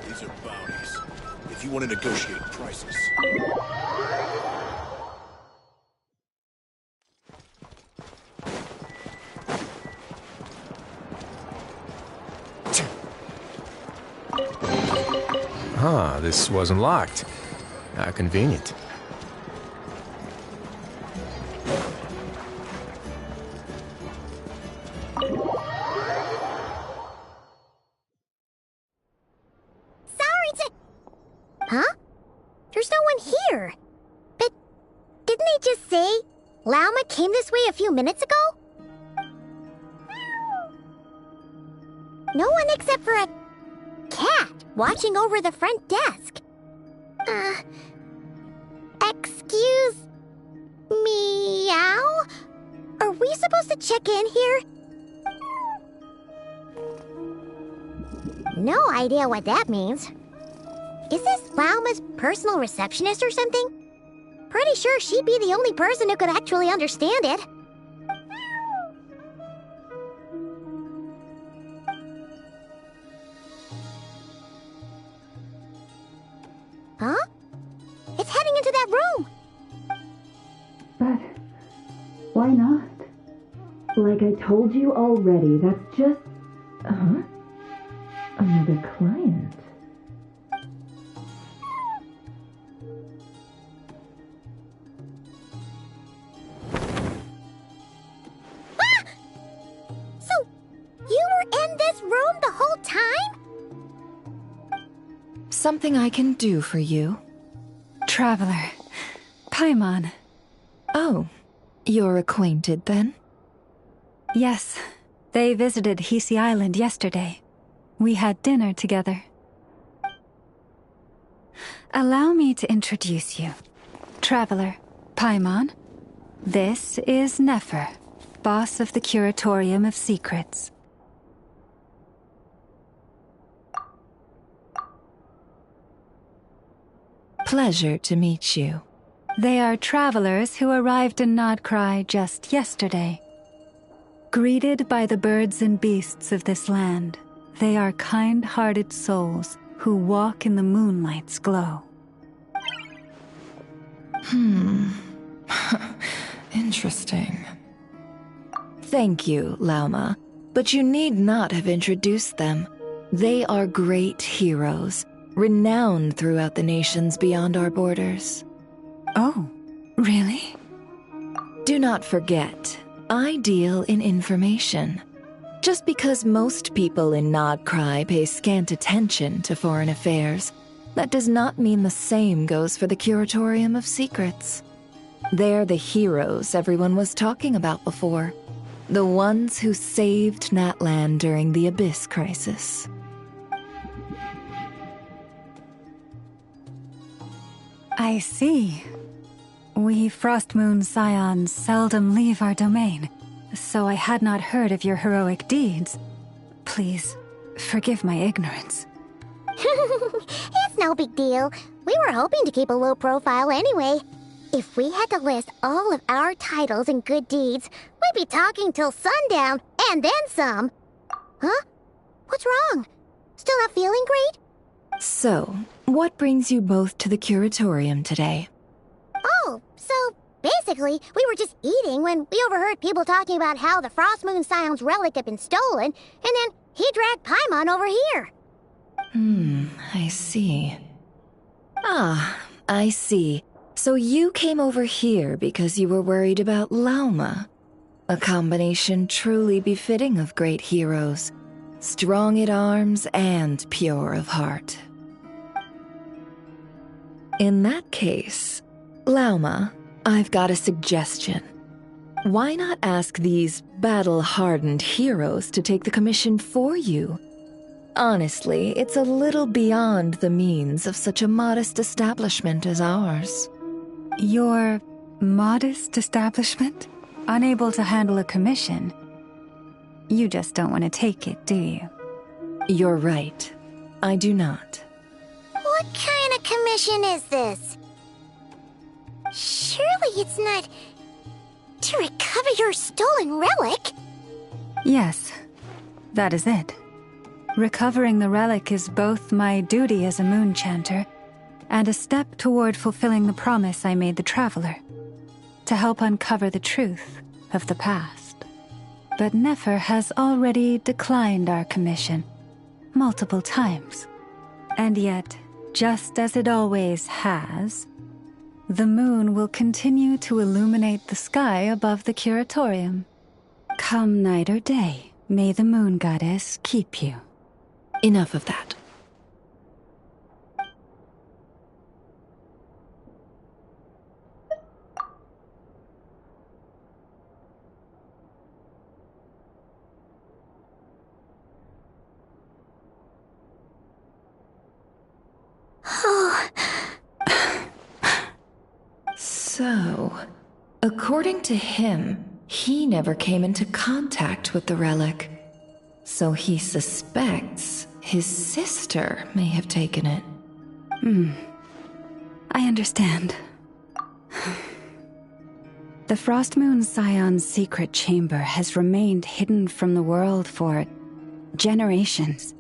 Speaker 6: These are bounties. If you want to negotiate prices...
Speaker 15: Ah, this wasn't locked. How convenient.
Speaker 1: Huh? There's no one here. But didn't they just say Lauma came this way a few minutes ago? No one except for a cat watching over the front desk. Excuse meow? Are we supposed to check in here? No idea what that means. Is this Lauma's personal receptionist or something? Pretty sure she'd be the only person who could actually understand it. Huh? It's heading into that room!
Speaker 10: But why not? Like I told you already, that's just... Another client.
Speaker 1: Ah! So, you were in this room the whole time?
Speaker 22: Something I can do for you?
Speaker 10: Traveler. Paimon.
Speaker 22: Oh, you're acquainted then?
Speaker 10: Yes. They visited Hisi Island yesterday. We had dinner together. Allow me to introduce you. Traveler, Paimon. This is Nefer, boss of the Curatorium of Secrets.
Speaker 22: Pleasure to meet you.
Speaker 10: They are travelers who arrived in Nodcry just yesterday. Greeted by the birds and beasts of this land, they are kind-hearted souls who walk in the moonlight's glow.
Speaker 22: Interesting. Thank you, Lauma, but you need not have introduced them. They are great heroes, renowned throughout the nations beyond our borders.
Speaker 10: Oh, really?
Speaker 22: Do not forget, I deal in information. Just because most people in Nodcry pay scant attention to foreign affairs, that does not mean the same goes for the Curatorium of Secrets. They're the heroes everyone was talking about before. The ones who saved Natlan during the Abyss crisis.
Speaker 10: I see. We Frostmoon Scions seldom leave our domain, so I had not heard of your heroic deeds. Please, forgive my ignorance.
Speaker 1: It's no big deal. We were hoping to keep a low profile anyway. If we had to list all of our titles and good deeds, we'd be talking till sundown, and then some. Huh? What's wrong? Still not feeling great?
Speaker 22: So, what brings you both to the Curatorium today?
Speaker 1: Oh, so basically, we were just eating when we overheard people talking about how the Frostmoon Scion's relic had been stolen, and then he dragged Paimon over here.
Speaker 22: I see. Ah, I see. So you came over here because you were worried about Lauma. A combination truly befitting of great heroes. Strong at arms and pure of heart. In that case, Lauma, I've got a suggestion. Why not ask these battle-hardened heroes to take the commission for you? Honestly, it's a little beyond the means of such a modest establishment as ours.
Speaker 10: Your modest establishment? Unable to handle a commission? You just don't want to take it, do you?
Speaker 22: You're right. I do not.
Speaker 1: What kind of commission is this? Surely it's not to recover your stolen relic?
Speaker 10: Yes, that is it. Recovering the relic is both my duty as a moon chanter and a step toward fulfilling the promise I made the traveler, to help uncover the truth of the past. But Nefer has already declined our commission multiple times. And yet, just as it always has, the moon will continue to illuminate the sky above the curatorium. Come night or day, may the moon goddess keep you.
Speaker 22: Enough of that. So, according to him, he never came into contact with the relic. So he suspects his sister may have taken it.
Speaker 10: I understand. The Frost Moon Scion's secret chamber has remained hidden from the world for generations.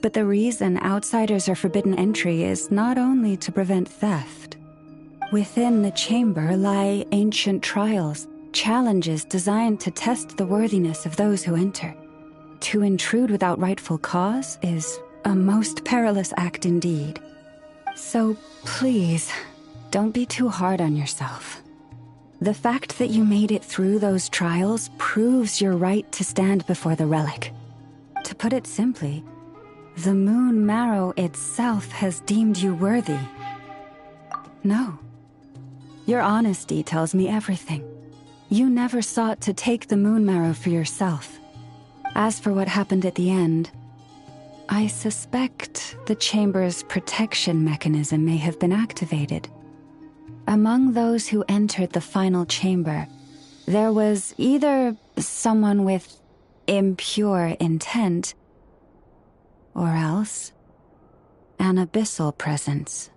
Speaker 10: But the reason outsiders are forbidden entry is not only to prevent theft. Within the chamber lie ancient trials, challenges designed to test the worthiness of those who enter. To intrude without rightful cause is a most perilous act indeed. So please, don't be too hard on yourself. The fact that you made it through those trials proves your right to stand before the relic. To put it simply, the Moon Marrow itself has deemed you worthy. No. Your honesty tells me everything. You never sought to take the Moon Marrow for yourself. As for what happened at the end, I suspect the chamber's protection mechanism may have been activated. Among those who entered the final chamber, there was either someone with impure intent, or else an abyssal presence.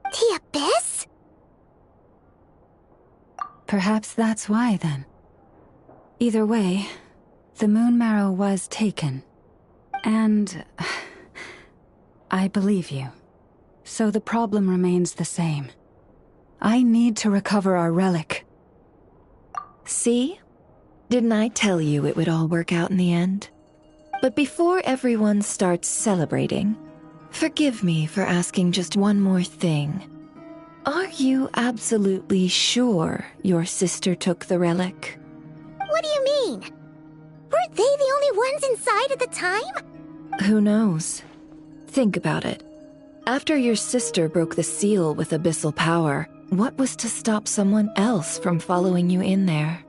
Speaker 1: The Abyss?
Speaker 10: Perhaps that's why, then. Either way, the Moon Marrow was taken. And I believe you. So the problem remains the same. I need to recover our relic.
Speaker 22: See? Didn't I tell you it would all work out in the end? But before everyone starts celebrating, forgive me for asking just one more thing. Are you absolutely sure your sister took the relic?
Speaker 1: What do you mean? Weren't they the only ones inside at the time?
Speaker 22: Who knows? Think about it. After your sister broke the seal with abyssal power, what was to stop someone else from following you in there?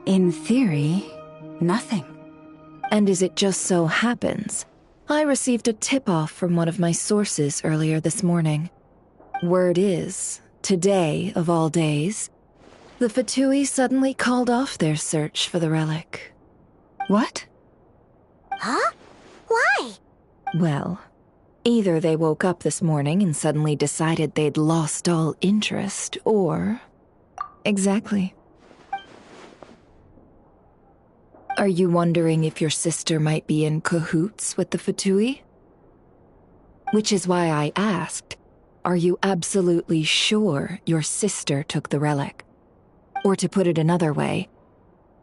Speaker 10: In theory, nothing.
Speaker 22: And as it just so happens, I received a tip-off from one of my sources earlier this morning. Word is, today of all days, the Fatui suddenly called off their search for the relic.
Speaker 10: What?
Speaker 1: Huh? Why?
Speaker 22: Well, either they woke up this morning and suddenly decided they'd lost all interest, or... Exactly. Are you wondering if your sister might be in cahoots with the Fatui? Which is why I asked, are you absolutely sure your sister took the relic? Or to put it another way,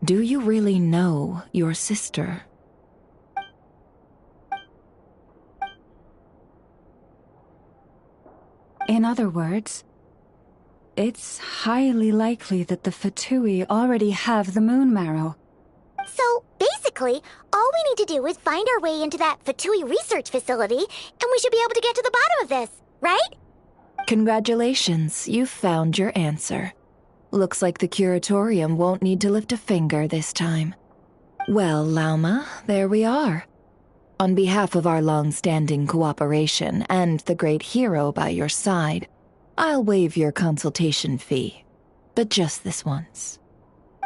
Speaker 22: do you really know your sister?
Speaker 10: In other words, it's highly likely that the Fatui already have the moon marrow.
Speaker 1: So, basically, all we need to do is find our way into that Fatui research facility, and we should be able to get to the bottom of this, right?
Speaker 22: Congratulations, you've found your answer. Looks like the curatorium won't need to lift a finger this time. Well, Lauma, there we are. On behalf of our long-standing cooperation and the great hero by your side, I'll waive your consultation fee. But just this once.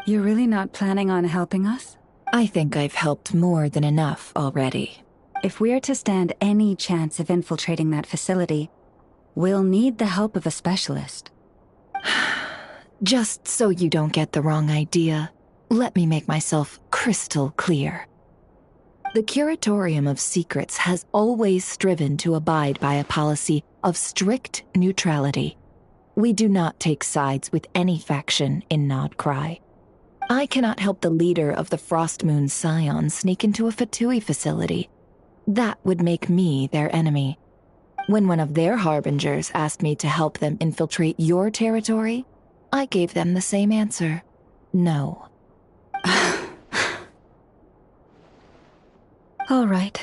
Speaker 10: You're really not planning on helping us?
Speaker 22: I think I've helped more than enough already.
Speaker 10: If we're to stand any chance of infiltrating that facility, we'll need the help of a specialist.
Speaker 22: Just so you don't get the wrong idea, let me make myself crystal clear. The Curatorium of Secrets has always striven to abide by a policy of strict neutrality. We do not take sides with any faction in Nodcry. I cannot help the leader of the Frostmoon Scions sneak into a Fatui facility. That would make me their enemy. When one of their harbingers asked me to help them infiltrate your territory, I gave them the same answer. No.
Speaker 10: All right,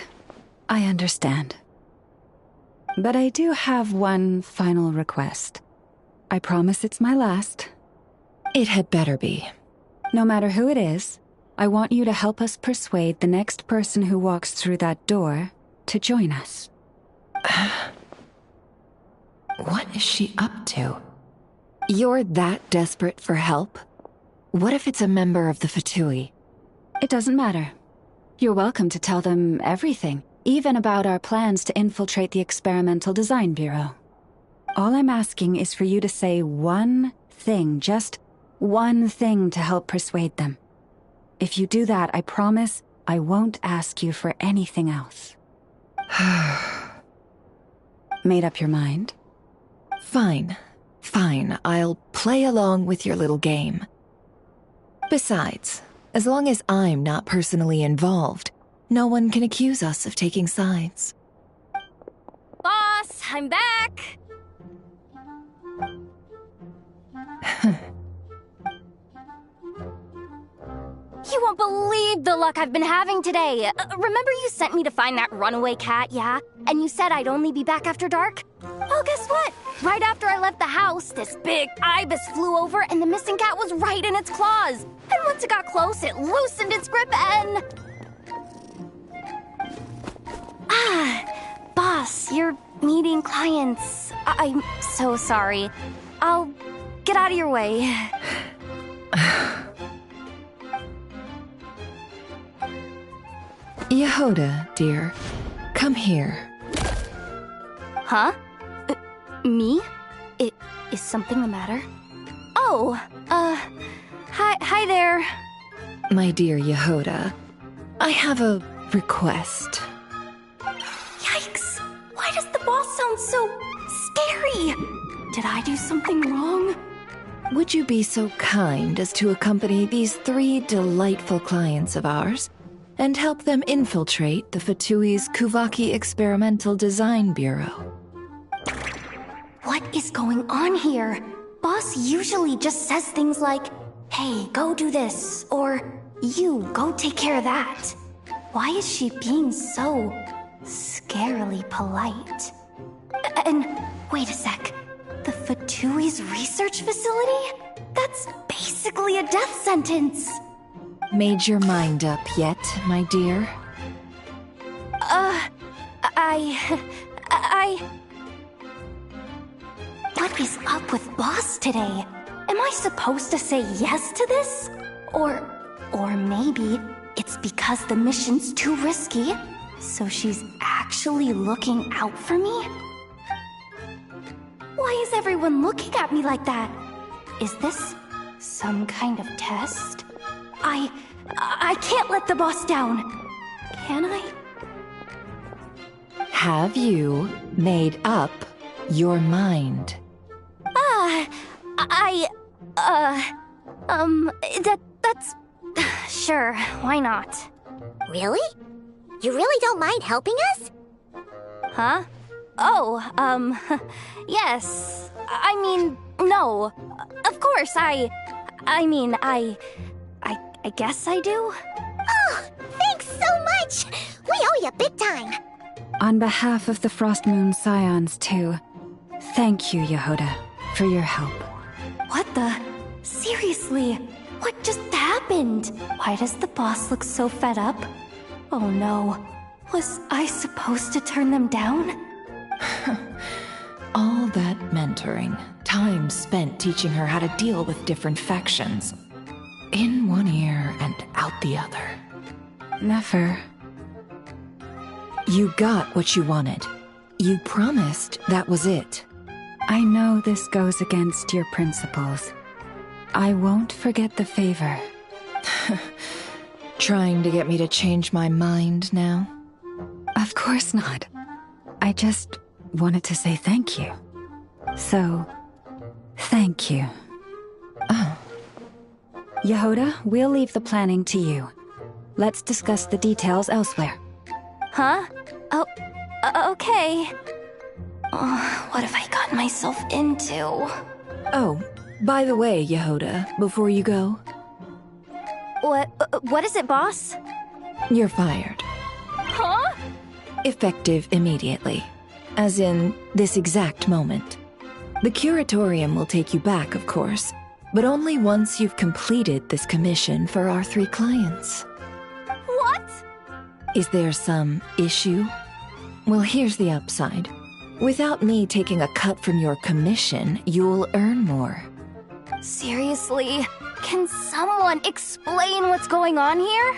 Speaker 10: I understand. But I do have one final request. I promise it's my last.
Speaker 22: It had better be.
Speaker 10: No matter who it is, I want you to help us persuade the next person who walks through that door to join us.
Speaker 22: What is she up to? You're that desperate for help? What if it's a member of the Fatui?
Speaker 10: It doesn't matter. You're welcome to tell them everything, even about our plans to infiltrate the Experimental Design Bureau. All I'm asking is for you to say one thing, just one thing to help persuade them. If you do that, I promise I won't ask you for anything else. Made up your mind?
Speaker 22: Fine. I'll play along with your little game. Besides, as long as I'm not personally involved, no one can accuse us of taking sides.
Speaker 21: Boss, I'm back! You won't believe the luck I've been having today. Remember you sent me to find that runaway cat, yeah? And you said I'd only be back after dark? Well, guess what? Right after I left the house, this big ibis flew over and the missing cat was right in its claws. And once it got close, it loosened its grip and... Boss, you're meeting clients. I'm so sorry. I'll get out of your way.
Speaker 22: Yehoda, dear, come here.
Speaker 21: Huh? Me? Is something the matter? Oh, hi there.
Speaker 22: My dear Yehoda, I have a request.
Speaker 21: Yikes! Why does the boss sound so scary? Did I do something wrong?
Speaker 22: Would you be so kind as to accompany these 3 delightful clients of ours and help them infiltrate the Fatui's Kuvaki Experimental Design Bureau?
Speaker 21: What is going on here? Boss usually just says things like, hey, go do this, or you, go take care of that. Why is she being so scarily polite? And wait a sec, the Fatui's research facility? That's basically a death sentence.
Speaker 22: Made your mind up yet, my dear?
Speaker 21: What is up with Boss today? Am I supposed to say yes to this? Or maybe it's because the mission's too risky, so she's actually looking out for me? Why is everyone looking at me like that? Is this some kind of test? I can't let the boss down. Can I?
Speaker 22: Have you made up your mind?
Speaker 21: That's... Sure, why not?
Speaker 1: Really? You really don't mind helping us?
Speaker 21: Huh? Yes. I mean, no. Of course, I guess I do.
Speaker 1: Oh, thanks so much! We owe you big time!
Speaker 10: On behalf of the Frost Moon Scions, too, thank you, Yehoda, for your help.
Speaker 21: What the? Seriously? What just happened? Why does the boss look so fed up? Oh no. Was I supposed to turn them down?
Speaker 22: All that mentoring, time spent teaching her how to deal with different factions. In one ear and out the other.
Speaker 10: Never.
Speaker 22: You got what you wanted. You promised that was it.
Speaker 10: I know this goes against your principles. I won't forget the favor.
Speaker 22: Trying to get me to change my mind now?
Speaker 10: Of course not. I just wanted to say thank you. So, thank you.
Speaker 22: Oh.
Speaker 10: Yehoda, we'll leave the planning to you. Let's discuss the details elsewhere.
Speaker 21: Huh? Oh, okay. What have I gotten myself into?
Speaker 22: Oh, by the way, Yehoda, before you go...
Speaker 21: What is it, boss?
Speaker 22: You're fired.
Speaker 21: Huh?
Speaker 22: Effective immediately. As in, this exact moment. The Curatorium will take you back, of course, but only once you've completed this commission for our 3 clients.
Speaker 21: What?
Speaker 22: Is there some issue? Well, here's the upside. Without me taking a cut from your commission, you'll earn more.
Speaker 21: Seriously? Can someone explain what's going on here?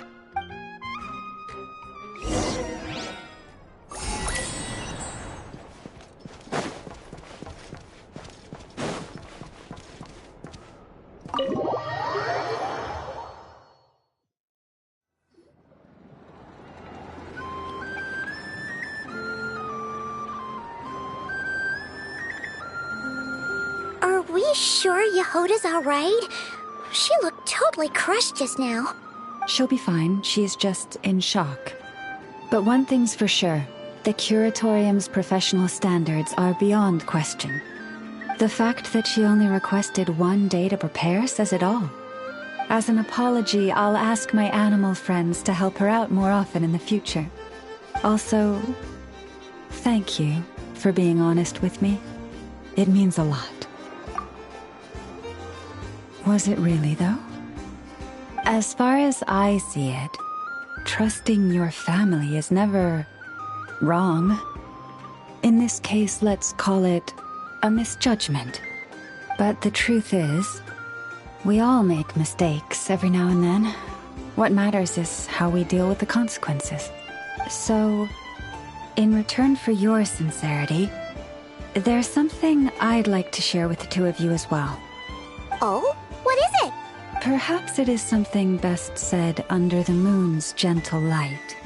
Speaker 1: Are we sure Yehoda's alright? She looked totally crushed just now.
Speaker 10: She'll be fine. She's just in shock. But one thing's for sure. The Curatorium's professional standards are beyond question. The fact that she only requested 1 day to prepare says it all. As an apology, I'll ask my animal friends to help her out more often in the future. Also, thank you for being honest with me. It means a lot. Was it really, though? As far as I see it, trusting your family is never wrong. In this case, let's call it a misjudgment. But the truth is, we all make mistakes every now and then. What matters is how we deal with the consequences. So, in return for your sincerity, there's something I'd like to share with the 2 of you as well.
Speaker 1: Oh? What is it?
Speaker 10: Perhaps it is something best said under the moon's gentle light.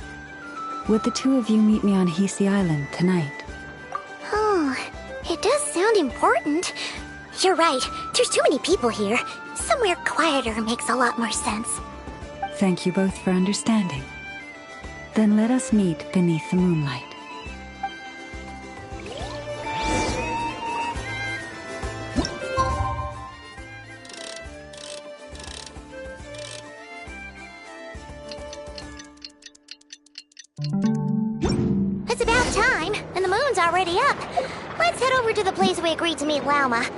Speaker 10: Would the 2 of you meet me on Hisi Island tonight?
Speaker 1: Oh, it does sound important. You're right, there's too many people here. Somewhere quieter makes a lot more sense.
Speaker 10: Thank you both for understanding. Then let us meet beneath the moonlight.
Speaker 1: It's about time, and the moon's already up. Let's head over to the place we agreed to meet Lauma.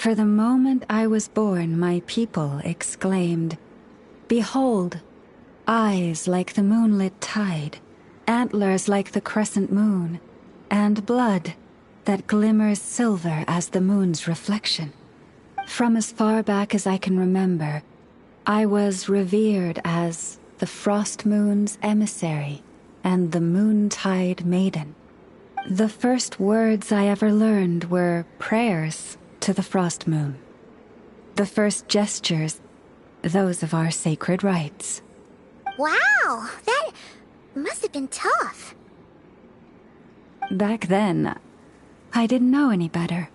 Speaker 10: For the moment I was born, my people exclaimed, "Behold, eyes like the moonlit tide, antlers like the crescent moon, and blood that glimmers silver as the moon's reflection." From as far back as I can remember, I was revered as the Frost Moon's emissary and the Moontide Maiden. The first words I ever learned were prayers to the Frost Moon. The first gestures, those of our sacred rites.
Speaker 1: Wow, that must have been tough.
Speaker 10: Back then, I didn't know any better.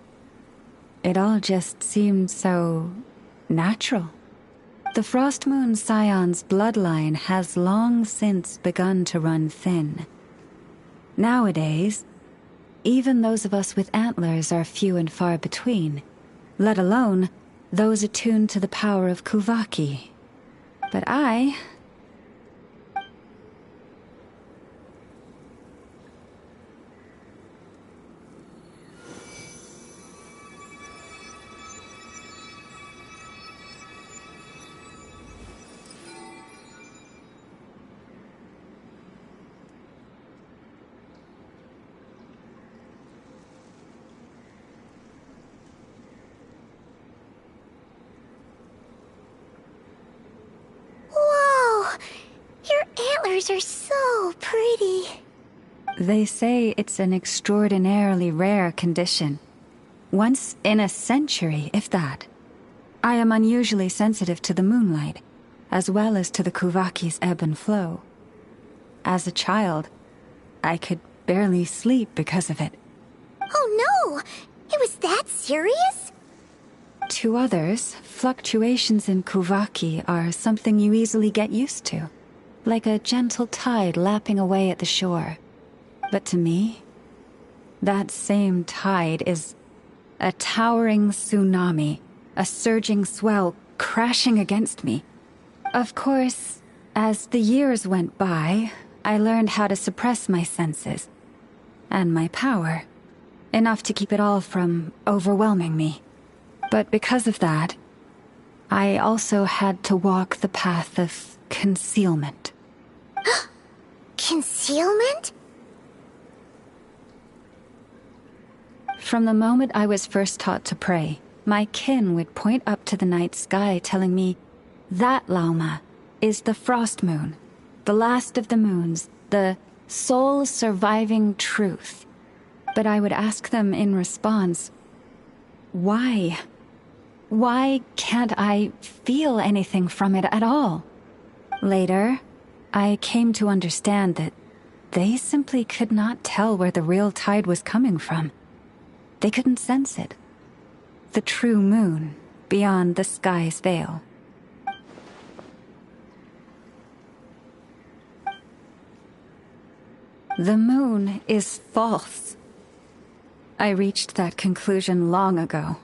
Speaker 10: It all just seemed so natural. The Frost Moon Scion's bloodline has long since begun to run thin. Nowadays, even those of us with antlers are few and far between, let alone those attuned to the power of Kuvaki. But I...
Speaker 1: Are so pretty.
Speaker 10: They say it's an extraordinarily rare condition. Once in a century, if that. I am unusually sensitive to the moonlight, as well as to the Kuvaki's ebb and flow. As a child, I could barely sleep because of it.
Speaker 1: Oh no! It was that serious?
Speaker 10: To others, fluctuations in Kuvaki are something you easily get used to. Like a gentle tide lapping away at the shore. But to me, that same tide is a towering tsunami, a surging swell crashing against me. Of course, as the years went by, I learned how to suppress my senses and my power, enough to keep it all from overwhelming me. But because of that, I also had to walk the path of concealment.
Speaker 1: Concealment?
Speaker 10: From the moment I was first taught to pray, my kin would point up to the night sky telling me, "That, Lauma, is the Frost Moon, the last of the moons, the sole surviving truth." But I would ask them in response, why? Why can't I feel anything from it at all? Later, I came to understand that they simply could not tell where the real tide was coming from. They couldn't sense it. The true moon beyond the sky's veil. The moon is false. I reached that conclusion long ago.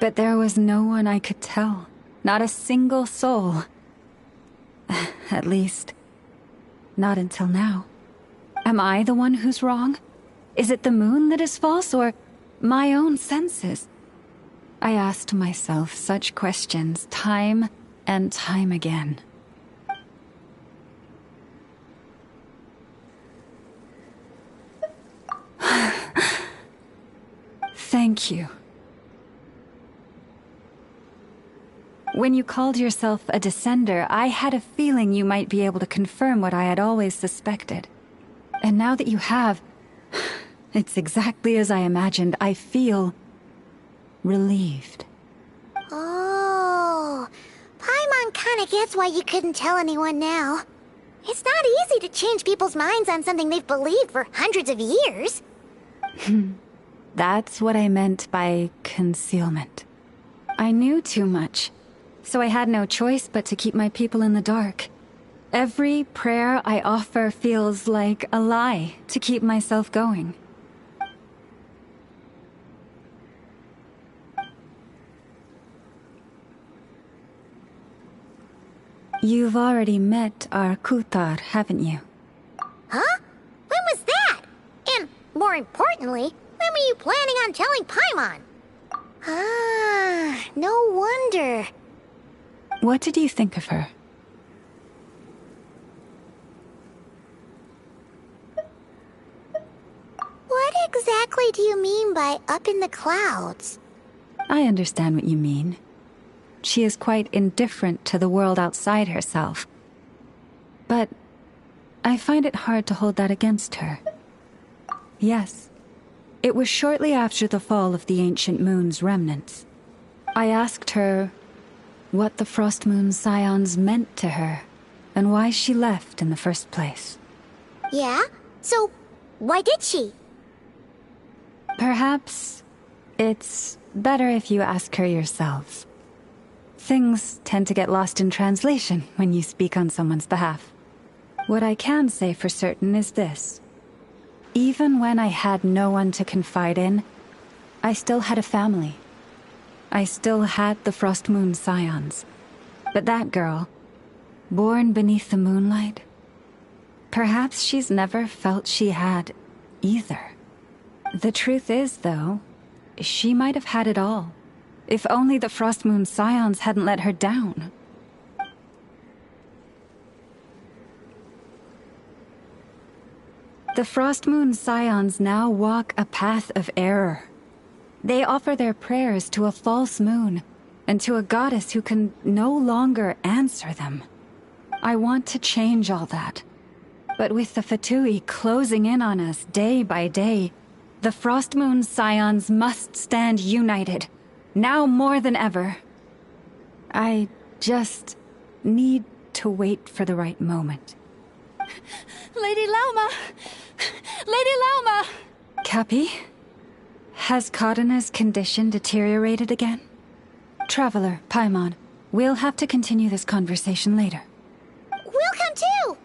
Speaker 10: But there was no one I could tell. Not a single soul. At least, not until now. Am I the one who's wrong? Is it the moon that is false, or my own senses? I asked myself such questions time and time again. Thank you. When you called yourself a descender, I had a feeling you might be able to confirm what I had always suspected. And now that you have, it's exactly as I imagined. I feel relieved.
Speaker 1: Oh, Paimon kinda gets why you couldn't tell anyone now. It's not easy to change people's minds on something they've believed for hundreds of years.
Speaker 10: That's what I meant by concealment. I knew too much, so I had no choice but to keep my people in the dark. Every prayer I offer feels like a lie to keep myself going. You've already met our Kutar, haven't you?
Speaker 1: Huh? When was that? And more importantly, when were you planning on telling Paimon? Ah,
Speaker 10: What did you think of her?
Speaker 1: What exactly do you mean by up in the clouds?
Speaker 10: I understand what you mean. She is quite indifferent to the world outside herself. But I find it hard to hold that against her. Yes, it was shortly after the fall of the ancient moon's remnants. I asked her what the Frost Moon Scions meant to her, and why she left in the first place.
Speaker 1: Yeah? So, why did she?
Speaker 10: Perhaps it's better if you ask her yourself. Things tend to get lost in translation when you speak on someone's behalf. What I can say for certain is this. Even when I had no one to confide in, I still had a family. I still had the Frost Moon Scions. But that girl, born beneath the moonlight, perhaps she's never felt she had either. The truth is, though, she might have had it all, if only the Frost Moon Scions hadn't let her down. The Frost Moon Scions now walk a path of error. They offer their prayers to a false moon, and to a goddess who can no longer answer them. I want to change all that. But with the Fatui closing in on us day by day, the Frost Moon Scions must stand united, now more than ever. I just need to wait for the right moment.
Speaker 19: Lady Lauma! Lady Lauma!
Speaker 10: Cappy? Has Cardena's condition deteriorated again? Traveler, Paimon, we'll have to continue this conversation later.
Speaker 1: We'll come too!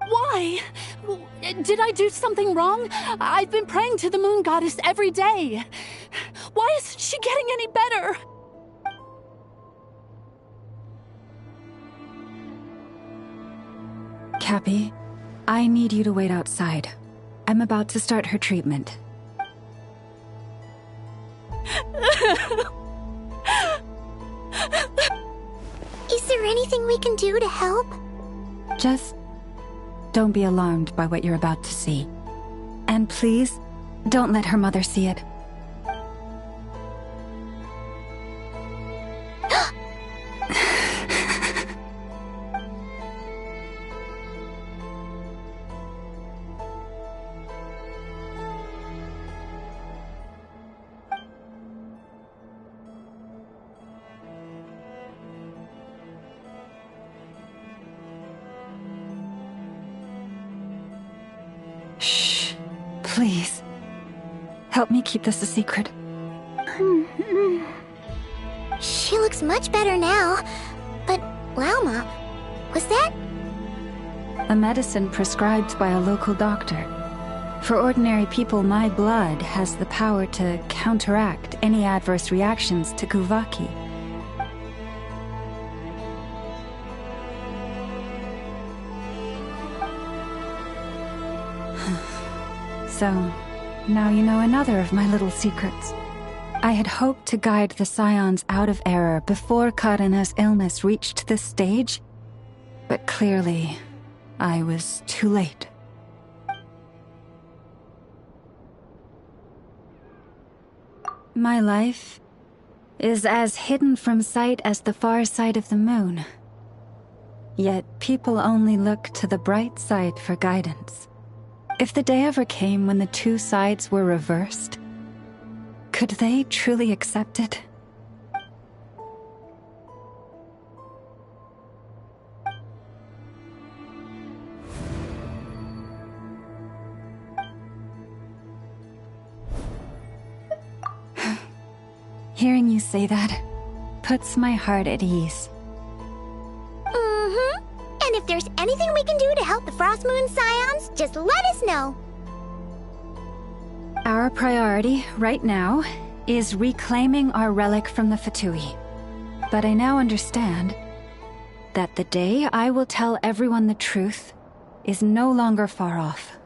Speaker 19: Why? Did I do something wrong? I've been praying to the moon goddess every day. Why isn't she getting any better?
Speaker 10: Cappy, I need you to wait outside. I'm about to start her treatment.
Speaker 1: Is there anything we can do to help?
Speaker 10: Just don't be alarmed by what you're about to see. And please, don't let her mother see it. Shh. Please. Help me keep this a secret.
Speaker 1: She looks much better now. But, Lauma, was that?
Speaker 10: A medicine prescribed by a local doctor. For ordinary people, my blood has the power to counteract any adverse reactions to Kuvaki. So, now you know another of my little secrets. I had hoped to guide the Scions out of error before Karena's illness reached this stage, but clearly, I was too late. My life is as hidden from sight as the far side of the moon. Yet people only look to the bright side for guidance. If the day ever came when the two sides were reversed, could they truly accept it? Hearing you say that puts my heart at ease.
Speaker 1: Mm-hmm. And if there's anything we can do to help the Frost Moon Scions, just let us know.
Speaker 10: Our priority, right now, is reclaiming our relic from the Fatui. But I now understand that the day I will tell everyone the truth is no longer far off.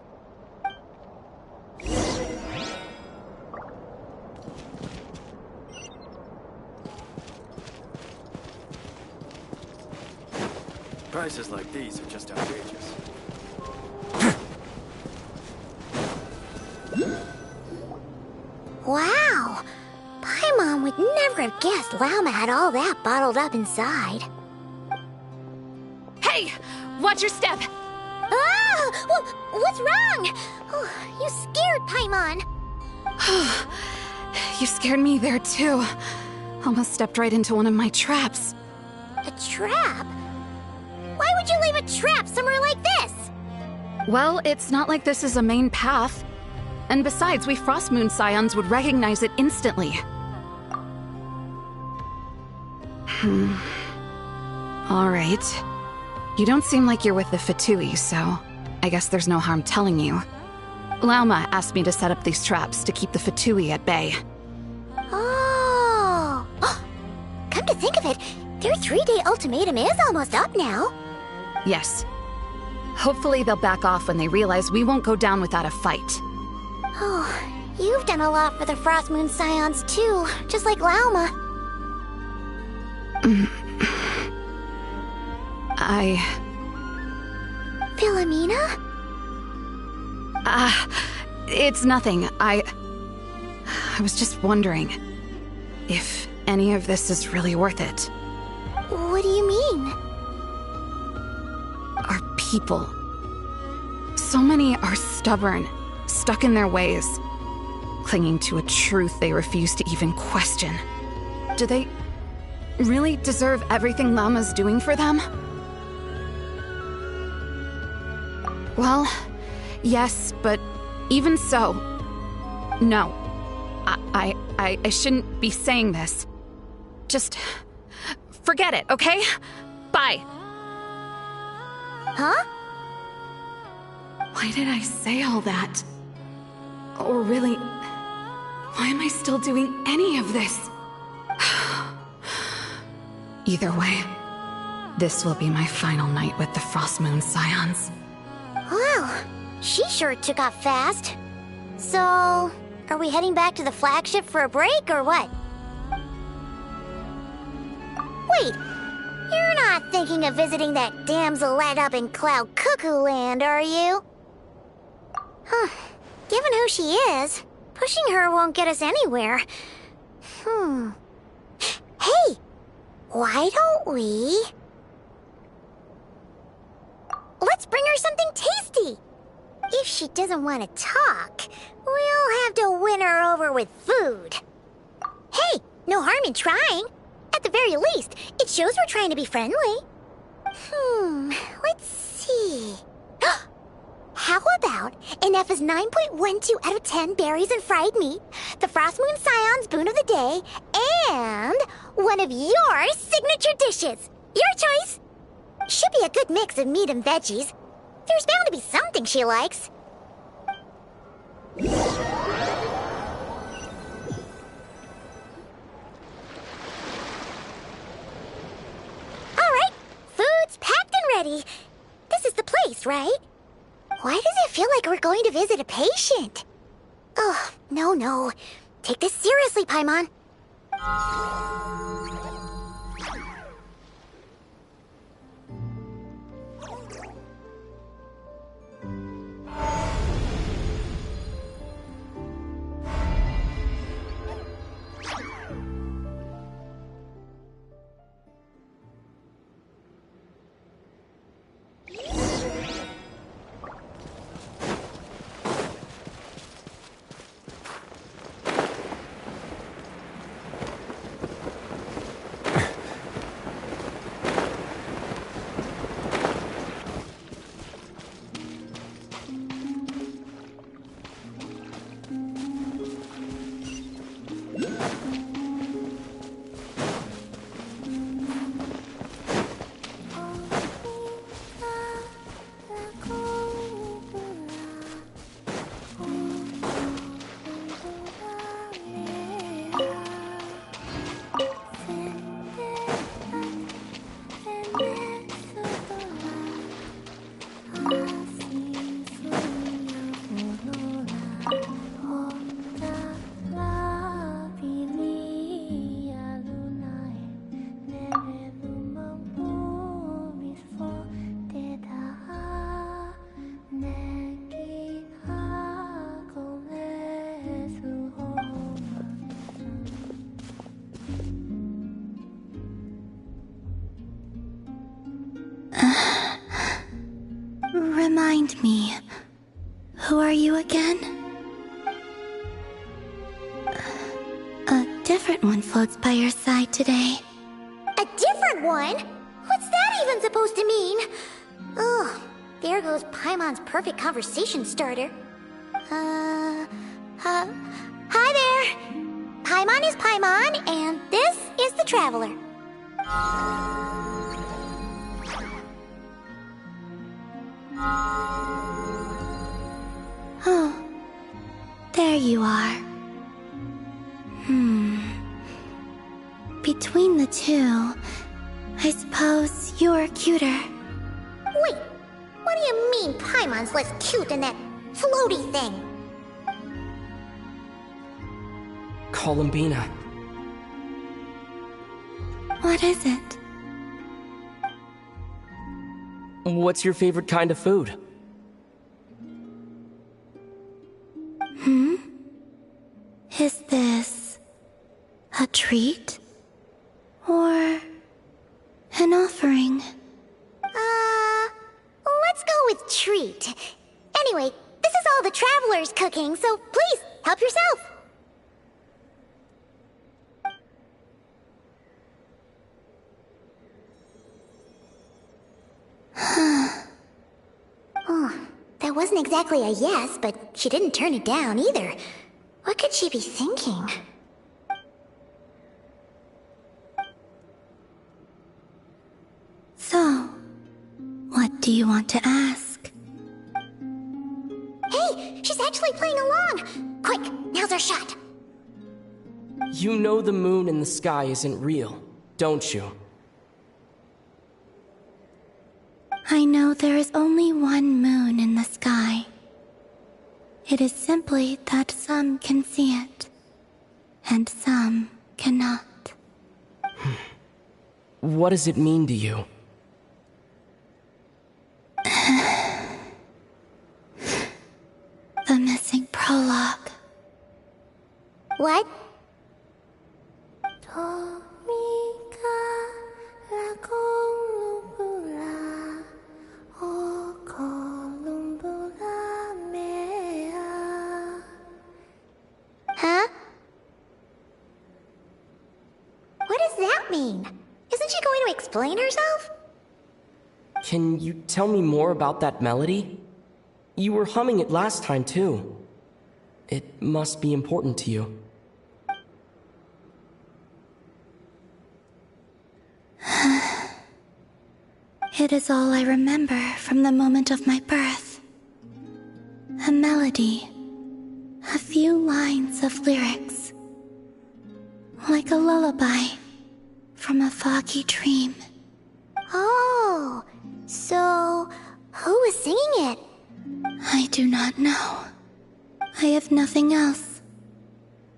Speaker 18: Prices like these are just outrageous.
Speaker 1: Wow! Paimon would never have guessed Lauma had all that bottled up inside.
Speaker 12: Hey! Watch your step!
Speaker 1: Ah! What's wrong? Oh, you scared Paimon.
Speaker 12: You scared me there too. Almost stepped right into one of my traps.
Speaker 1: A trap? Why would you leave a trap somewhere like this?
Speaker 12: Well, it's not like this is a main path. And besides, we Frost Moon Scions would recognize it instantly. Alright. You don't seem like you're with the Fatui, so I guess there's no harm telling you. Lauma asked me to set up these traps to keep the Fatui at bay.
Speaker 1: Oh! Come to think of it, their 3-day ultimatum is almost up now.
Speaker 12: Yes. Hopefully they'll back off when they realize we won't go down without a fight.
Speaker 1: Oh, you've done a lot for the Frost Moon Scions too, just like Lauma. Philomena?
Speaker 12: It's nothing. I was just wondering if any of this is really worth it.
Speaker 1: What do you mean?
Speaker 12: Our people. So many are stubborn, stuck in their ways, clinging to a truth they refuse to even question. Do they really deserve everything Lauma's doing for them? Well, yes, but even so, no. I shouldn't be saying this. Just forget it, okay? Bye.
Speaker 1: Huh?
Speaker 12: Why did I say all that? Or really, why am I still doing any of this? Either way, this will be my final night with the Frost Moon Scions.
Speaker 1: Wow, she sure took off fast. So, are we heading back to the flagship for a break, or what? Wait, you're not thinking of visiting that damselette up in Cloud Cuckoo Land, are you? Huh, given who she is, pushing her won't get us anywhere. Hey, why don't we... Let's bring her something tasty! If she doesn't want to talk, we'll have to win her over with food. Hey, no harm in trying. At the very least, it shows we're trying to be friendly. Let's see. How about Ineffa's 9.12 out of 10 berries and fried meat, the Frost Moon Scion's boon of the day, and one of your signature dishes? Your choice. Should be a good mix of meat and veggies. There's bound to be something she likes. Alright, food's packed and ready. This is the place, right? Why does it feel like we're going to visit a patient? Oh, no. Take this seriously, Paimon. Remind me, who are you again? A different one floats by your side today.
Speaker 13: A different one? What's that even supposed to mean? Ugh, there goes Paimon's perfect conversation starter. Hi there! Paimon is Paimon, and this is the Traveler.
Speaker 1: Oh, there you are. Between the two, I suppose you're cuter.
Speaker 13: Wait, what do you mean Paimon's less cute than that floaty thing?
Speaker 7: Columbina.
Speaker 1: What is it?
Speaker 7: What's your favorite kind of food?
Speaker 1: Is this a treat? Or an offering?
Speaker 13: Let's go with treat. Anyway, this is all the Traveler's cooking, so please, help yourself. Oh, that wasn't exactly a yes, but she didn't turn it down either. What could she be thinking?
Speaker 1: So, what do you want to ask?
Speaker 13: Hey, she's actually playing along! Quick, now's our shot.
Speaker 7: You know the moon in the sky isn't real, don't you?
Speaker 1: I know there is only one moon in the sky. It is simply that some can see it, and some cannot.
Speaker 7: What does it mean to you?
Speaker 1: The missing prologue.
Speaker 13: What? Huh? What does that mean? Isn't she going to explain herself?
Speaker 7: Can you tell me more about that melody? You were humming it last time, too. It must be important to you.
Speaker 1: It is all I remember from the moment of my birth. A melody. A few lines of lyrics. Like a lullaby from a foggy dream.
Speaker 13: Oh, so who was singing it?
Speaker 1: I do not know. I have nothing else.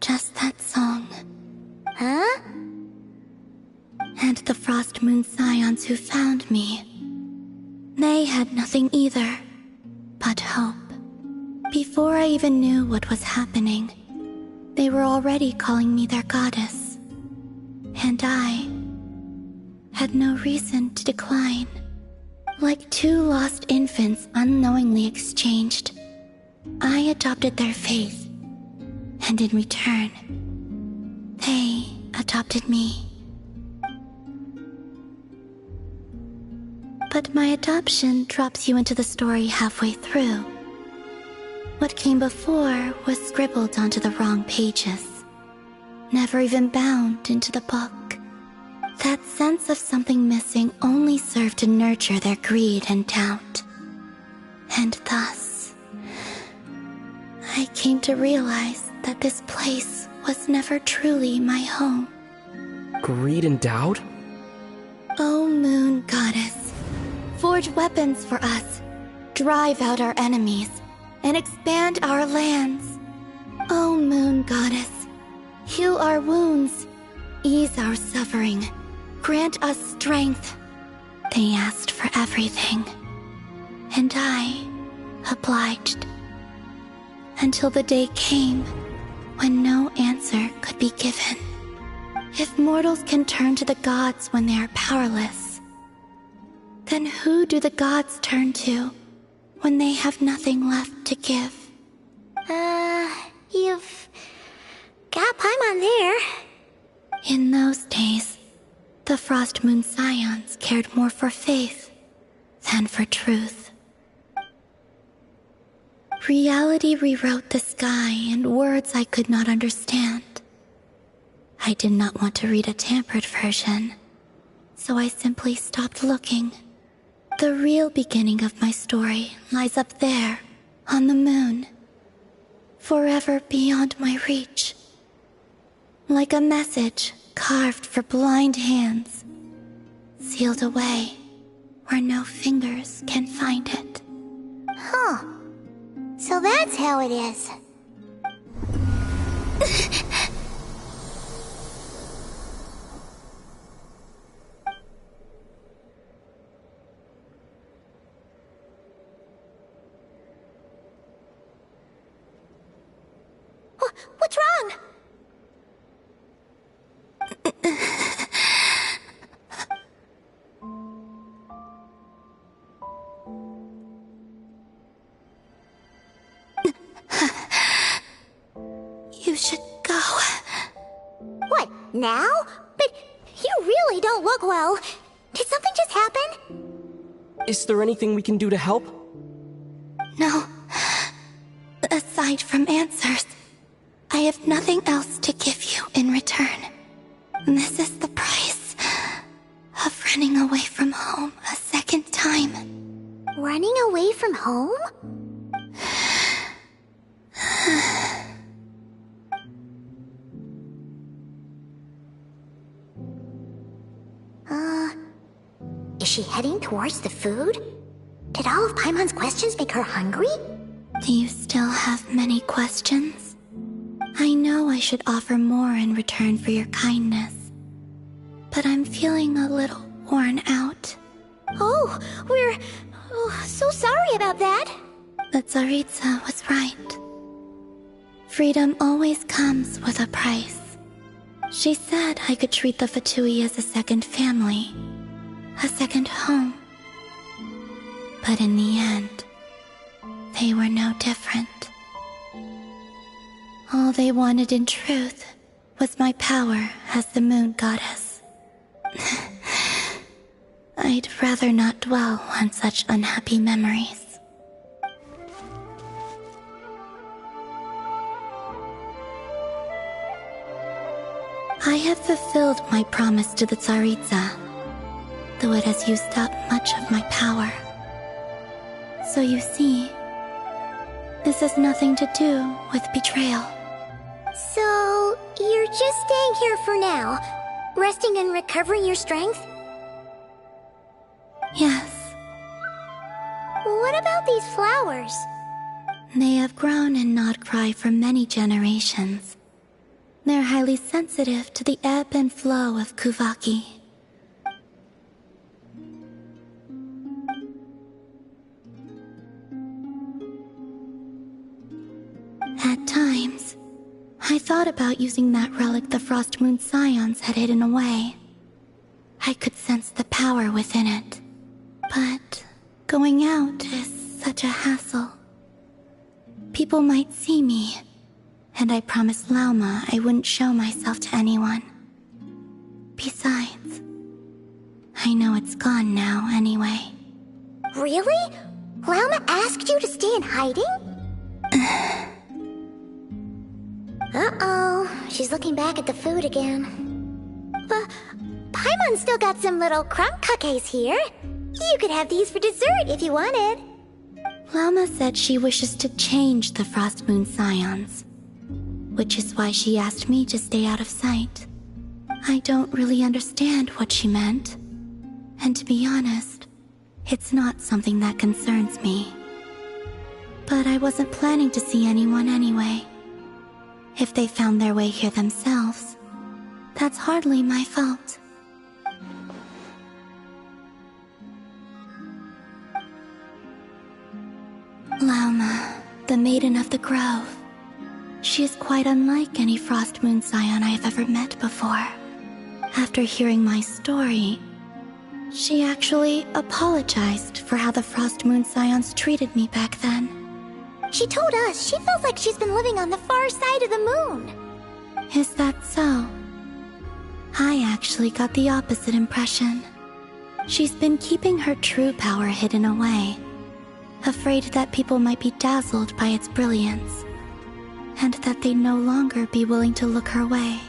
Speaker 1: Just that song.
Speaker 13: Huh?
Speaker 1: And the Frost Moon Scions who found me. They had nothing either, but hope. Before I even knew what was happening, they were already calling me their goddess. And I had no reason to decline. Like two lost infants unknowingly exchanged, I adopted their faith, and in return, they adopted me. But my adoption drops you into the story halfway through. What came before was scribbled onto the wrong pages, never even bound into the book. That sense of something missing only served to nurture their greed and doubt. And thus, I came to realize that this place was never truly my home.
Speaker 7: Greed and doubt?
Speaker 1: O Moon Goddess, forge weapons for us, drive out our enemies, and expand our lands. O Moon Goddess, heal our wounds, ease our suffering, grant us strength. They asked for everything, and I obliged. Until the day came when no answer could be given. If mortals can turn to the gods when they are powerless, then who do the gods turn to
Speaker 3: when they have nothing left to give.
Speaker 1: You've got Paimon there.
Speaker 3: In those days, the Frost Moon Scions cared more for faith than for truth. Reality rewrote the sky in words I could not understand. I did not want to read a tampered version, so I simply stopped looking. The real beginning of my story lies up there, on the moon, forever beyond my reach. Like a message carved for blind hands, sealed away where no fingers can find it.
Speaker 1: Huh. So that's how it is.
Speaker 13: What's wrong?
Speaker 3: You should go.
Speaker 1: What, now? But you really don't look well. Did something just happen?
Speaker 7: Is there anything we can do to help?
Speaker 3: No. Aside from answers, I have nothing else to give you in return. This is the price of running away from home a second time.
Speaker 1: Running away from home? Is she heading towards the food? Did all of Paimon's questions make her hungry?
Speaker 3: Do you still have many questions? I know I should offer more in return for your kindness, but I'm feeling a little worn out.
Speaker 1: Oh, we're so sorry about that.
Speaker 3: The Tsaritsa was right. Freedom always comes with a price. She said I could treat the Fatui as a second family, a second home. But in the end, they were no different. All they wanted in truth was my power as the moon goddess. I'd rather not dwell on such unhappy memories. I have fulfilled my promise to the Tsaritsa, though it has used up much of my power. So you see, this has nothing to do with betrayal.
Speaker 1: So, you're just staying here for now, resting and recovering your strength?
Speaker 3: Yes.
Speaker 1: What about these flowers?
Speaker 3: They have grown in Nodcry for many generations. They're highly sensitive to the ebb and flow of Kuvaki. At times, I thought about using that relic the Frost Moon Scions had hidden away. I could sense the power within it. But going out is such a hassle. People might see me, and I promised Lauma I wouldn't show myself to anyone. Besides, I know it's gone now anyway.
Speaker 1: Really? Lauma asked you to stay in hiding? Uh-oh, she's looking back at the food again. But Paimon's still got some little crumb cookies here. You could have these for dessert if you wanted.
Speaker 3: Lauma said she wishes to change the Frost Moon Scions, which is why she asked me to stay out of sight. I don't really understand what she meant, and to be honest, it's not something that concerns me. But I wasn't planning to see anyone anyway. If they found their way here themselves, that's hardly my fault. Lauma, the Maiden of the Grove. She is quite unlike any Frost Moon Scion I have ever met before. After hearing my story, She actually apologized for how the Frost Moon Scions treated me back then.
Speaker 1: She told us she feels like she's been living on the far side of the moon.
Speaker 3: Is that so? I actually got the opposite impression. She's been keeping her true power hidden away, afraid that people might be dazzled by its brilliance, and that they'd no longer be willing to look her way.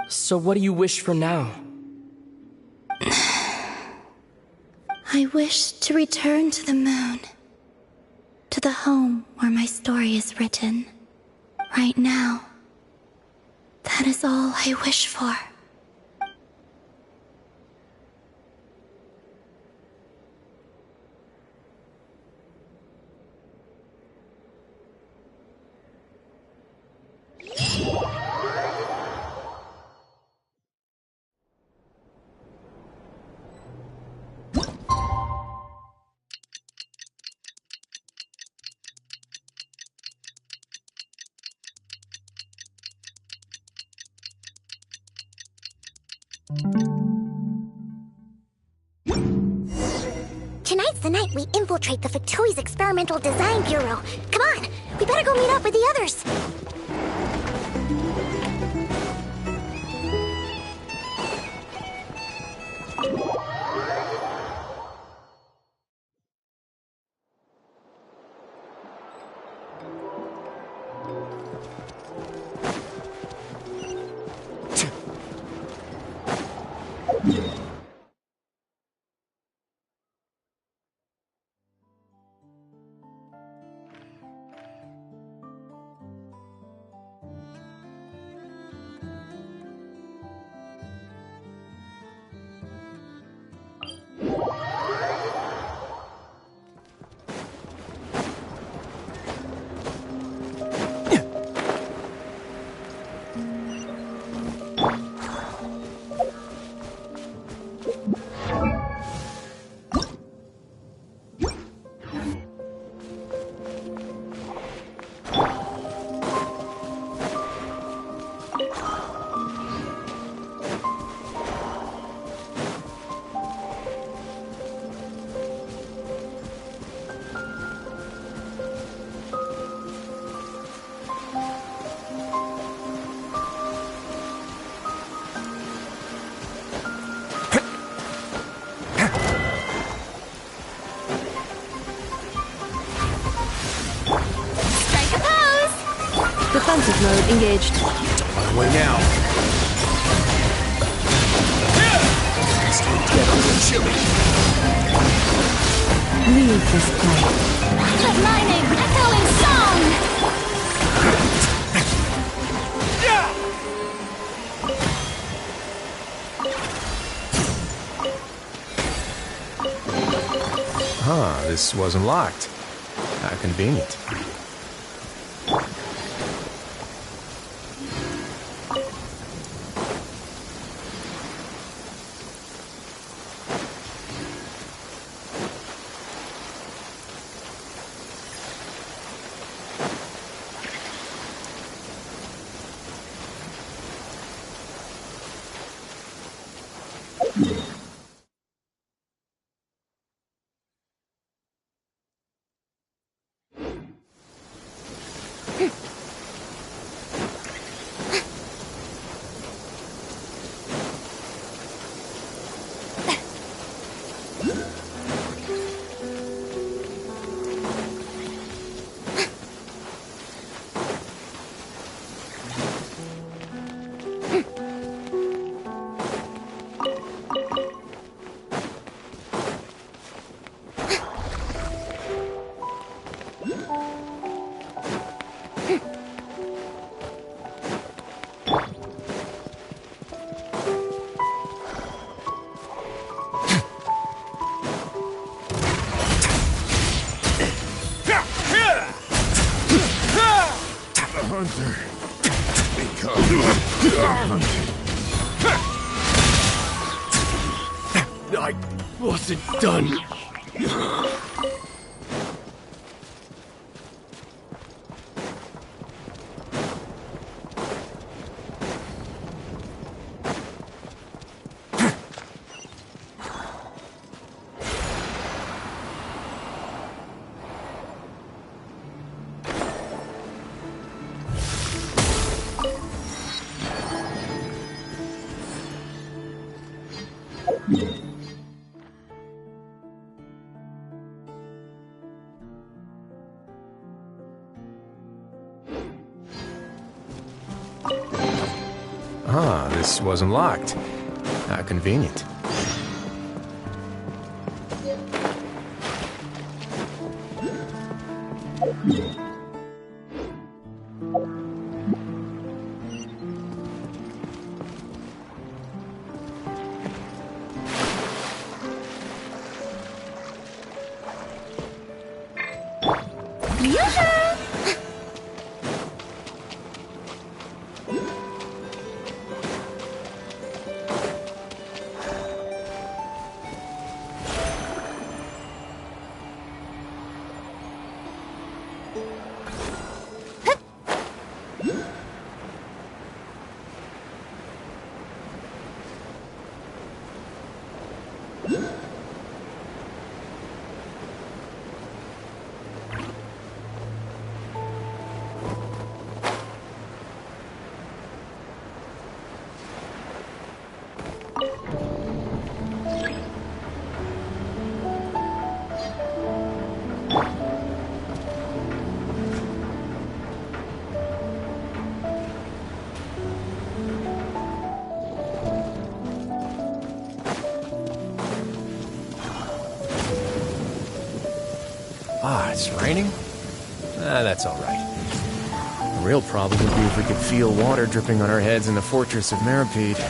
Speaker 7: So what do you wish for now?
Speaker 3: I wish to return to the moon, to the home where my story is written. Right now, that is all I wish for.
Speaker 1: Tonight's the night we infiltrate the Fatoi's Experimental Design Bureau. Come on, we better go meet up with the others.
Speaker 2: Defensive mode engaged.
Speaker 6: On the way now. It's getting a little chilly.
Speaker 10: Leave this place.
Speaker 13: Let lightning echoing song!
Speaker 15: Huh, this wasn't locked. How convenient.
Speaker 20: I wasn't done.
Speaker 15: Ah, this wasn't locked. How convenient. Ah, it's raining? Ah, that's all right. The real problem would be if we could feel water dripping on our heads in the fortress of Meripede.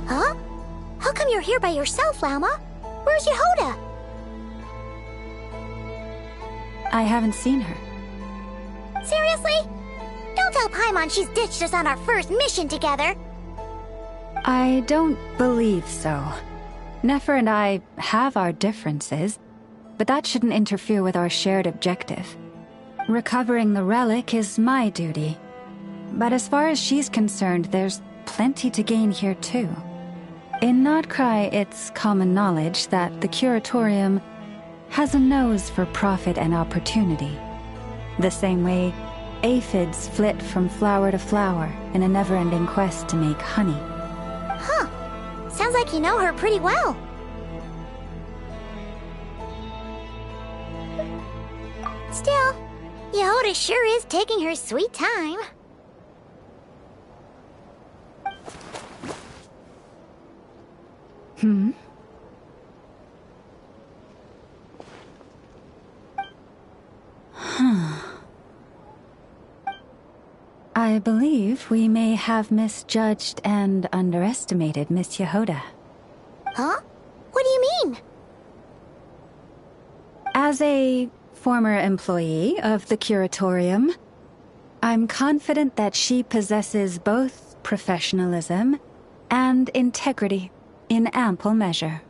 Speaker 1: Huh? How come you're here by yourself, Lauma? Where's Yehoda?
Speaker 10: I haven't seen her.
Speaker 1: Seriously? Don't tell Paimon she's ditched us on our first mission together.
Speaker 10: I don't believe so. Nefer and I have our differences, but that shouldn't interfere with our shared objective. Recovering the relic is my duty. But as far as she's concerned, there's plenty to gain here too. In Nodcry, it's common knowledge that the Curatorium has a nose for profit and opportunity. The same way aphids flit from flower to flower in a never-ending quest to make honey.
Speaker 1: Huh. Sounds like you know her pretty well. Still, Yehoda sure is taking her sweet time.
Speaker 10: Hmm? I believe we may have misjudged and underestimated Miss Yehoda.
Speaker 1: Huh? What do you mean?
Speaker 10: As a former employee of the Curatorium, I'm confident that she possesses both professionalism and integrity in ample measure.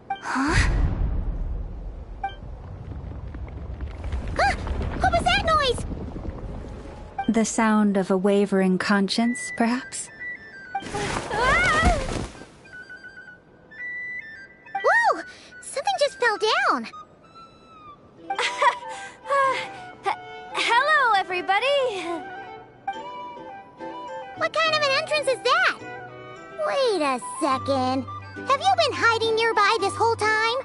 Speaker 1: Huh? Huh? What was that noise?
Speaker 10: The sound of a wavering conscience, perhaps?
Speaker 1: Ah! Whoa! Something just fell down.
Speaker 13: Hello, everybody!
Speaker 1: What kind of an entrance is that? Wait a second. Have you been hiding nearby this whole time?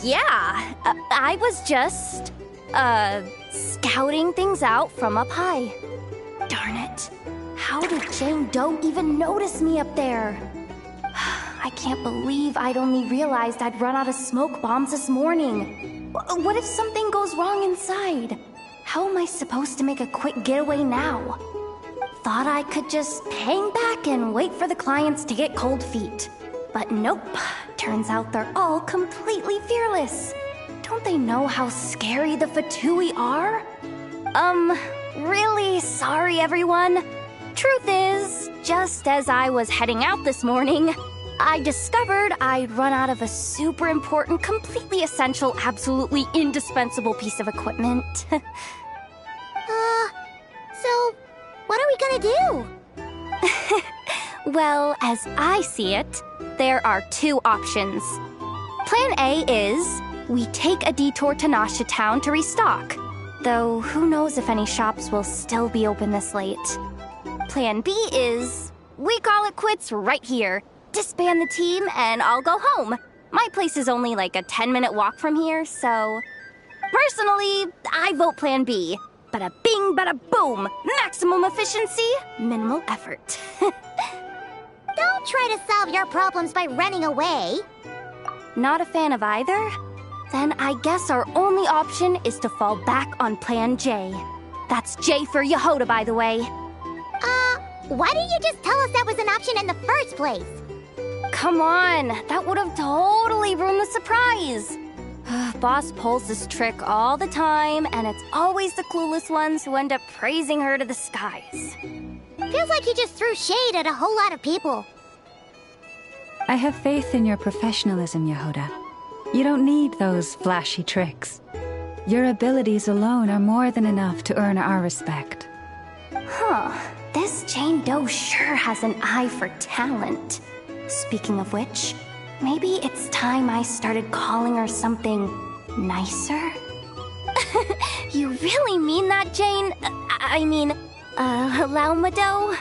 Speaker 13: Yeah. I was just, scouting things out from up high. Darn it. How did Jane Doe even notice me up there? I can't believe I'd only realized I'd run out of smoke bombs this morning. What if something goes wrong inside? How am I supposed to make a quick getaway now? Thought I could just hang back and wait for the clients to get cold feet. But nope. Turns out they're all completely fearless. Don't they know how scary the Fatui are? Really sorry, everyone. Truth is, just as I was heading out this morning, I discovered I'd run out of a super important, completely essential, absolutely indispensable piece of equipment.
Speaker 1: So, what are we gonna do?
Speaker 13: Well, as I see it, there are two options. Plan A is we take a detour to Nasha Town to restock, though who knows if any shops will still be open this late. Plan B is we call it quits right here, disband the team, and I'll go home. My place is only like a 10-minute walk from here, so... Personally, I vote Plan B. Bada bing, bada boom! Maximum efficiency, minimal effort.
Speaker 1: Don't try to solve your problems by running away.
Speaker 13: Not a fan of either? Then I guess our only option is to fall back on Plan J. That's J for Yehoda, by the way.
Speaker 1: Why didn't you just tell us that was an option in the first place?
Speaker 13: Come on, that would have totally ruined the surprise. Boss pulls this trick all the time, and it's always the clueless ones who end up praising her to the skies.
Speaker 1: Feels like you just threw shade at a whole lot of people.
Speaker 10: I have faith in your professionalism, Yehoda. You don't need those flashy tricks. Your abilities alone are more than enough to earn our respect.
Speaker 13: Huh. This Jane Doe sure has an eye for talent. Speaking of which, maybe it's time I started calling her something nicer? You really mean that, Jane? I mean, Laumado?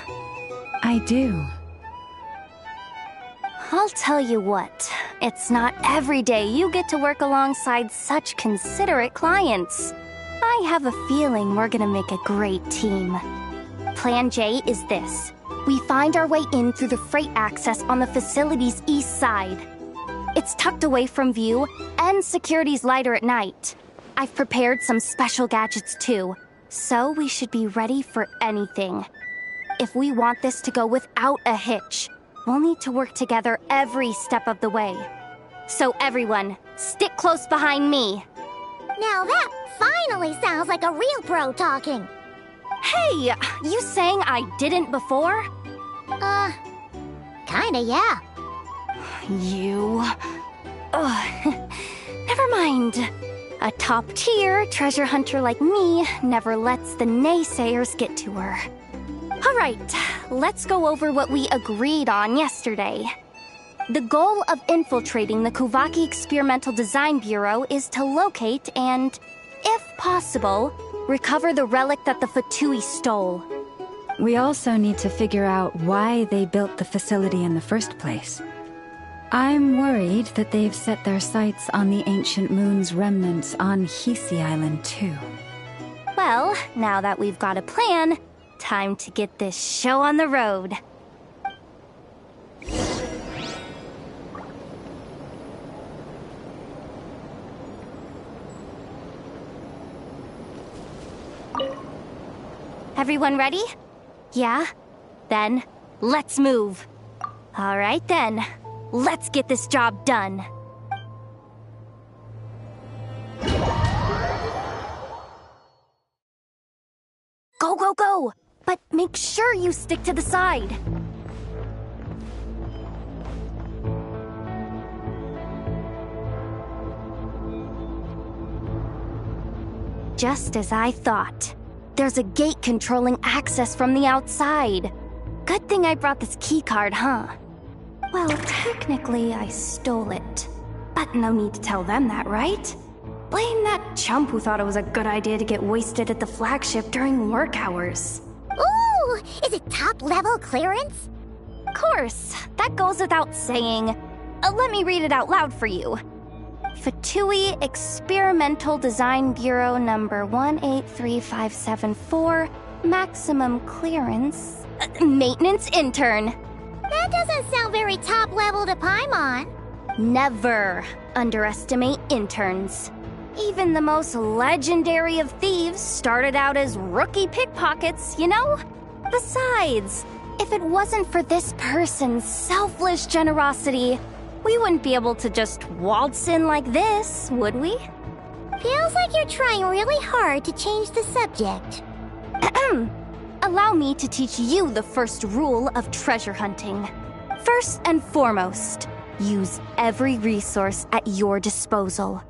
Speaker 10: I do.
Speaker 13: I'll tell you what, it's not every day you get to work alongside such considerate clients. I have a feeling we're gonna make a great team. Plan J is this. We find our way in through the freight access on the facility's east side. It's tucked away from view, and security's lighter at night. I've prepared some special gadgets too, so we should be ready for anything. If we want this to go without a hitch, we'll need to work together every step of the way. So everyone, stick close behind me.
Speaker 1: Now that finally sounds like a real pro talking.
Speaker 13: Hey, you saying I didn't before?
Speaker 1: Kinda, yeah.
Speaker 13: You... Never mind. A top-tier treasure hunter like me never lets the naysayers get to her. Alright, let's go over what we agreed on yesterday. The goal of infiltrating the Kuvaki Experimental Design Bureau is to locate and, if possible, recover the relic that the Fatui stole.
Speaker 10: We also need to figure out why they built the facility in the first place. I'm worried that they've set their sights on the ancient moon's remnants on Hisi Island too.
Speaker 13: Well, now that we've got a plan, time to get this show on the road.
Speaker 21: Everyone ready? Yeah? Then, let's move. Alright then, let's get this job done. Go, go, go! But make sure you stick to the side. Just as I thought. There's a gate controlling access from the outside. Good thing I brought this keycard, huh? Well, technically, I stole it. But no need to tell them that, right? Blame that chump who thought it was a good idea to get wasted at the flagship during work hours.
Speaker 1: Ooh! Is it top-level clearance?
Speaker 21: Of course, that goes without saying. Let me read it out loud for you. Fatui Experimental Design Bureau number 183574, maximum clearance, maintenance intern.
Speaker 1: That doesn't sound very top-level to Paimon.
Speaker 21: Never underestimate interns. Even the most legendary of thieves started out as rookie pickpockets, you know? Besides, if it wasn't for this person's selfless generosity, we wouldn't be able to just waltz in like this, would we?
Speaker 1: Feels like you're trying really hard to change the subject.
Speaker 21: Allow me to teach you the first rule of treasure hunting. First and foremost, use every resource at your disposal.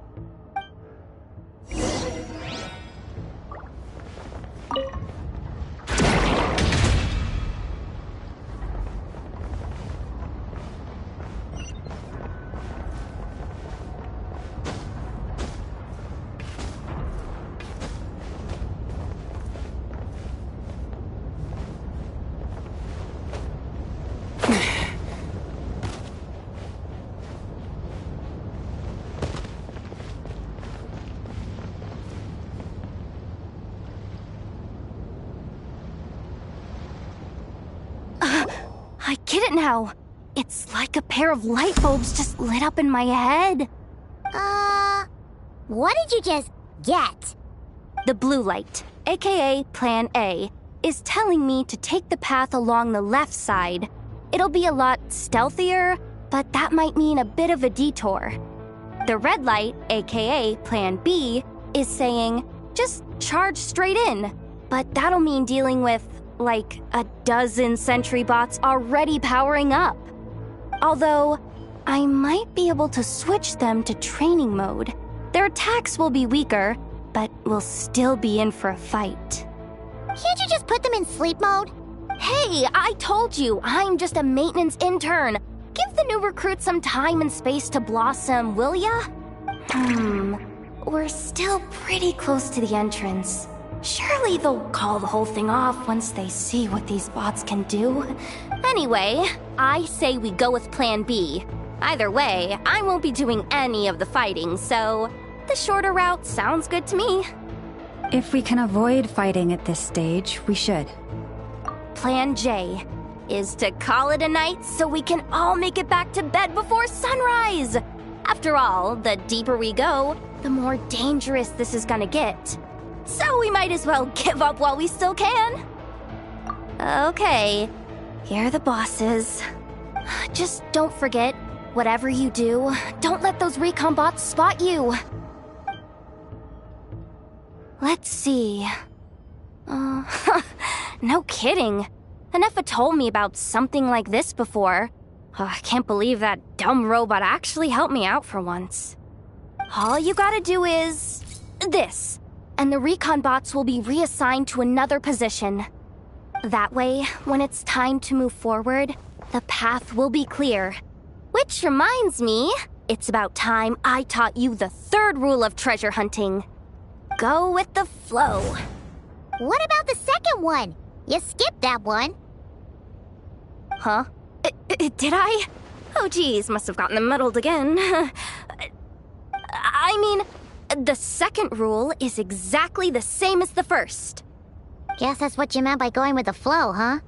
Speaker 21: I get it now. It's like a pair of light bulbs just lit up in my head.
Speaker 1: What did you just get?
Speaker 21: The blue light, aka Plan A, is telling me to take the path along the left side. It'll be a lot stealthier, but that might mean a bit of a detour. The red light, aka Plan B, is saying, just charge straight in. But that'll mean dealing with like a dozen sentry bots already powering up. Although, I might be able to switch them to training mode. Their attacks will be weaker, but we'll still be in for a fight.
Speaker 1: Can't you just put them in sleep mode?
Speaker 21: Hey, I told you, I'm just a maintenance intern. Give the new recruits some time and space to blossom, will ya? We're still pretty close to the entrance. Surely they'll call the whole thing off once they see what these bots can do. Anyway, I say we go with Plan B. Either way, I won't be doing any of the fighting, so the shorter route sounds good to me.
Speaker 10: If we can avoid fighting at this stage, we should.
Speaker 21: Plan J is to call it a night so we can all make it back to bed before sunrise. After all, the deeper we go, the more dangerous this is gonna get. So we might as well give up while we still can. Okay, here are the bosses. Just don't forget, whatever you do, don't let those recon bots spot you. Let's see. No kidding. Anefa told me about something like this before. I can't believe that dumb robot actually helped me out for once. All you gotta do is this, and the recon bots will be reassigned to another position. That way, when it's time to move forward, the path will be clear. Which reminds me, it's about time I taught you the third rule of treasure hunting. Go with the flow.
Speaker 1: What about the second one? You skipped that one.
Speaker 21: Huh? Did I? Oh geez, must have gotten them muddled again. I mean, the second rule is exactly the same as the first.
Speaker 1: Guess that's what you meant by going with the flow, huh?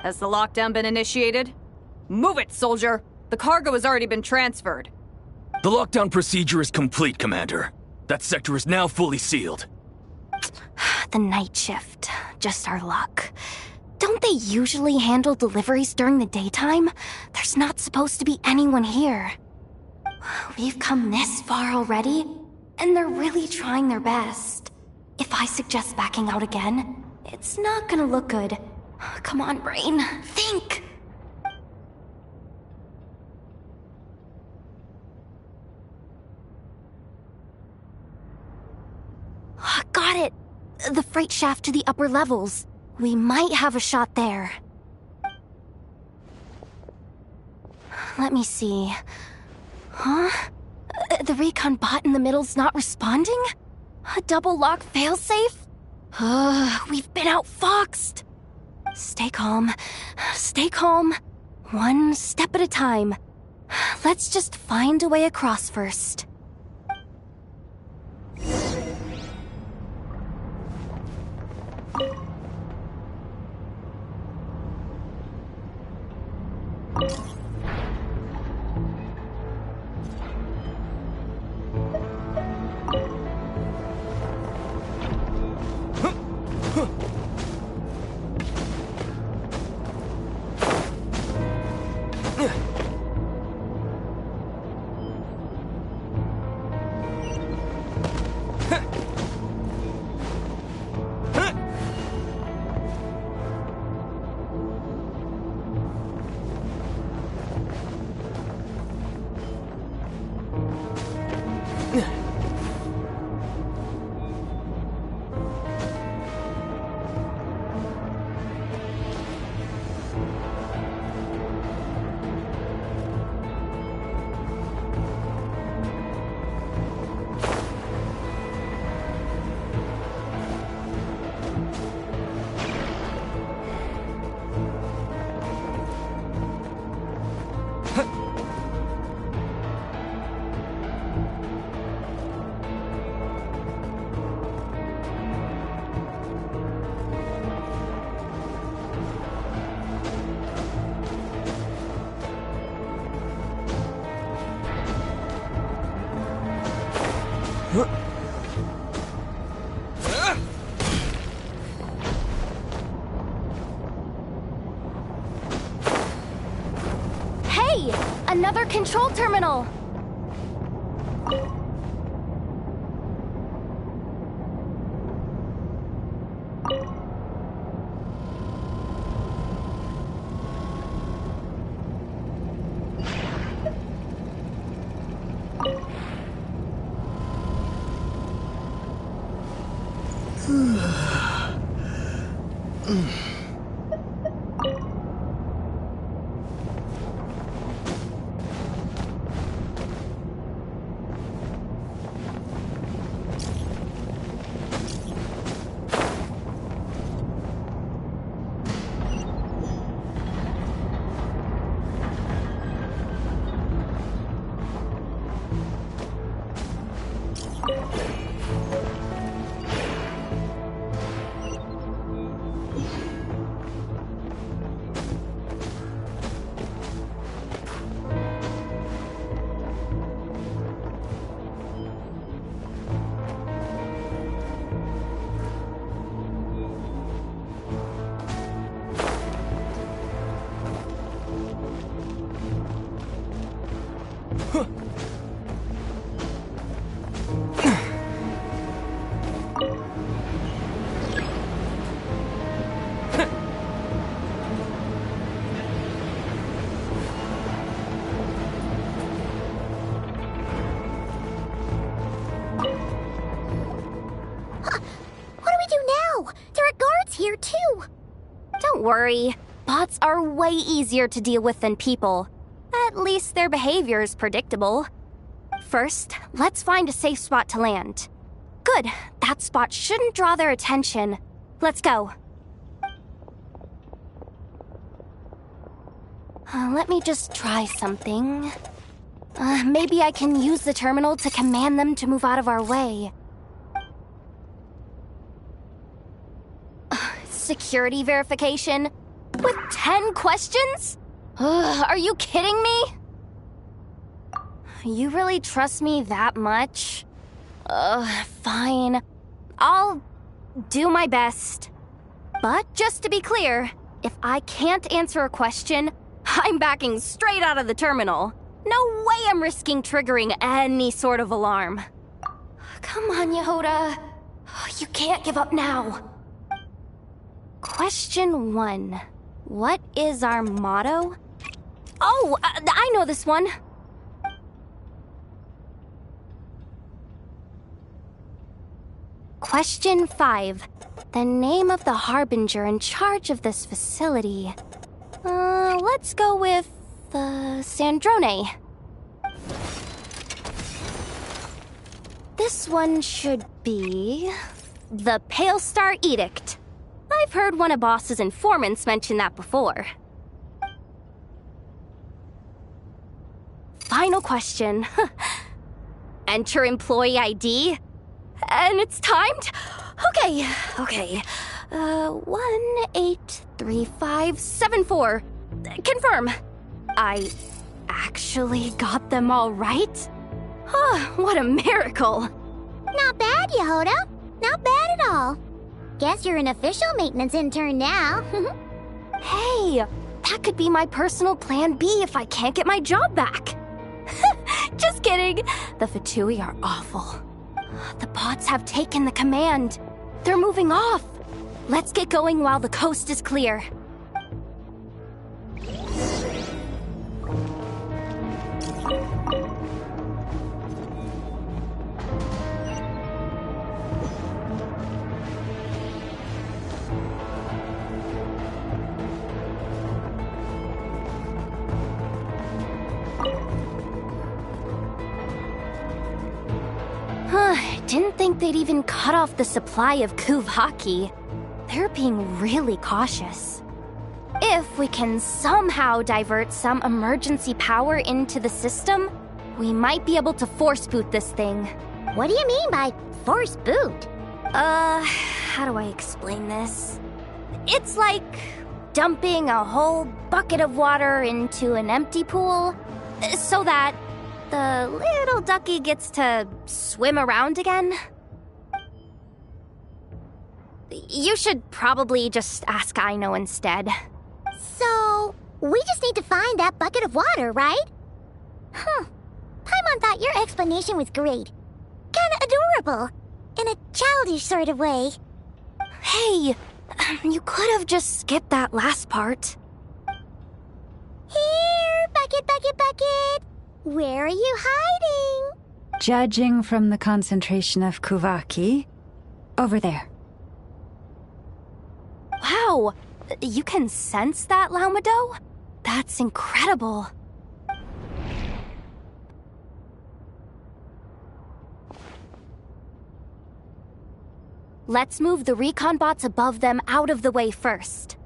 Speaker 14: Has the lockdown been initiated? Move it, soldier! The cargo has already been transferred.
Speaker 16: The lockdown procedure is complete, Commander. That sector is now fully sealed.
Speaker 13: The night shift. Just our luck. Don't they usually handle deliveries during the daytime? There's not supposed to be anyone here. We've come this far already, and they're really trying their best. If I suggest backing out again, it's not gonna look good. Come on, brain. Think! Got it! The freight shaft to the upper levels. We might have a shot there. Let me see. Huh? The recon bot in the middle's not responding? A double lock failsafe? We've been outfoxed. Stay calm. Stay calm. One step at a time. Let's just find a way across first. Hey! Another control terminal! Here too. Don't worry. Bots are way easier to deal with than people. At least their behavior is predictable. First, let's find a safe spot to land. Good. That spot shouldn't draw their attention. Let's go. Let me just try something. Maybe I can use the terminal to command them to move out of our way. Security verification?
Speaker 21: With 10 questions? Ugh, are you kidding me? You really trust me that much? Fine. I'll do my best. But just to be clear, if I can't answer a question, I'm backing straight out of the terminal. No way I'm risking triggering any sort of alarm. Come on, Yehoda. You can't give up now. Question 1. What is our motto? Oh, I know this one. Question 5. The name of the harbinger in charge of this facility. Let's go with, Sandrone. This one should be... the Pale Star Edict. I've heard one of Boss's informants mention that before. Final question. Enter employee ID. And it's timed? Okay. 183574. Confirm. I actually got them all right? What a miracle.
Speaker 1: Not bad, Yehoda. Not bad at all. Guess you're an official maintenance intern now.
Speaker 21: Hey, that could be my personal plan B if I can't get my job back. Just kidding. The Fatui are awful. The bots have taken the command. They're moving off. Let's get going while the coast is clear. Didn't think they'd even cut off the supply of Kuvaki. They're being really cautious. If we can somehow divert some emergency power into the system, we might be able to force boot this thing.
Speaker 1: What do you mean by force boot?
Speaker 21: How do I explain this? It's like dumping a whole bucket of water into an empty pool, so that the little ducky gets to swim around again. You should probably just ask Aino instead.
Speaker 1: So, we just need to find that bucket of water, right? Paimon thought your explanation was great. Kinda adorable. In a childish sort of way.
Speaker 21: Hey, you could have just skipped that last part.
Speaker 1: Here, bucket, bucket, bucket. Where are you hiding?
Speaker 10: Judging from the concentration of Kuvaki, over there.
Speaker 21: Wow, you can sense that, Laumado? That's incredible. Let's move the recon bots above them out of the way first.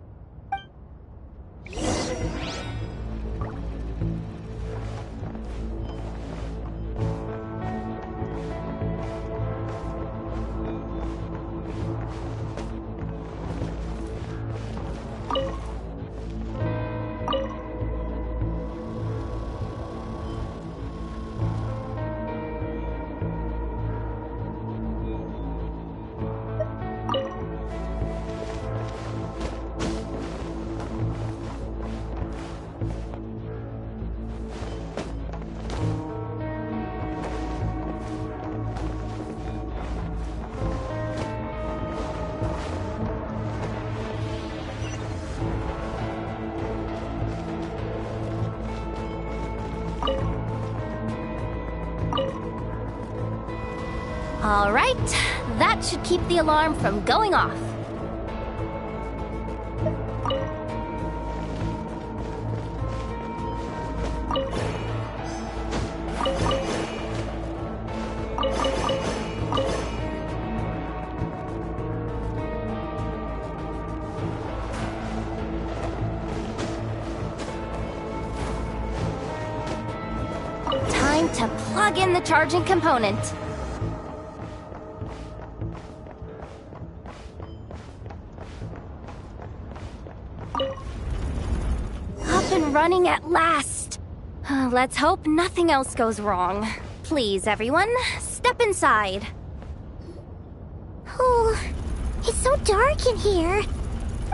Speaker 21: All right, that should keep the alarm from going off. Time to plug in the charging component. running at last. Let's hope nothing else goes wrong. Please, everyone, step inside.
Speaker 1: Oh, it's so dark in here.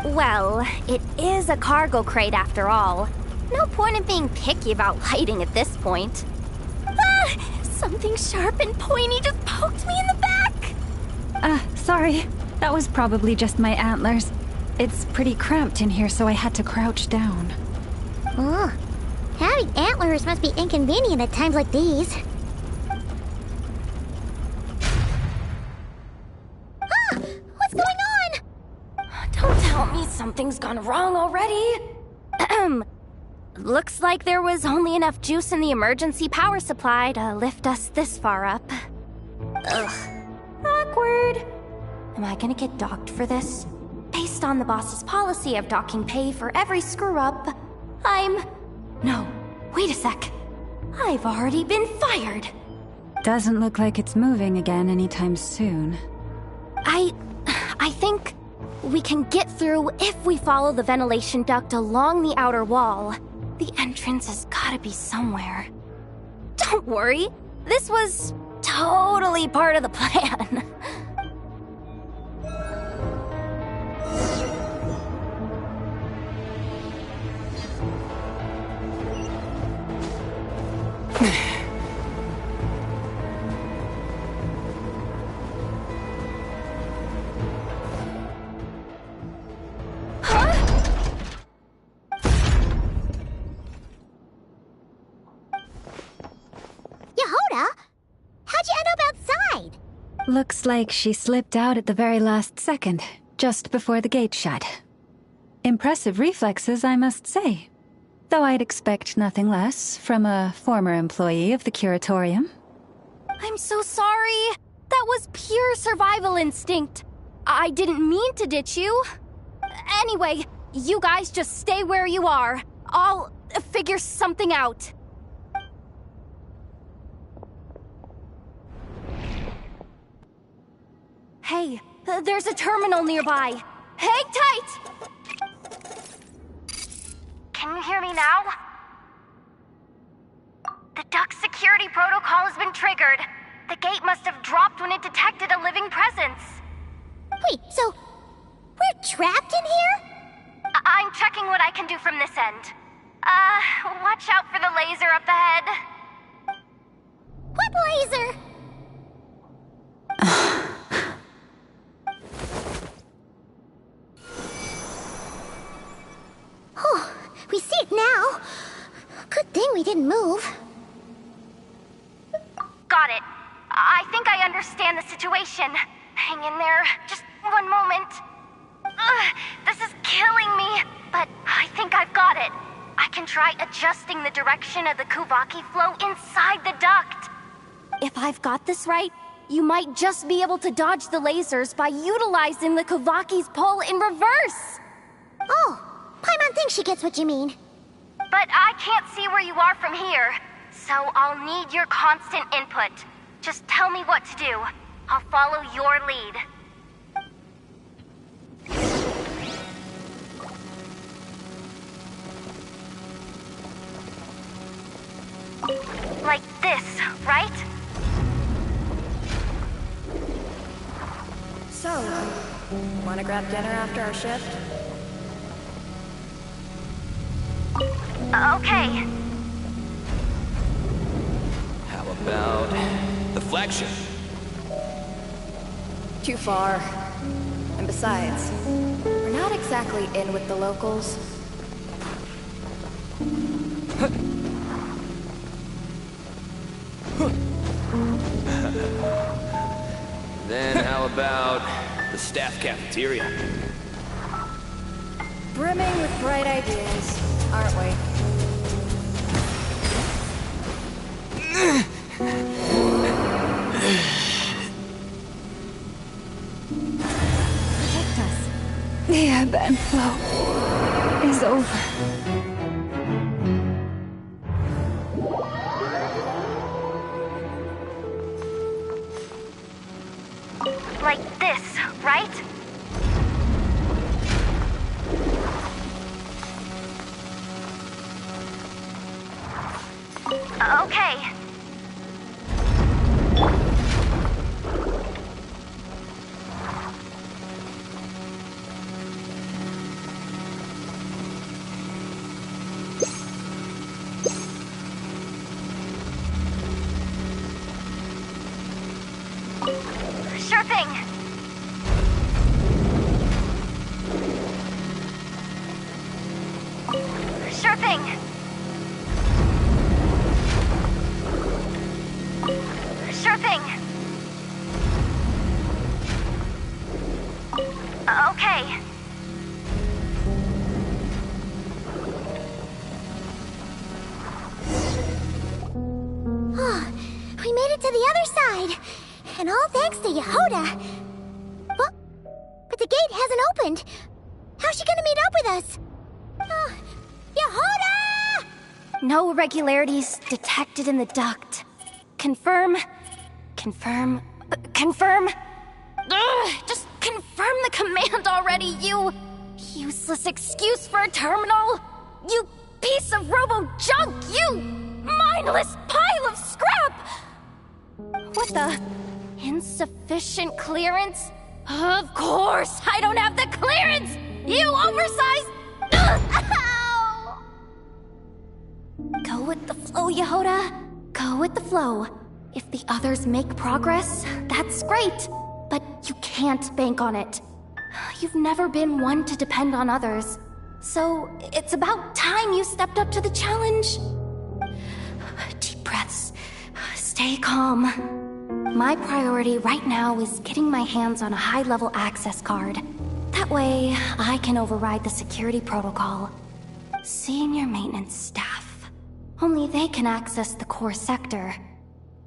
Speaker 21: Well, it is a cargo crate after all. No point in being picky about lighting at this point.
Speaker 13: Ah! Something sharp and pointy just poked me in the back!
Speaker 10: Sorry. That was probably just my antlers. It's pretty cramped in here, so I had to crouch down.
Speaker 1: Oh, having antlers must be inconvenient at times like these. Ah! What's going on?
Speaker 21: Don't tell me something's gone wrong already. Looks like there was only enough juice in the emergency power supply to lift us this far up. Ugh. Awkward. Am I gonna get docked for this? Based on the boss's policy of docking pay for every screw-up, No, wait a sec. I've already been fired.
Speaker 10: Doesn't look like it's moving again anytime soon.
Speaker 21: I think we can get through if we follow the ventilation duct along the outer wall. The entrance has gotta be somewhere. Don't worry, this was totally part of the plan.
Speaker 1: Yehoda? How'd you end up outside?
Speaker 10: Looks like she slipped out at the very last second, just before the gate shut. Impressive reflexes, I must say. Though I'd expect nothing less from a former employee of the Curatorium.
Speaker 21: I'm so sorry. That was pure survival instinct. I didn't mean to ditch you. Anyway, you guys just stay where you are. I'll figure something out. Hey, there's a terminal nearby. Hang tight! Can you hear me now? The duct security protocol has been triggered. The gate must have dropped when it detected a living presence.
Speaker 1: Wait, so we're trapped in here?
Speaker 21: I'm checking what I can do from this end. Watch out for the laser up ahead.
Speaker 1: What laser? Oh, we see it now. Good thing we didn't move.
Speaker 21: Got it. I think I understand the situation. Hang in there. Just one moment. This is killing me, but I think I've got it. I can try adjusting the direction of the Kuvaki flow inside the duct. If I've got this right, you might just be able to dodge the lasers by utilizing the Kuvaki's pull in reverse.
Speaker 1: Oh, Paimon thinks she gets what you mean.
Speaker 21: But I can't see where you are from here, so I'll need your constant input. Just tell me what to do. I'll follow your lead. Like this, right?
Speaker 8: So, wanna grab dinner after our shift?
Speaker 21: Okay.
Speaker 17: How about the flagship?
Speaker 8: Too far. And besides, we're not exactly in with the locals.
Speaker 17: Then how about the staff cafeteria?
Speaker 8: Brimming with bright ideas, aren't we?
Speaker 10: Protect us. The ebb and flow is over.
Speaker 21: Like this, right?
Speaker 13: Okay. Sure thing. Sure thing. Sure thing. Okay.
Speaker 1: We made it to the other side. And all thanks to Yehoda. What? But the gate hasn't opened. How's she gonna meet up with us? Yehoda!
Speaker 13: No irregularities detected in the duct. Confirm. Confirm. Confirm. Ugh, just confirm the command already, you useless excuse for a terminal. You piece of robo-junk, you mindless pile of scrap! What the? Insufficient clearance? Of course, I don't have the clearance! You oversized... Ow! Go with the flow, Yehoda. Go with the flow. If the others make progress, that's great. But you can't bank on it. You've never been one to depend on others. So it's about time you stepped up to the challenge. Deep breaths. Stay calm. My priority right now is getting my hands on a high-level access card. That way, I can override the security protocol. Senior maintenance staff. Only they can access the core sector.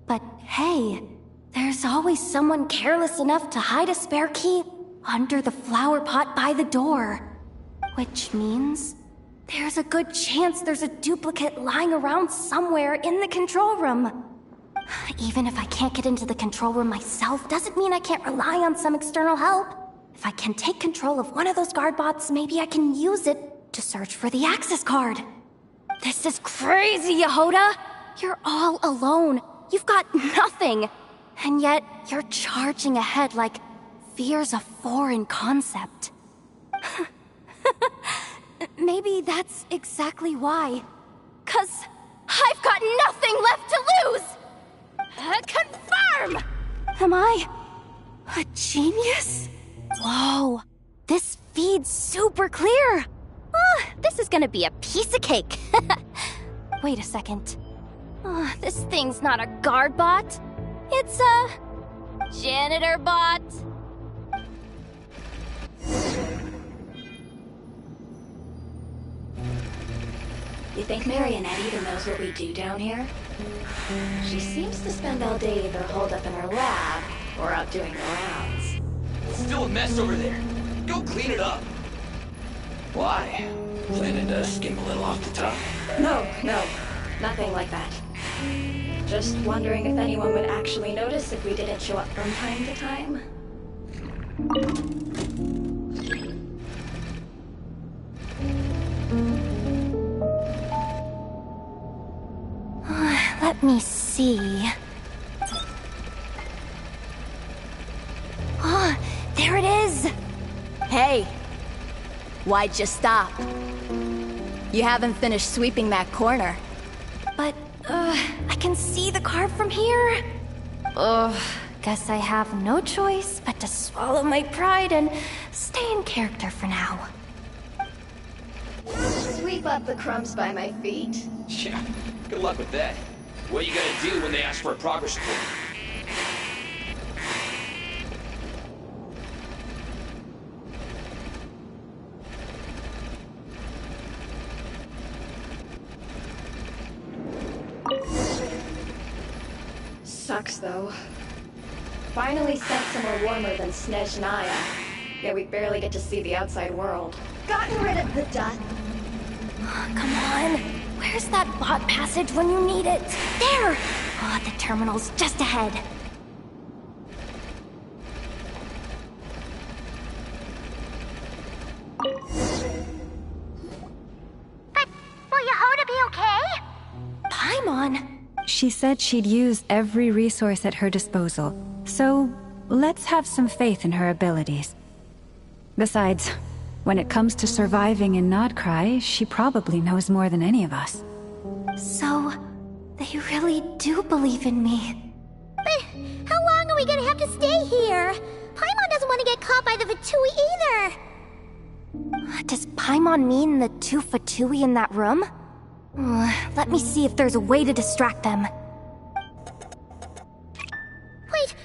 Speaker 13: But hey, there's always someone careless enough to hide a spare key under the flower pot by the door. Which means there's a good chance there's a duplicate lying around somewhere in the control room. Even if I can't get into the control room myself, doesn't mean I can't rely on some external help. If I can take control of one of those guard bots, maybe I can use it to search for the access card. This is crazy, Yehoda! You're all alone. You've got nothing. And yet, you're charging ahead like fear's a foreign concept. Maybe that's exactly why. 'Cause I've got nothing left to lose! Confirm! Am I a genius? Whoa, this feed's super clear. This is gonna be a piece of cake. Wait a second. This thing's not a guard bot. It's a janitor bot.
Speaker 4: You think Marionette even knows what we do down here? She seems to spend all day either holed up in her lab or out doing the rounds.
Speaker 17: It's still a mess over there. Go clean it up. Why? Planning to skim a little off the top?
Speaker 4: No, nothing like that. Just wondering if anyone would actually notice if we didn't show up from time to time.
Speaker 13: Let me see. There it is!
Speaker 9: Hey! Why'd you stop? You haven't finished sweeping that corner.
Speaker 13: But, I can see the card from here. Guess I have no choice but to swallow my pride and stay in character for now.
Speaker 4: Sweep up the crumbs by my feet.
Speaker 17: Yeah, good luck with that. What are you gonna do when they ask for a progress report?
Speaker 4: Sucks, though. Finally sent somewhere warmer than Snezhnaya. Yet we barely get to see the outside world. Gotten rid of the dust.
Speaker 13: Come on. Where's that bot passage when you need it? There! The terminal's just ahead.
Speaker 1: But will Yehoda be okay?
Speaker 13: Paimon?
Speaker 10: She said she'd use every resource at her disposal, so let's have some faith in her abilities. Besides, when it comes to surviving in Nodcry, she probably knows more than any of us.
Speaker 13: So, they really do believe in me. But how long are we gonna have to stay here? Paimon doesn't want to get caught by the Fatui either. Does Paimon mean the two Fatui in that room? Let me see if there's a way to distract them. Wait,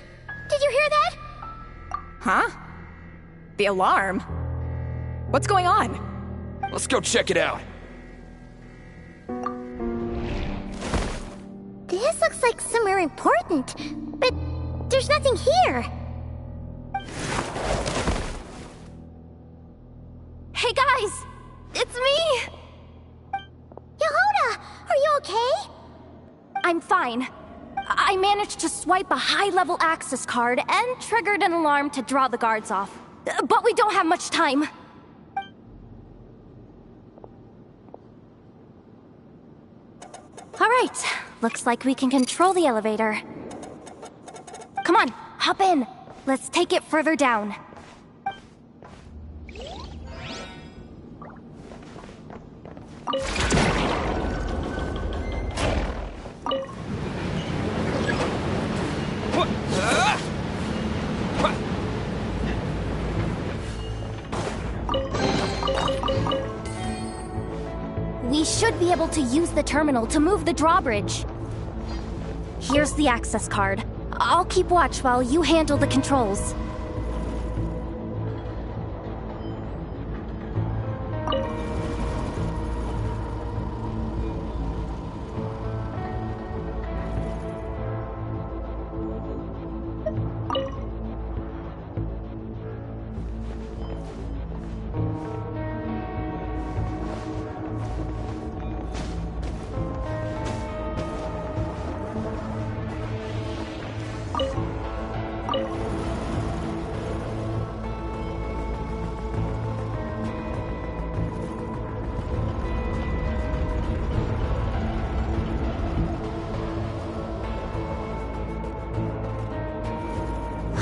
Speaker 13: did you hear that?
Speaker 14: Huh? The alarm? What's going on?
Speaker 16: Let's go check it out.
Speaker 1: This looks like somewhere important, but there's nothing here.
Speaker 13: Hey guys! It's me!
Speaker 1: Yehuda, are you okay?
Speaker 13: I'm fine. I managed to swipe a high-level access card and triggered an alarm to draw the guards off. But we don't have much time. Alright, looks like we can control the elevator. Come on, hop in. Let's take it further down. We should be able to use the terminal to move the drawbridge. Here's the access card. I'll keep watch while you handle the controls.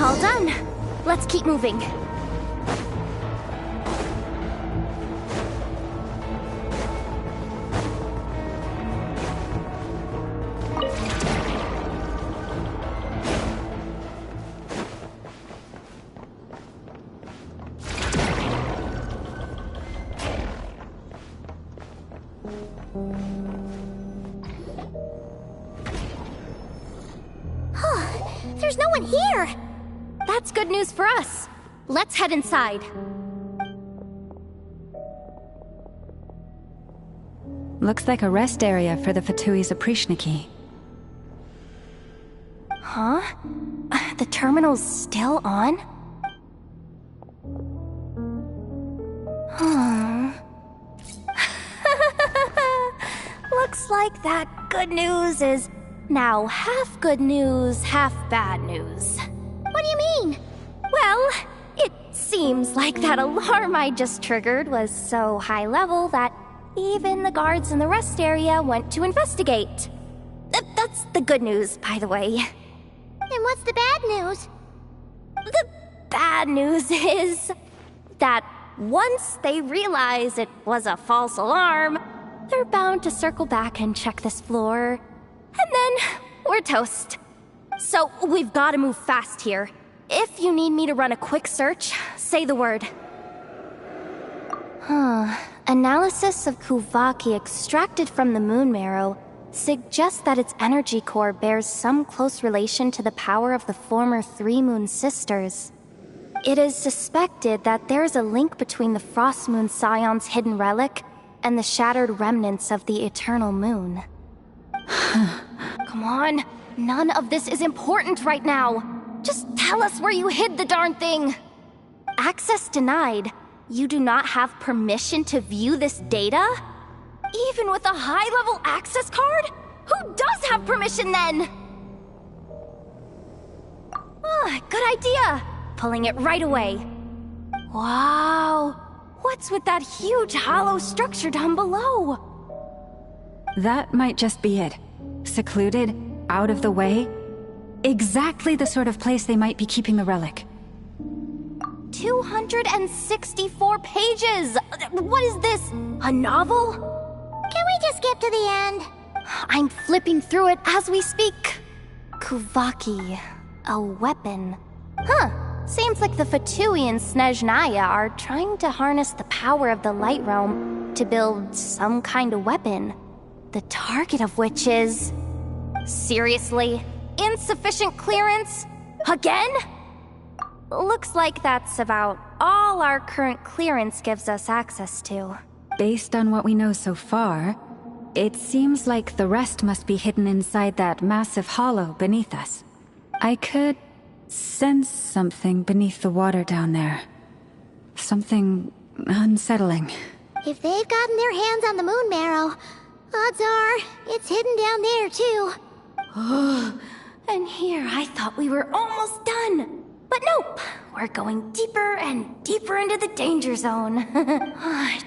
Speaker 13: All done. Let's keep moving. There's no one here! That's good news for us. Let's head inside.
Speaker 10: Looks like a rest area for the Fatui's Oprishniki.
Speaker 13: Huh? The terminal's still on? Looks like that good news is now half good news, half bad news. What do you mean? Well, it seems like that alarm I just triggered was so high level that even the guards in the rest area went to investigate. That's the good news, by the way.
Speaker 1: And what's the bad news?
Speaker 13: The bad news is that once they realize it was a false alarm, they're bound to circle back and check this floor. And then we're toast. So we've got to move fast here. If you need me to run a quick search, say the word. Analysis of Kuvaki extracted from the moon marrow suggests that its energy core bears some close relation to the power of the former Three Moon Sisters. It is suspected that there is a link between the Frost Moon Scion's hidden relic and the shattered remnants of the Eternal Moon. Come on, none of this is important right now. Just tell us where you hid the darn thing. Access denied. You do not have permission to view this data? Even with a high-level access card? Who does have permission then? Good idea. Pulling it right away. Wow. What's with that huge hollow structure down below?
Speaker 10: That might just be it. secluded, out of the way. Exactly the sort of place they might be keeping the relic.
Speaker 13: 264 pages! What is this? A novel?
Speaker 1: Can we just skip to the end?
Speaker 13: I'm flipping through it as we speak. Kuvaki, a weapon. Huh. Seems like the Fatui and Snezhnaya are trying to harness the power of the Light Realm to build some kind of weapon. The target of which is... Seriously? Insufficient clearance? Again? Looks like that's about all our current clearance gives us access to.
Speaker 10: Based on what we know so far, it seems like the rest must be hidden inside that massive hollow beneath us. I could sense something beneath the water down there. Something unsettling.
Speaker 1: If they've gotten their hands on the moon marrow, odds are it's hidden down there too.
Speaker 13: Oh, and here I thought we were almost done. But nope, we're going deeper and deeper into the danger zone.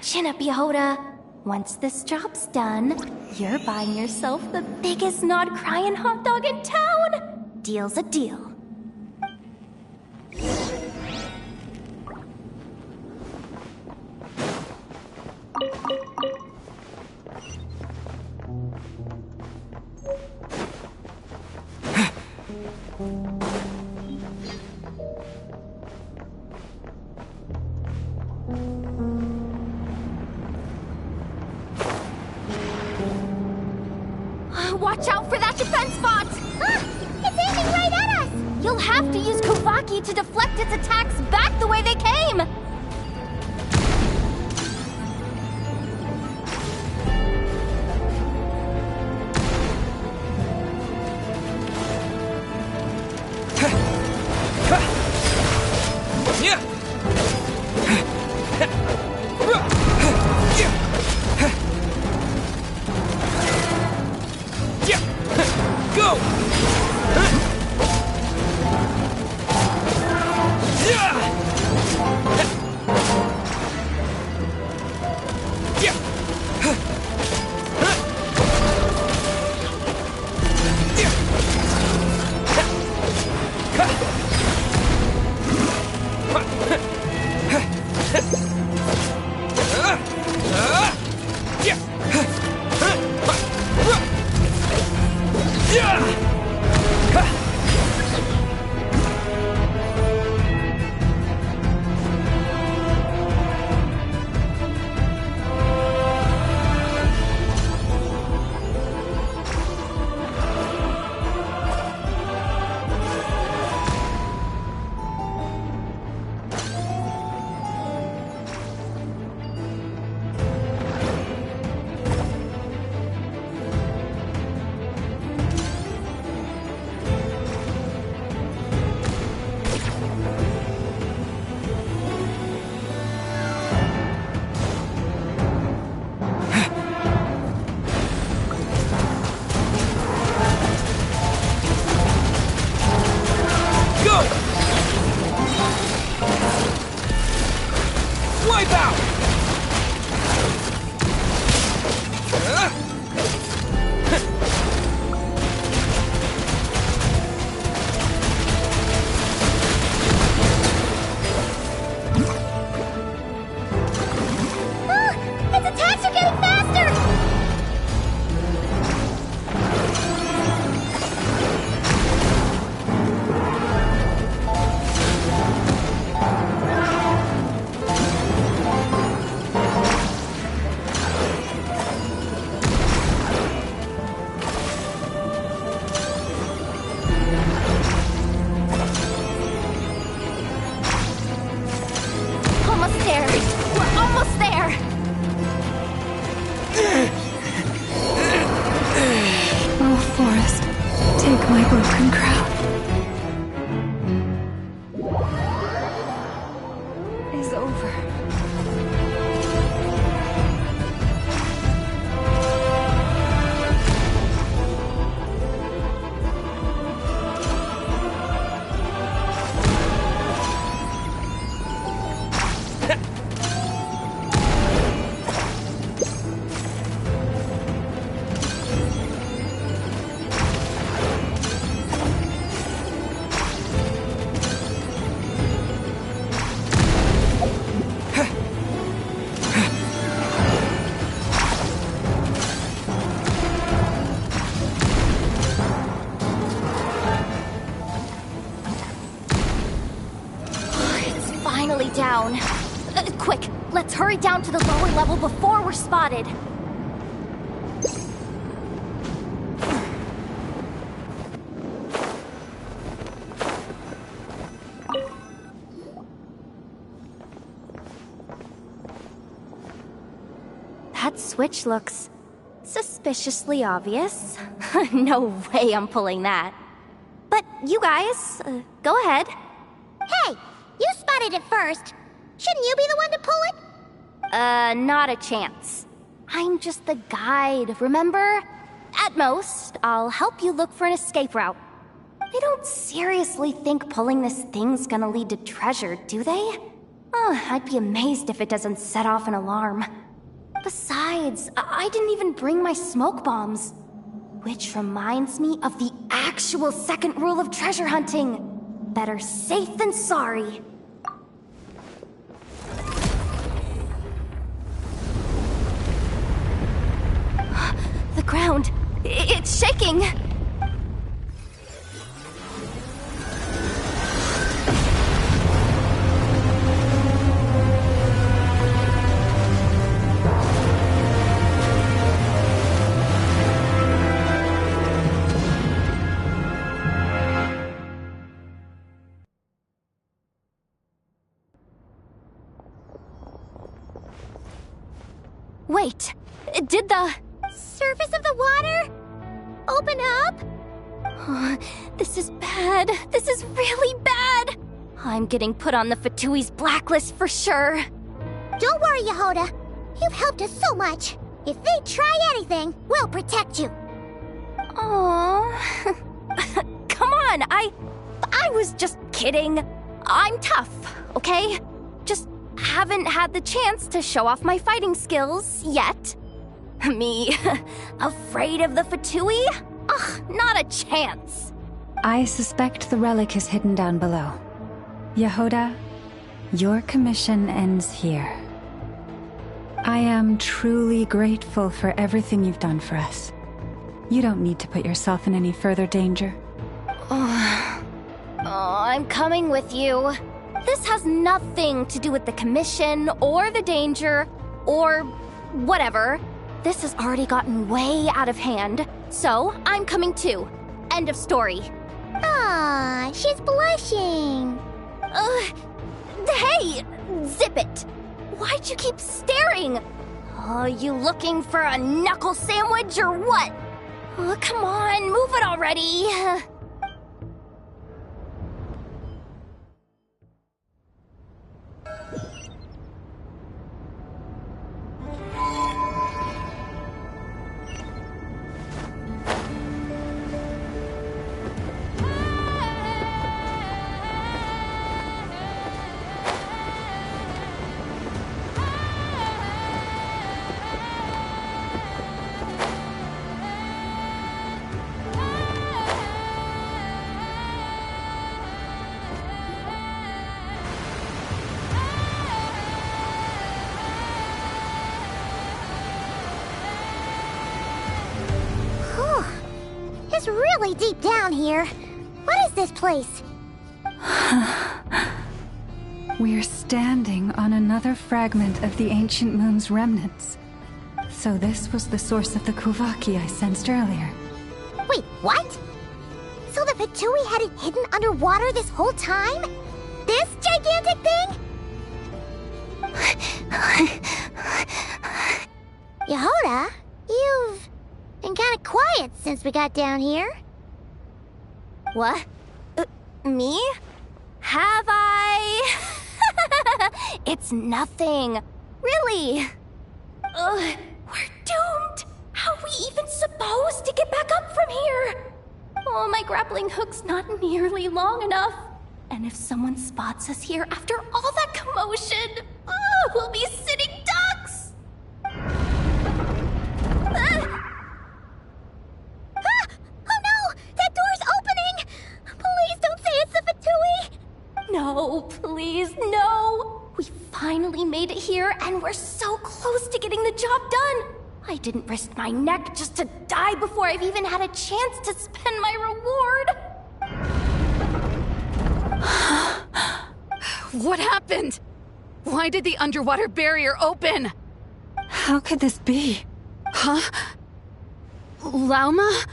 Speaker 13: Chin up, Yehoda. Once this job's done, you're buying yourself the biggest nod-crying hot dog in town. Deal's a deal. Watch out for that defense bot!
Speaker 1: Ah! It's aiming right at us!
Speaker 13: You'll have to use Kuvaki to deflect its attacks back the way they came! down. Quick, let's hurry down to the lower level before we're spotted. That switch looks suspiciously obvious. No way I'm pulling that. But you guys, go ahead.
Speaker 1: Hey, you spotted it first. Shouldn't you be the one to pull it?
Speaker 13: Not a chance. I'm just the guide, remember? At most, I'll help you look for an escape route. They don't seriously think pulling this thing's gonna lead to treasure, do they? I'd be amazed if it doesn't set off an alarm. Besides, I didn't even bring my smoke bombs. Which reminds me of the actual second rule of treasure hunting. Better safe than sorry. The ground, it's shaking. Wait, did the
Speaker 1: surface of the water open up?
Speaker 13: This is bad. This is really bad. I'm getting put on the Fatui's blacklist for sure.
Speaker 1: Don't worry, Yehoda. You've helped us so much. If they try anything, we'll protect you.
Speaker 13: Aww. Come on, I was just kidding. I'm tough, okay? Just haven't had the chance to show off my fighting skills yet. Me, afraid of the Fatui? Ugh, not a chance.
Speaker 10: I suspect the relic is hidden down below. Yehoda, your commission ends here. I am truly grateful for everything you've done for us. You don't need to put yourself in any further danger.
Speaker 13: I'm coming with you. This has nothing to do with the commission, or the danger, or whatever. This has already gotten way out of hand, so I'm coming too. End of story.
Speaker 1: Aw, she's blushing.
Speaker 13: Hey! Zip it! Why'd you keep staring? You looking for a knuckle sandwich or what? Come on, move it already!
Speaker 1: It's really deep down here. What is this place?
Speaker 10: We're standing on another fragment of the ancient moon's remnants. So this was the source of the Kuvaki I sensed earlier.
Speaker 1: Wait, what? So the Fatui had it hidden underwater this whole time? This gigantic thing? Yehoda, you've been kind of quiet since we got down here.
Speaker 13: What? Me? Have I? It's nothing. Really. We're doomed. How are we even supposed to get back up from here? Oh, my grappling hook's not nearly long enough. And if someone spots us here after all that commotion, we'll be sitting ducks!
Speaker 1: Oh no! That door's opening! Please don't say it's the Fatui!
Speaker 13: No, please, no! We finally made it here, and we're so close to getting the job done! I didn't risk my neck just to die before I've even had a chance to spend my reward!
Speaker 12: What happened? Why did the underwater barrier open?
Speaker 10: How could this be?
Speaker 12: Huh? Lauma?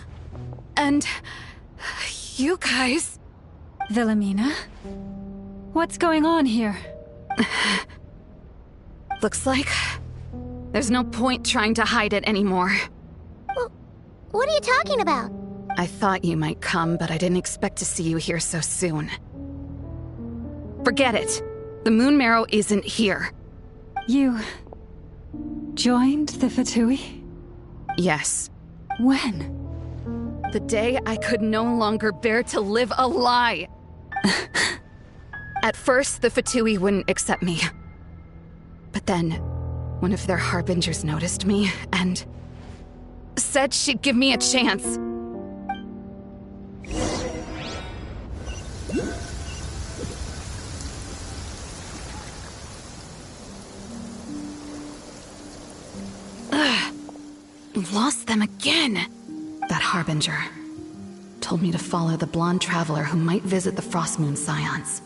Speaker 12: And... you guys...
Speaker 10: Wilhelmina? What's going on here?
Speaker 12: Looks like... there's no point trying to hide it anymore.
Speaker 1: Well, what are you talking about?
Speaker 12: I thought you might come, but I didn't expect to see you here so soon. Forget it. The Moon Marrow isn't here.
Speaker 10: You... joined the Fatui?
Speaker 12: Yes.
Speaker 10: When?
Speaker 12: The day I could no longer bear to live a lie. At first, the Fatui wouldn't accept me. But then, one of their harbingers noticed me and said she'd give me a chance. Lost them again. That harbinger told me to follow the blonde traveler who might visit the Frost Moon Scions.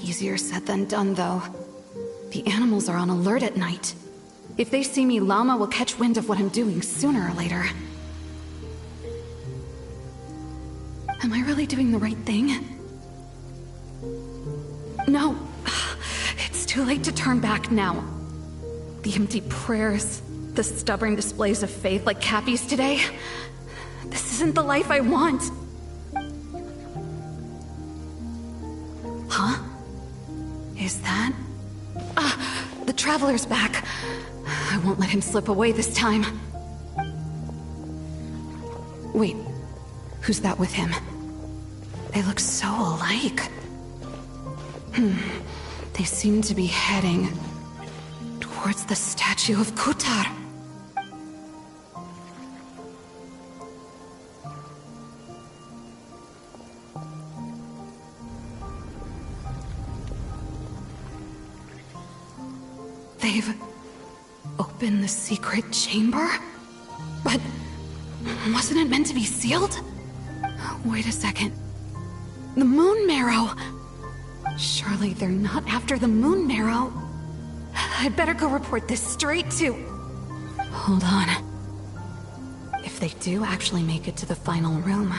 Speaker 12: Easier said than done, though. The animals are on alert at night. If they see me, Lauma will catch wind of what I'm doing sooner or later. Am I really doing the right thing? No. It's too late to turn back now. The empty prayers, the stubborn displays of faith like Cappy's today. This isn't the life I want. Huh? Is that... the Traveler's back. I won't let him slip away this time. Wait, who's that with him? They look so alike. They seem to be heading towards the statue of Kutar. They've opened the secret chamber? But wasn't it meant to be sealed? Wait a second. The Moon Marrow! Surely they're not after the Moon Marrow. I'd better go report this straight to... Hold on. If they do actually make it to the final room,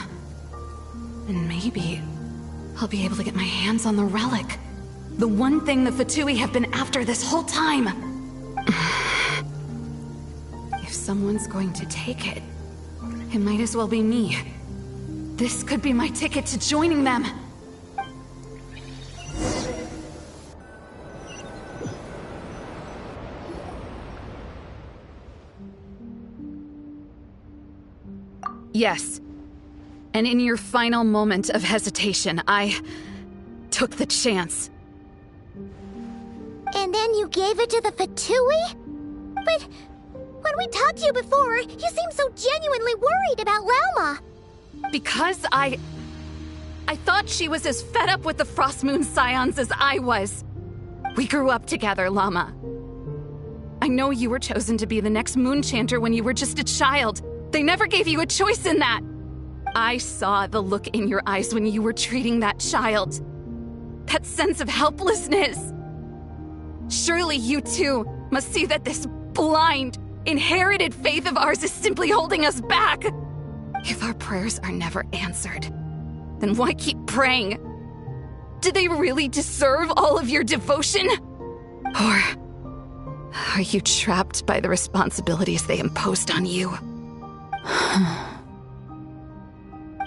Speaker 12: then maybe I'll be able to get my hands on the relic. The one thing the Fatui have been after this whole time. If someone's going to take it, it might as well be me. This could be my ticket to joining them. Yes. And in your final moment of hesitation, I took the chance.
Speaker 1: And then you gave it to the Fatui? But when we talked to you before, you seemed so genuinely worried about Lauma.
Speaker 12: Because I thought she was as fed up with the Frost Moon Scions as I was. We grew up together, Lauma. I know you were chosen to be the next Moon Chanter when you were just a child. They never gave you a choice in that. I saw the look in your eyes when you were treating that child. That sense of helplessness. Surely you too must see that this blind, inherited faith of ours is simply holding us back. If our prayers are never answered, then why keep praying? Do they really deserve all of your devotion? Or are you trapped by the responsibilities they imposed on you?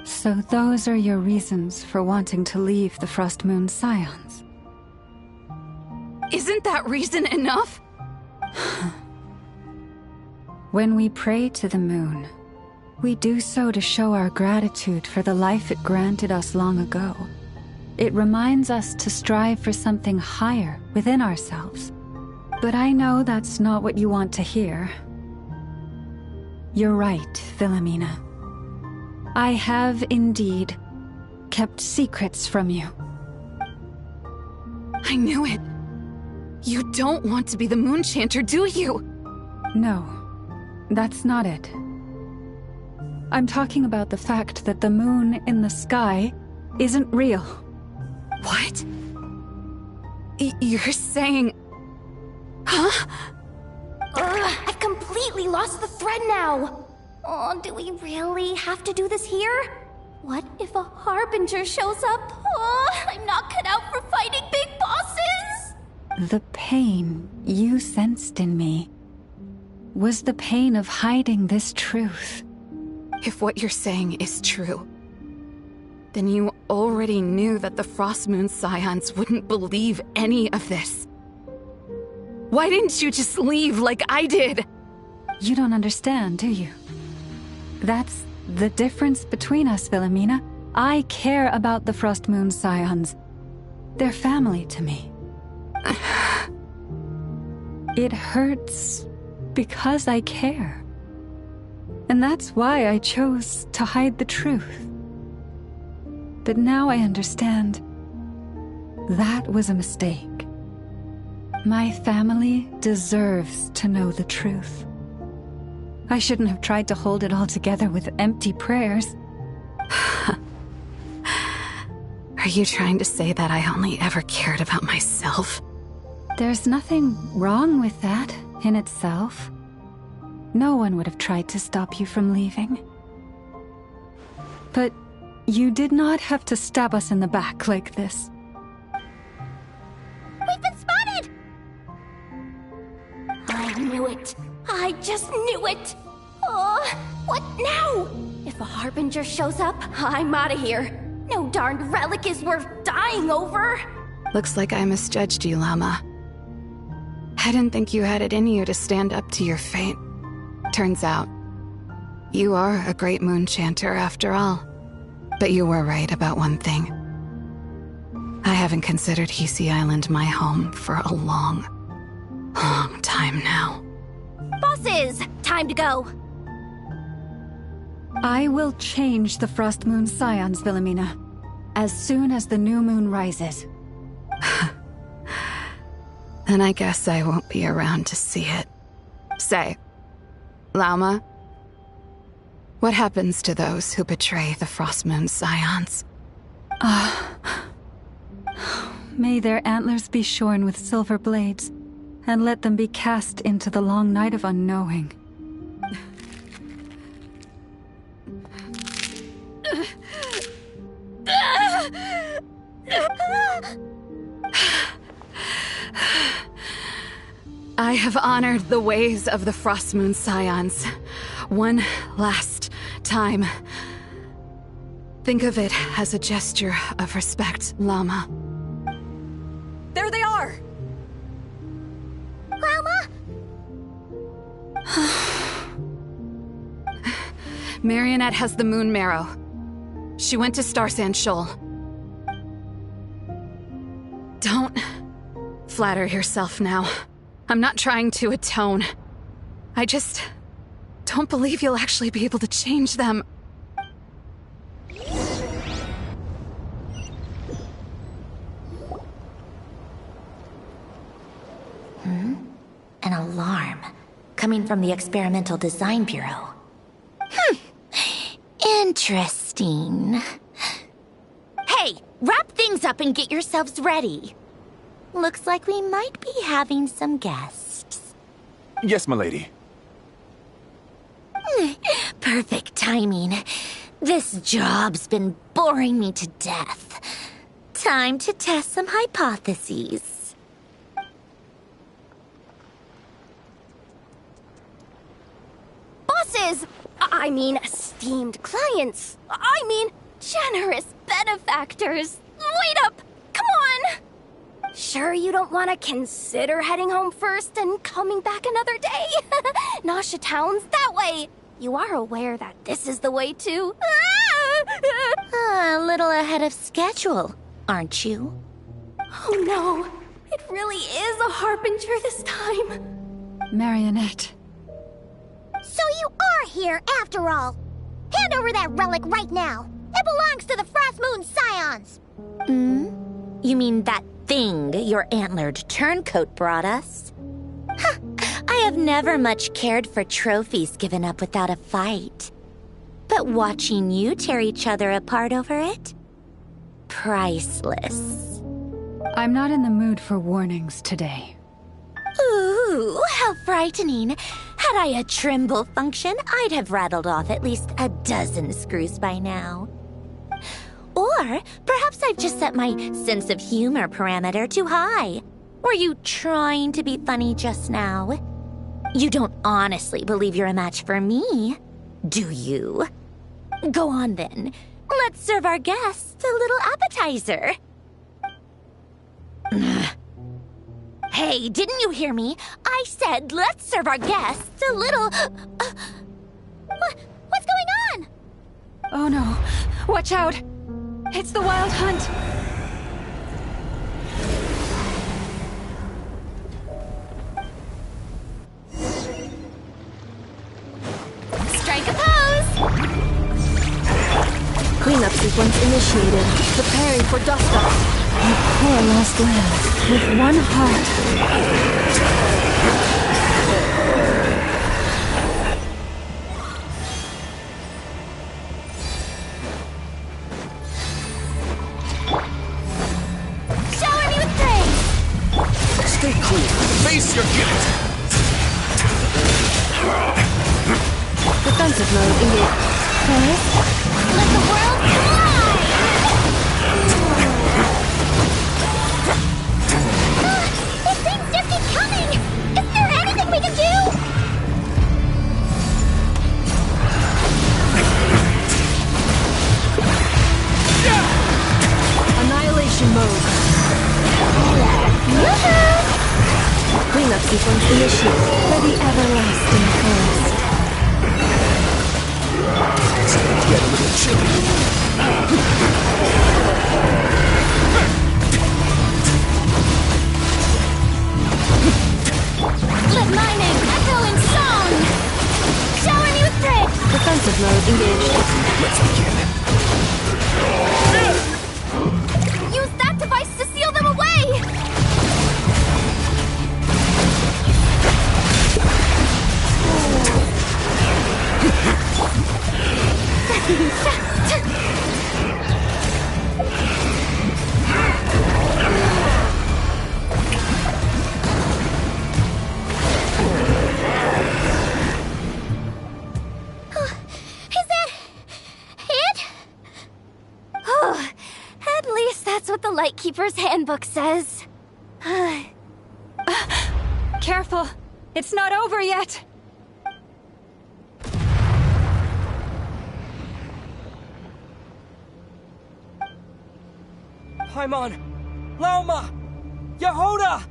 Speaker 10: So those are your reasons for wanting to leave the Frost Moon Scions?
Speaker 12: Isn't that reason enough?
Speaker 10: When we pray to the moon, we do so to show our gratitude for the life it granted us long ago. It reminds us to strive for something higher within ourselves. But I know that's not what you want to hear. You're right, Wilhelmina. I have indeed kept secrets from you.
Speaker 12: I knew it. You don't want to be the Moon Chanter, do you?
Speaker 10: No, that's not it. I'm talking about the fact that the moon in the sky isn't real.
Speaker 12: What? You're saying... Huh?
Speaker 13: I've completely lost the thread now. Oh, do we really have to do this here? What if a harbinger shows up? Oh, I'm not cut out for fighting big bosses!
Speaker 10: The pain you sensed in me was the pain of hiding this truth.
Speaker 12: If what you're saying is true, then you already knew that the Frostmoon Scions wouldn't believe any of this. Why didn't you just leave like I did?
Speaker 10: You don't understand, do you? That's the difference between us, Wilhelmina. I care about the Frostmoon Scions. They're family to me. It hurts because I care. And that's why I chose to hide the truth. But now I understand. That was a mistake. My family deserves to know the truth. I shouldn't have tried to hold it all together with empty prayers.
Speaker 12: Are you trying to say that I only ever cared about myself?
Speaker 10: There's nothing wrong with that in itself. No one would have tried to stop you from leaving. But you did not have to stab us in the back like this.
Speaker 13: We've been spotted! I knew it. I just knew it. What now? If a harbinger shows up, I'm out of here. No darned relic is worth dying over.
Speaker 12: Looks like I misjudged you, Llama. I didn't think you had it in you to stand up to your fate. Turns out, you are a great moon chanter after all. But you were right about one thing. I haven't considered Hisi Island my home for a long time now.
Speaker 13: Bosses! Time to go!
Speaker 10: I will change the Frostmoon Scions, Wilhelmina, as soon as the new moon rises.
Speaker 12: Then I guess I won't be around to see it. Say, Lauma, what happens to those who betray the Frostmoon Scions?
Speaker 10: May their antlers be shorn with silver blades, and let them be cast into the long night of unknowing.
Speaker 12: I have honored the ways of the Frostmoon Scions one last time. Think of it as a gesture of respect, Llama.
Speaker 14: There they are!
Speaker 13: Grandma?
Speaker 12: Marionette has the moon marrow. She went to Starsand Shoal. Don't flatter yourself now. I'm not trying to atone. I just don't believe you'll actually be able to change them.
Speaker 5: An alarm coming from the Experimental Design Bureau. Interesting. Hey, wrap things up and get yourselves ready. Looks like we might be having some guests.
Speaker 11: Yes, milady.
Speaker 5: Perfect timing. This job's been boring me to death. Time to test some hypotheses.
Speaker 13: Bosses! I mean, esteemed clients. I mean, generous benefactors. Wait up! Come on! Sure you don't want to consider heading home first and coming back another day? Nasha Town's that way. You are aware that this is the way too.
Speaker 5: A little ahead of schedule, aren't you?
Speaker 13: Oh no, it really is a harbinger this time.
Speaker 10: Marionette.
Speaker 1: So you are here after all. Hand over that relic right now. It belongs to the Frostmoon Scions.
Speaker 5: You mean that thing your antlered turncoat brought us? I have never much cared for trophies given up without a fight. But watching you tear each other apart over it? Priceless.
Speaker 10: I'm not in the mood for warnings today.
Speaker 5: Ooh, how frightening. Had I a Trimble function, I'd have rattled off at least a dozen screws by now. Or perhaps I've just set my sense of humor parameter too high. Were you trying to be funny just now? You don't honestly believe you're a match for me, do you? Go on then. Let's serve our guests a little appetizer. Hey, didn't you hear me? I said let's serve our guests a little... What's going on?
Speaker 21: Oh no. Watch out! It's the Wild Hunt!
Speaker 13: Strike a pose!
Speaker 21: Cleanup sequence initiated. Preparing for dust-up.
Speaker 10: You poor lost lambs, with one heart.
Speaker 13: Shower me with praise!
Speaker 6: Stay clear. Face your guilt.
Speaker 21: Defensive mode engaged.
Speaker 13: Let the world collide! These things just keep coming! Is there anything we can do?
Speaker 21: Annihilation mode. Cleanup sequence initiated.
Speaker 10: For the everlasting forest.
Speaker 6: It's gonna get a little chilly.
Speaker 13: Let my name echo in song! Shower me with praise!
Speaker 21: Defensive mode engaged.
Speaker 6: Let's begin.
Speaker 13: Use that device to seal them away! Is that it? Oh, at least that's what the Lightkeeper's handbook says.
Speaker 21: Careful! It's not over yet!
Speaker 7: Paimon! Lauma! Yehoda!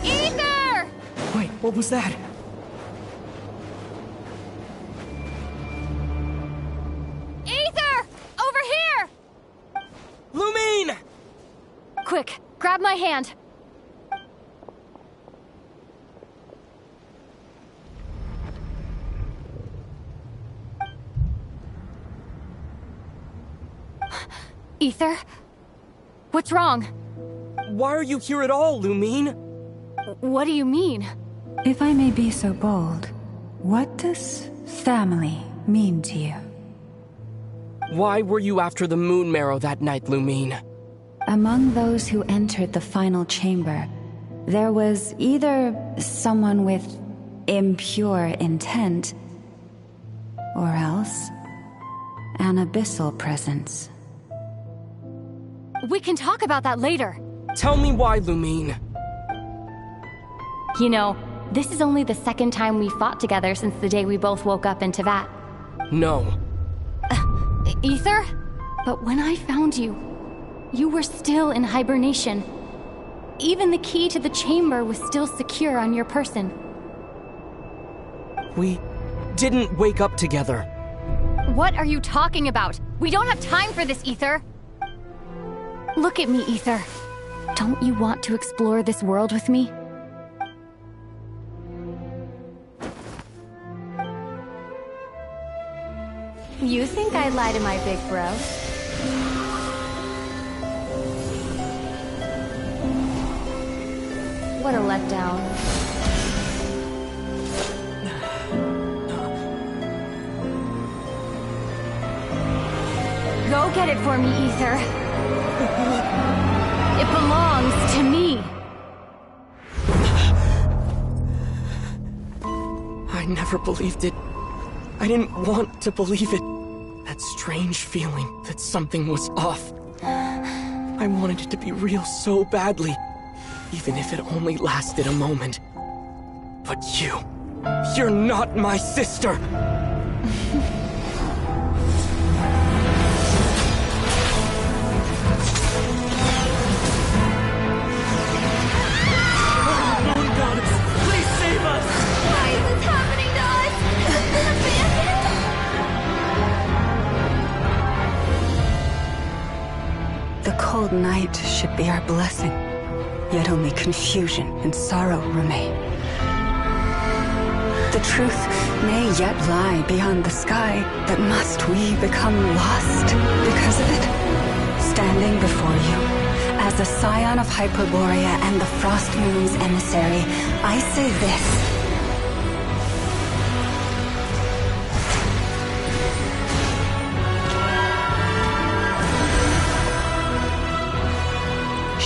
Speaker 13: Ether!
Speaker 7: Wait, what was that?
Speaker 13: Ether! Over here!
Speaker 7: Lumine!
Speaker 21: Quick, grab my hand. Ether? What's wrong?
Speaker 7: Why are you here at all, Lumine?
Speaker 21: What do you mean?
Speaker 10: If I may be so bold, what does family mean to you?
Speaker 7: Why were you after the moon marrow that night, Lumine?
Speaker 10: Among those who entered the final chamber, there was either someone with impure intent, or else an abyssal presence.
Speaker 21: We can talk about that later.
Speaker 7: Tell me why, Lumine.
Speaker 21: You know, this is only the second time we fought together since the day we both woke up in Teyvat.
Speaker 7: No.
Speaker 21: Ether? But when I found you, you were still in hibernation. Even the key to the chamber was still secure on your person.
Speaker 7: We didn't wake up together.
Speaker 21: What are you talking about? We don't have time for this, Ether! Look at me, Ether. Don't you want to explore this world with me? You think I'd lie to my big bro? What a letdown. Go get it for me, Ether. It belongs to me.
Speaker 7: I never believed it. I didn't want to believe it. That strange feeling that something was off. I wanted it to be real so badly, even if it only lasted a moment. But you're not my sister!
Speaker 10: The cold night should be our blessing, yet only confusion and sorrow remain. The truth may yet lie beyond the sky, but must we become lost because of it? Standing before you, as a scion of Hyperborea and the Frost Moon's emissary, I say this.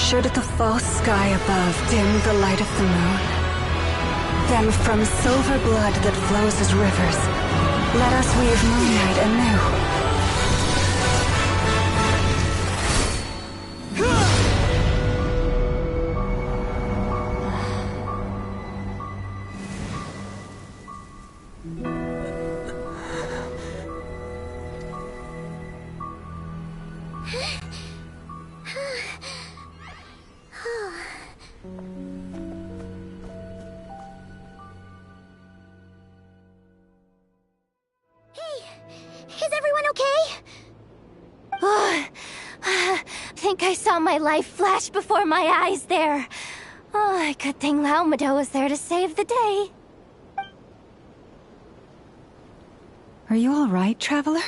Speaker 10: Should the false sky above dim the light of the moon, then from silver blood that flows as rivers, let us weave moonlight anew.
Speaker 13: I saw my life flash before my eyes there. Oh, good thing Laumado was there to save the day.
Speaker 10: Are you all right, traveler?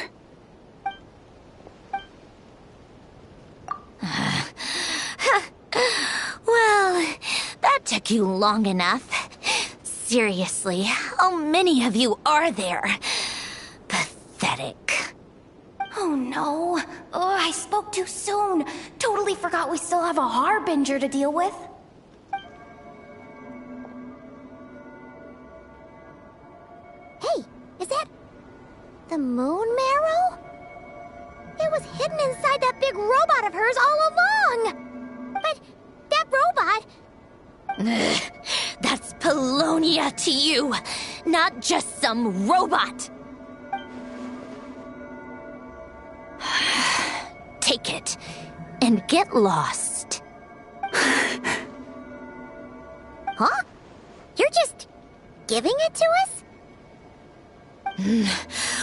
Speaker 5: Well, that took you long enough. Seriously, how many of you are there? Pathetic.
Speaker 13: Oh no. Oh, I spoke too soon. Totally forgot we still have a Harbinger to deal with.
Speaker 1: Hey, is that the moon marrow? It was hidden inside that big robot of hers all along. But that robot...
Speaker 5: That's Polonia to you, not just some robot. Take it, and get lost.
Speaker 1: Huh? You're just giving it to us?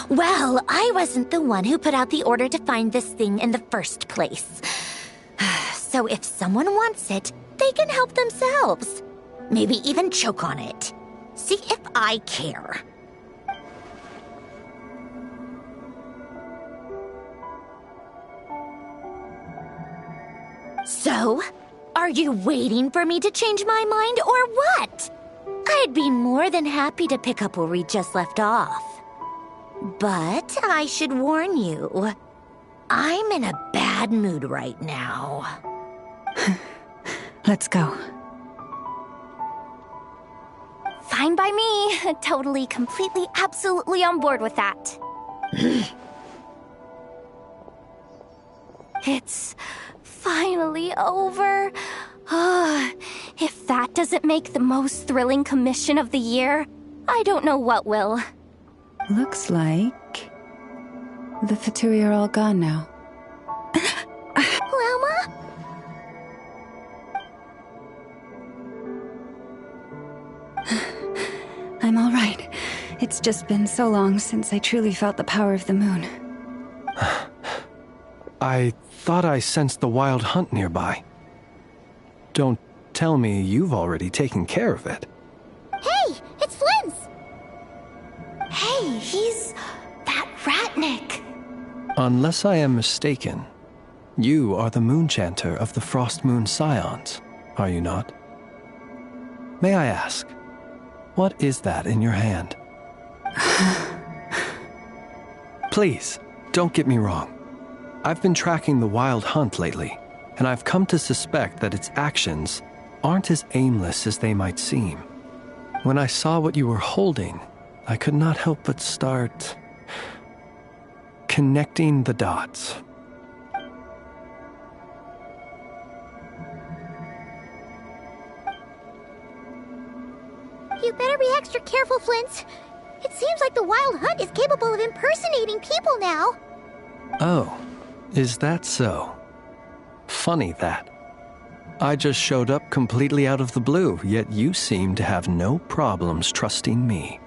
Speaker 5: Well, I wasn't the one who put out the order to find this thing in the first place. So if someone wants it, they can help themselves. Maybe even choke on it. See if I care. So, are you waiting for me to change my mind or what? I'd be more than happy to pick up where we just left off. But I should warn you, I'm in a bad mood right now.
Speaker 10: Let's go.
Speaker 13: Fine by me. Totally, completely, absolutely on board with that. It's finally over. If that doesn't make the most thrilling commission of the year, I don't know what will.
Speaker 10: Looks like the Fatui are all gone now.
Speaker 1: Lalma?
Speaker 10: I'm all right. It's just been so long since I truly felt the power of the moon.
Speaker 20: I thought I sensed the wild hunt nearby. Don't tell me you've already taken care of it.
Speaker 1: Hey, it's Flynn's!
Speaker 13: Hey, he's that Ratnik.
Speaker 20: Unless I am mistaken, you are the Moonchanter of the Frost Moon Scions, are you not? May I ask, what is that in your hand? Please, don't get me wrong. I've been tracking the wild hunt lately, and I've come to suspect that its actions aren't as aimless as they might seem. When I saw what you were holding, I could not help but start connecting the dots.
Speaker 1: You better be extra careful, Flint. It seems like the Wild Hunt is capable of impersonating people now.
Speaker 20: Oh, is that so? Funny that. I just showed up completely out of the blue, yet you seem to have no problems trusting me.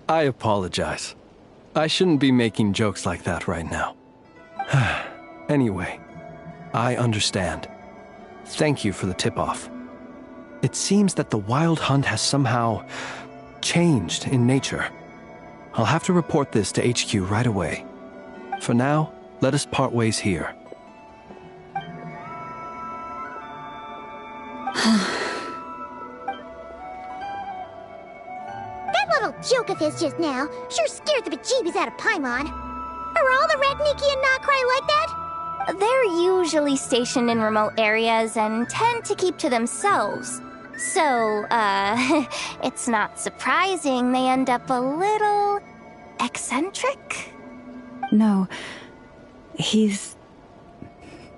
Speaker 20: I apologize. I shouldn't be making jokes like that right now. Anyway, I understand. Thank you for the tip-off. It seems that the Wild Hunt has somehow changed in nature. I'll have to report this to HQ right away. For now, let us part ways here.
Speaker 1: That little joke of his just now sure scared the bejeebies out of Paimon. Are all the Ratniki and Nokrai like that?
Speaker 13: They're usually stationed in remote areas and tend to keep to themselves. So, it's not surprising they end up a little eccentric?
Speaker 10: No, he's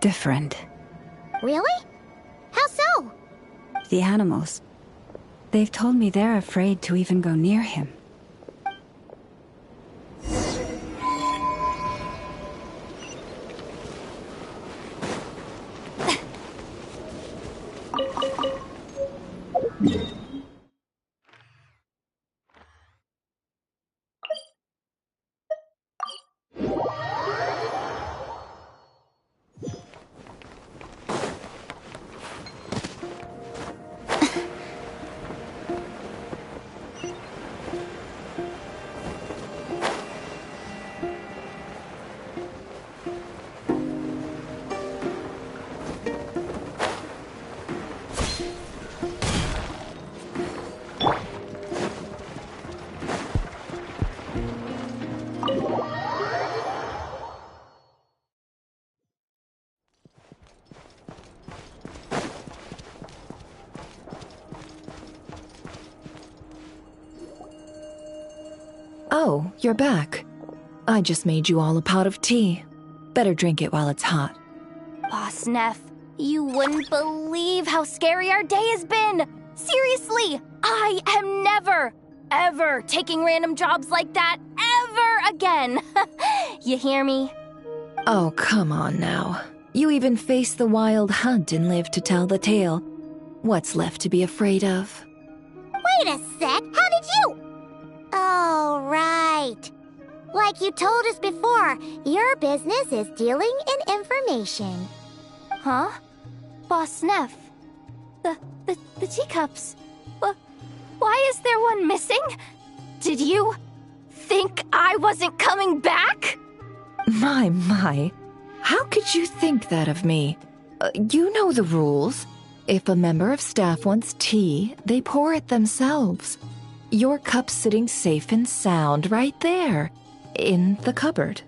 Speaker 10: different.
Speaker 1: Really? How so?
Speaker 10: The animals. They've told me they're afraid to even go near him.
Speaker 11: Oh, you're back. I just made you all a pot of tea. Better drink it while it's hot.
Speaker 13: Boss Neff, you wouldn't believe how scary our day has been! Seriously, I am never, ever taking random jobs like that ever again! You hear me?
Speaker 11: Oh, come on now. You even faced the wild hunt and lived to tell the tale. What's left to be afraid of?
Speaker 1: Wait a sec, how did you? Oh, right. Like you told us before, your business is dealing in information.
Speaker 13: Huh? Boss Neff? The teacups. Why is there one missing? Did you think I wasn't coming back?
Speaker 11: My. How could you think that of me? You know the rules. If a member of staff wants tea, they pour it themselves. Your cup's sitting safe and sound right there, in the cupboard.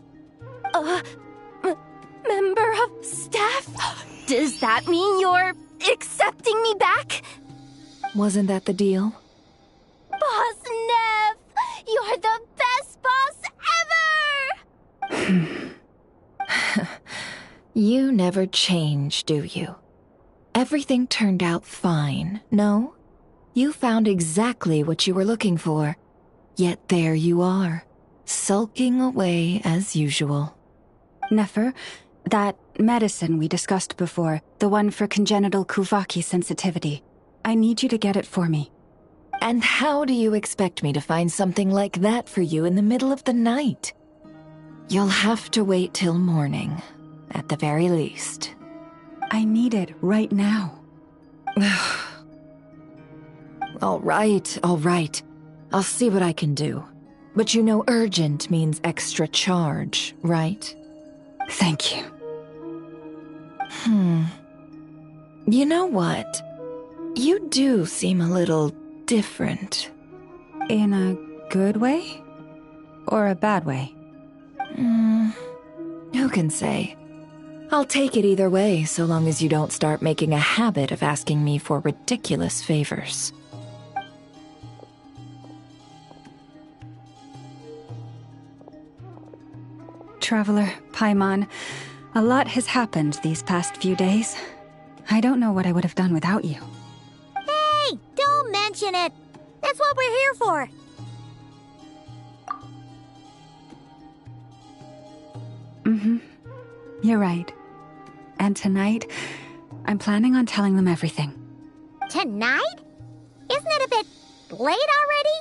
Speaker 13: Member of staff? Does that mean you're accepting me back?
Speaker 11: Wasn't that the deal?
Speaker 13: Boss Neff! You're the best boss ever!
Speaker 11: You never change, do you? Everything turned out fine, no? You found exactly what you were looking for. Yet there you are, sulking away as usual.
Speaker 10: Nefer, that medicine we discussed before, the one for congenital Kuvaki sensitivity, I need you to get it for me.
Speaker 11: And how do you expect me to find something like that for you in the middle of the night? You'll have to wait till morning, at the very least.
Speaker 10: I need it right now.
Speaker 11: All right. I'll see what I can do. But you know urgent means extra charge, right?
Speaker 10: Thank you.
Speaker 11: You know what? You do seem a little different.
Speaker 10: In a good way? Or a bad way?
Speaker 11: Who can say? I'll take it either way, so long as you don't start making a habit of asking me for ridiculous favors.
Speaker 10: Traveler, Paimon, a lot has happened these past few days. I don't know what I would have done without you.
Speaker 1: Hey, don't mention it. That's what we're here for.
Speaker 10: You're right. And tonight, I'm planning on telling them everything.
Speaker 1: Tonight? Isn't it a bit late already?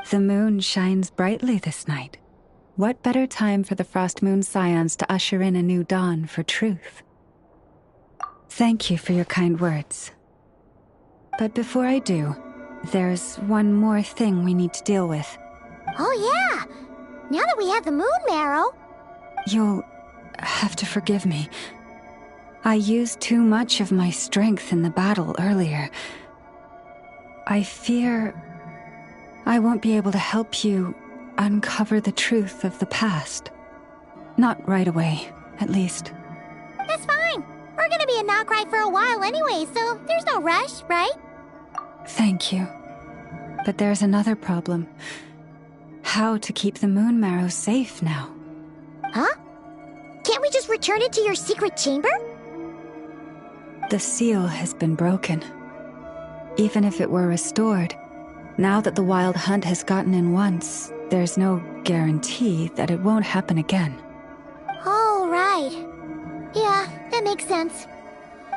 Speaker 10: The moon shines brightly this night. What better time for the Frost Moon Scions to usher in a new dawn for truth? Thank you for your kind words. But before I do, there's one more thing we need to deal with.
Speaker 1: Oh yeah! Now that we have the moon marrow...
Speaker 10: You'll have to forgive me. I used too much of my strength in the battle earlier. I fear I won't be able to help you uncover the truth of the past. Not right away, at least.
Speaker 1: That's fine. We're gonna be in Notcry for a while anyway, so there's no rush, right?
Speaker 10: Thank you. But there's another problem. How to keep the moon marrow safe now?
Speaker 1: Huh? Can't we just return it to your secret chamber?
Speaker 10: The seal has been broken. Even if it were restored, now that the wild hunt has gotten in once, there's no guarantee that it won't happen again.
Speaker 1: Oh, right. Yeah, that makes sense.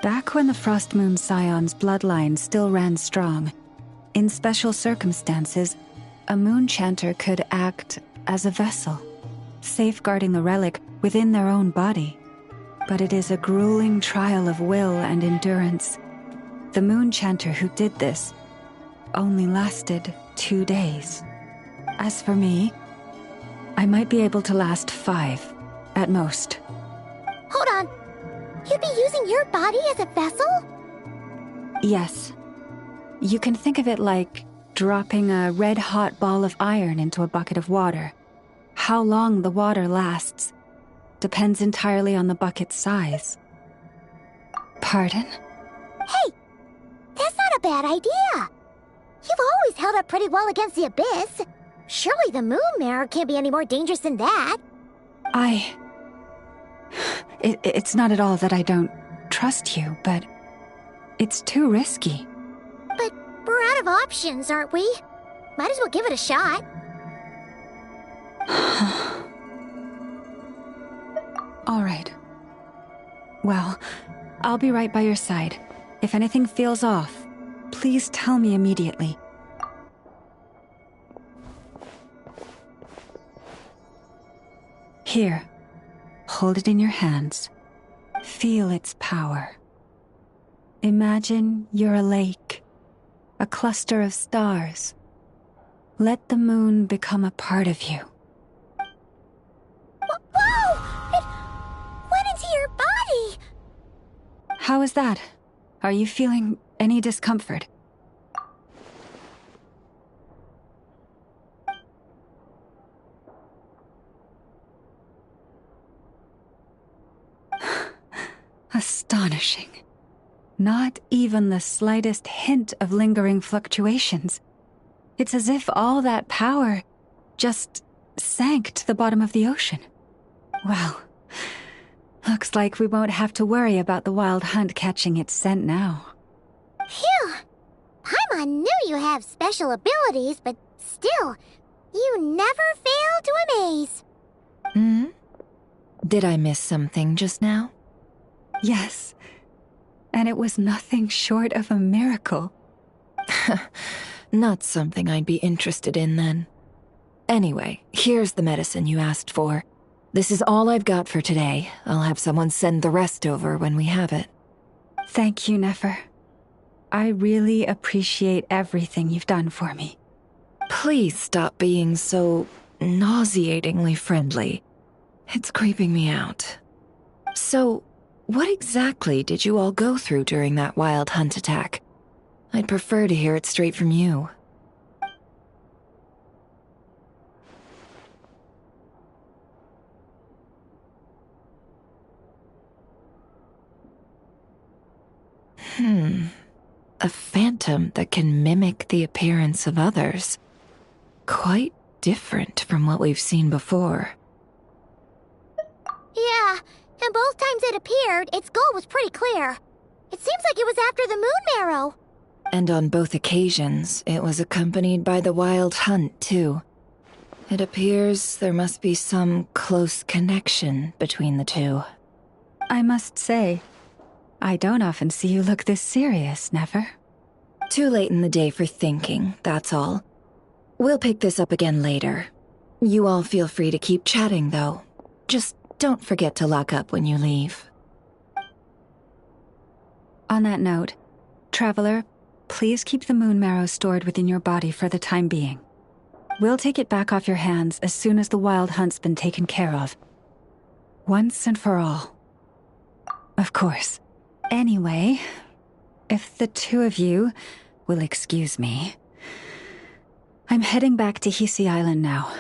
Speaker 10: Back when the Frost Moon Scion's bloodline still ran strong, in special circumstances, a moon chanter could act as a vessel, safeguarding the relic within their own body. But it is a grueling trial of will and endurance. The moon chanter who did this only lasted 2 days. As for me, I might be able to last 5, at most.
Speaker 1: Hold on. You'd be using your body as a vessel?
Speaker 10: Yes. You can think of it like dropping a red-hot ball of iron into a bucket of water. How long the water lasts depends entirely on the bucket's size. Pardon?
Speaker 1: Hey, that's not a bad idea. You've always held up pretty well against the abyss. Surely the moon mirror can't be any more dangerous than that.
Speaker 10: It's not at all that I don't trust you, but it's too risky.
Speaker 1: But we're out of options, aren't we? Might as well give it a shot.
Speaker 10: All right. Well, I'll be right by your side. If anything feels off, please tell me immediately. Here, hold it in your hands. Feel its power. Imagine you're a lake, a cluster of stars. Let the moon become a part of you.
Speaker 1: Whoa! It went into your body!
Speaker 10: How is that? Are you feeling any discomfort? Astonishing. Not even the slightest hint of lingering fluctuations. It's as if all that power just sank to the bottom of the ocean. Well, looks like we won't have to worry about the wild hunt catching its scent now.
Speaker 1: Phew! Paimon knew you have special abilities, but still, you never fail to amaze.
Speaker 11: Hmm? Did I miss something just now?
Speaker 10: Yes. And it was nothing short of a miracle.
Speaker 11: Not something I'd be interested in then. Anyway, here's the medicine you asked for. This is all I've got for today. I'll have someone send the rest over when we have it.
Speaker 10: Thank you, Nefer. I really appreciate everything you've done for me.
Speaker 11: Please stop being so nauseatingly friendly. It's creeping me out. So, what exactly did you all go through during that wild hunt attack? I'd prefer to hear it straight from you. A phantom that can mimic the appearance of others. Quite different from what we've seen before.
Speaker 1: Yeah, and both times it appeared, its goal was pretty clear. It seems like it was after the moon marrow.
Speaker 11: And on both occasions, it was accompanied by the wild hunt, too. It appears there must be some close connection between the two.
Speaker 10: I must say, I don't often see you look this serious, Nefer.
Speaker 11: Too late in the day for thinking, that's all. We'll pick this up again later. You all feel free to keep chatting, though. Just don't forget to lock up when you leave.
Speaker 10: On that note, Traveler, please keep the moon marrow stored within your body for the time being. We'll take it back off your hands as soon as the wild hunt's been taken care of. Once and for all. Of course. Anyway, if the two of you will excuse me, I'm heading back to Hisi Island now.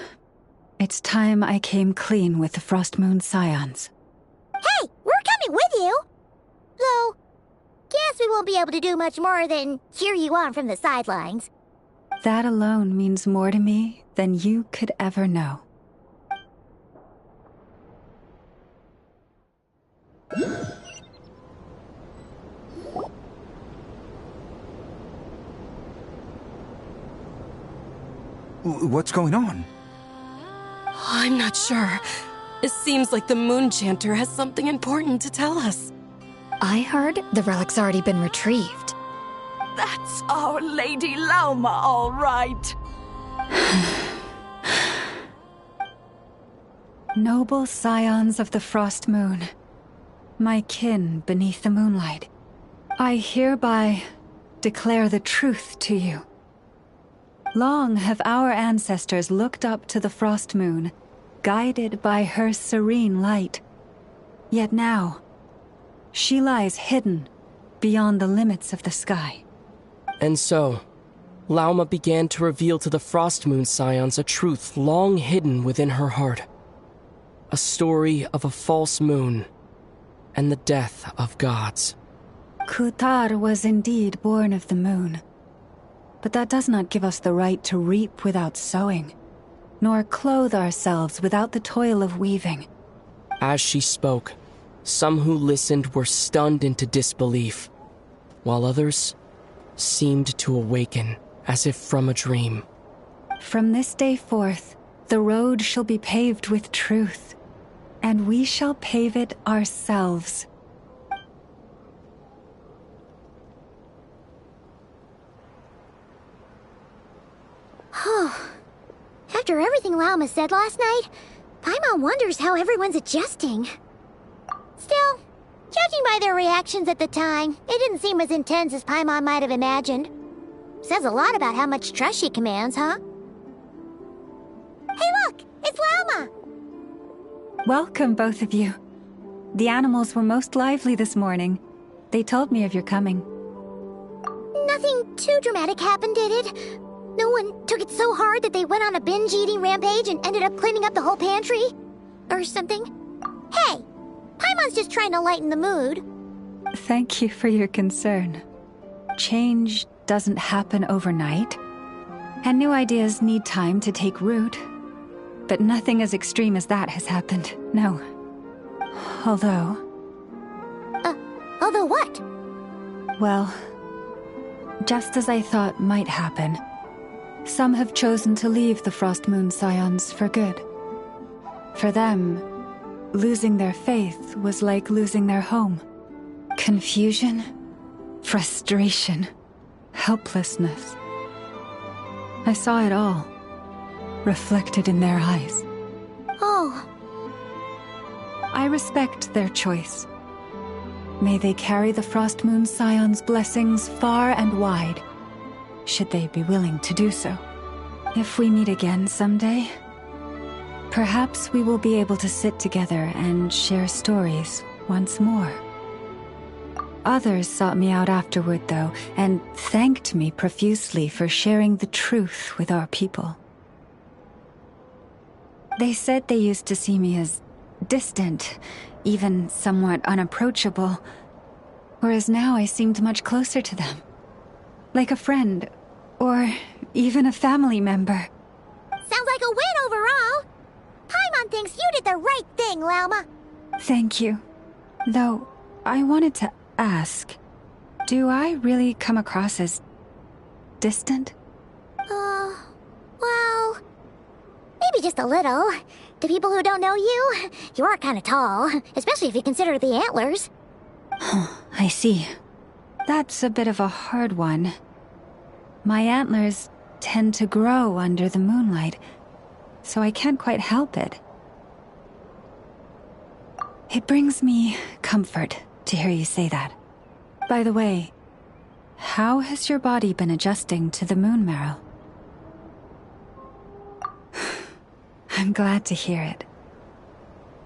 Speaker 10: It's time I came clean with the Frost Moon Scions.
Speaker 1: Hey, we're coming with you! Though, guess we won't be able to do much more than cheer you on from the sidelines.
Speaker 10: That alone means more to me than you could ever know.
Speaker 19: What's going on?
Speaker 22: I'm not sure. It seems like the Moon Chanter has something important to tell us.
Speaker 8: I heard the relic's already been retrieved.
Speaker 22: That's Our Lady Lauma, all right.
Speaker 10: Noble scions of the Frost Moon, my kin beneath the moonlight, I hereby declare the truth to you. Long have our ancestors looked up to the Frost Moon, guided by her serene light. Yet now, she lies hidden beyond the limits of the sky.
Speaker 7: And so, Lauma began to reveal to the Frost Moon Scions a truth long hidden within her heart. A story of a false moon and the death of gods.
Speaker 10: Kutar was indeed born of the moon. But that does not give us the right to reap without sowing, nor clothe ourselves without the toil of weaving.
Speaker 7: As she spoke, some who listened were stunned into disbelief, while others seemed to awaken as if from a dream.
Speaker 10: From this day forth, the road shall be paved with truth, and we shall pave it ourselves.
Speaker 1: After everything Lauma said last night, Paimon wonders how everyone's adjusting. Still, judging by their reactions at the time, it didn't seem as intense as Paimon might have imagined. Says a lot about how much trust she commands, huh? Hey look! It's Lauma!
Speaker 10: Welcome, both of you. The animals were most lively this morning. They told me of your coming.
Speaker 1: Nothing too dramatic happened, did it? No one took it so hard that they went on a binge-eating rampage and ended up cleaning up the whole pantry? Or something? Hey! Paimon's just trying to lighten the mood.
Speaker 10: Thank you for your concern. Change doesn't happen overnight, and new ideas need time to take root. But nothing as extreme as that has happened, no. Although...
Speaker 1: Although what?
Speaker 10: Well, just as I thought might happen, some have chosen to leave the Frost Moon Scions for good. For them, losing their faith was like losing their home. Confusion, frustration, helplessness. I saw it all, reflected in their eyes.
Speaker 1: Oh.
Speaker 10: I respect their choice. May they carry the Frost Moon Scion's blessings far and wide, should they be willing to do so. If we meet again someday, perhaps we will be able to sit together and share stories once more. Others sought me out afterward, though, and thanked me profusely for sharing the truth with our people. They said they used to see me as distant, even somewhat unapproachable, whereas now I seemed much closer to them. Like a friend, or even a family member.
Speaker 1: Sounds like a win overall! Paimon thinks you did the right thing, Lauma.
Speaker 10: Thank you. Though, I wanted to ask, do I really come across as distant?
Speaker 1: Well, maybe just a little. To people who don't know you, you are kind of tall, especially if you consider the antlers.
Speaker 10: I see. That's a bit of a hard one. My antlers tend to grow under the moonlight, so I can't quite help it. It brings me comfort to hear you say that. By the way, how has your body been adjusting to the moon marrow? I'm glad to hear it.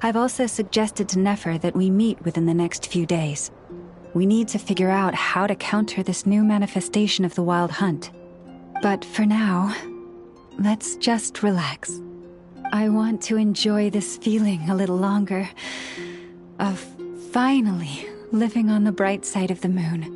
Speaker 10: I've also suggested to Nefer that we meet within the next few days. We need to figure out how to counter this new manifestation of the Wild Hunt. But for now, let's just relax. I want to enjoy this feeling a little longer, of finally living on the bright side of the moon.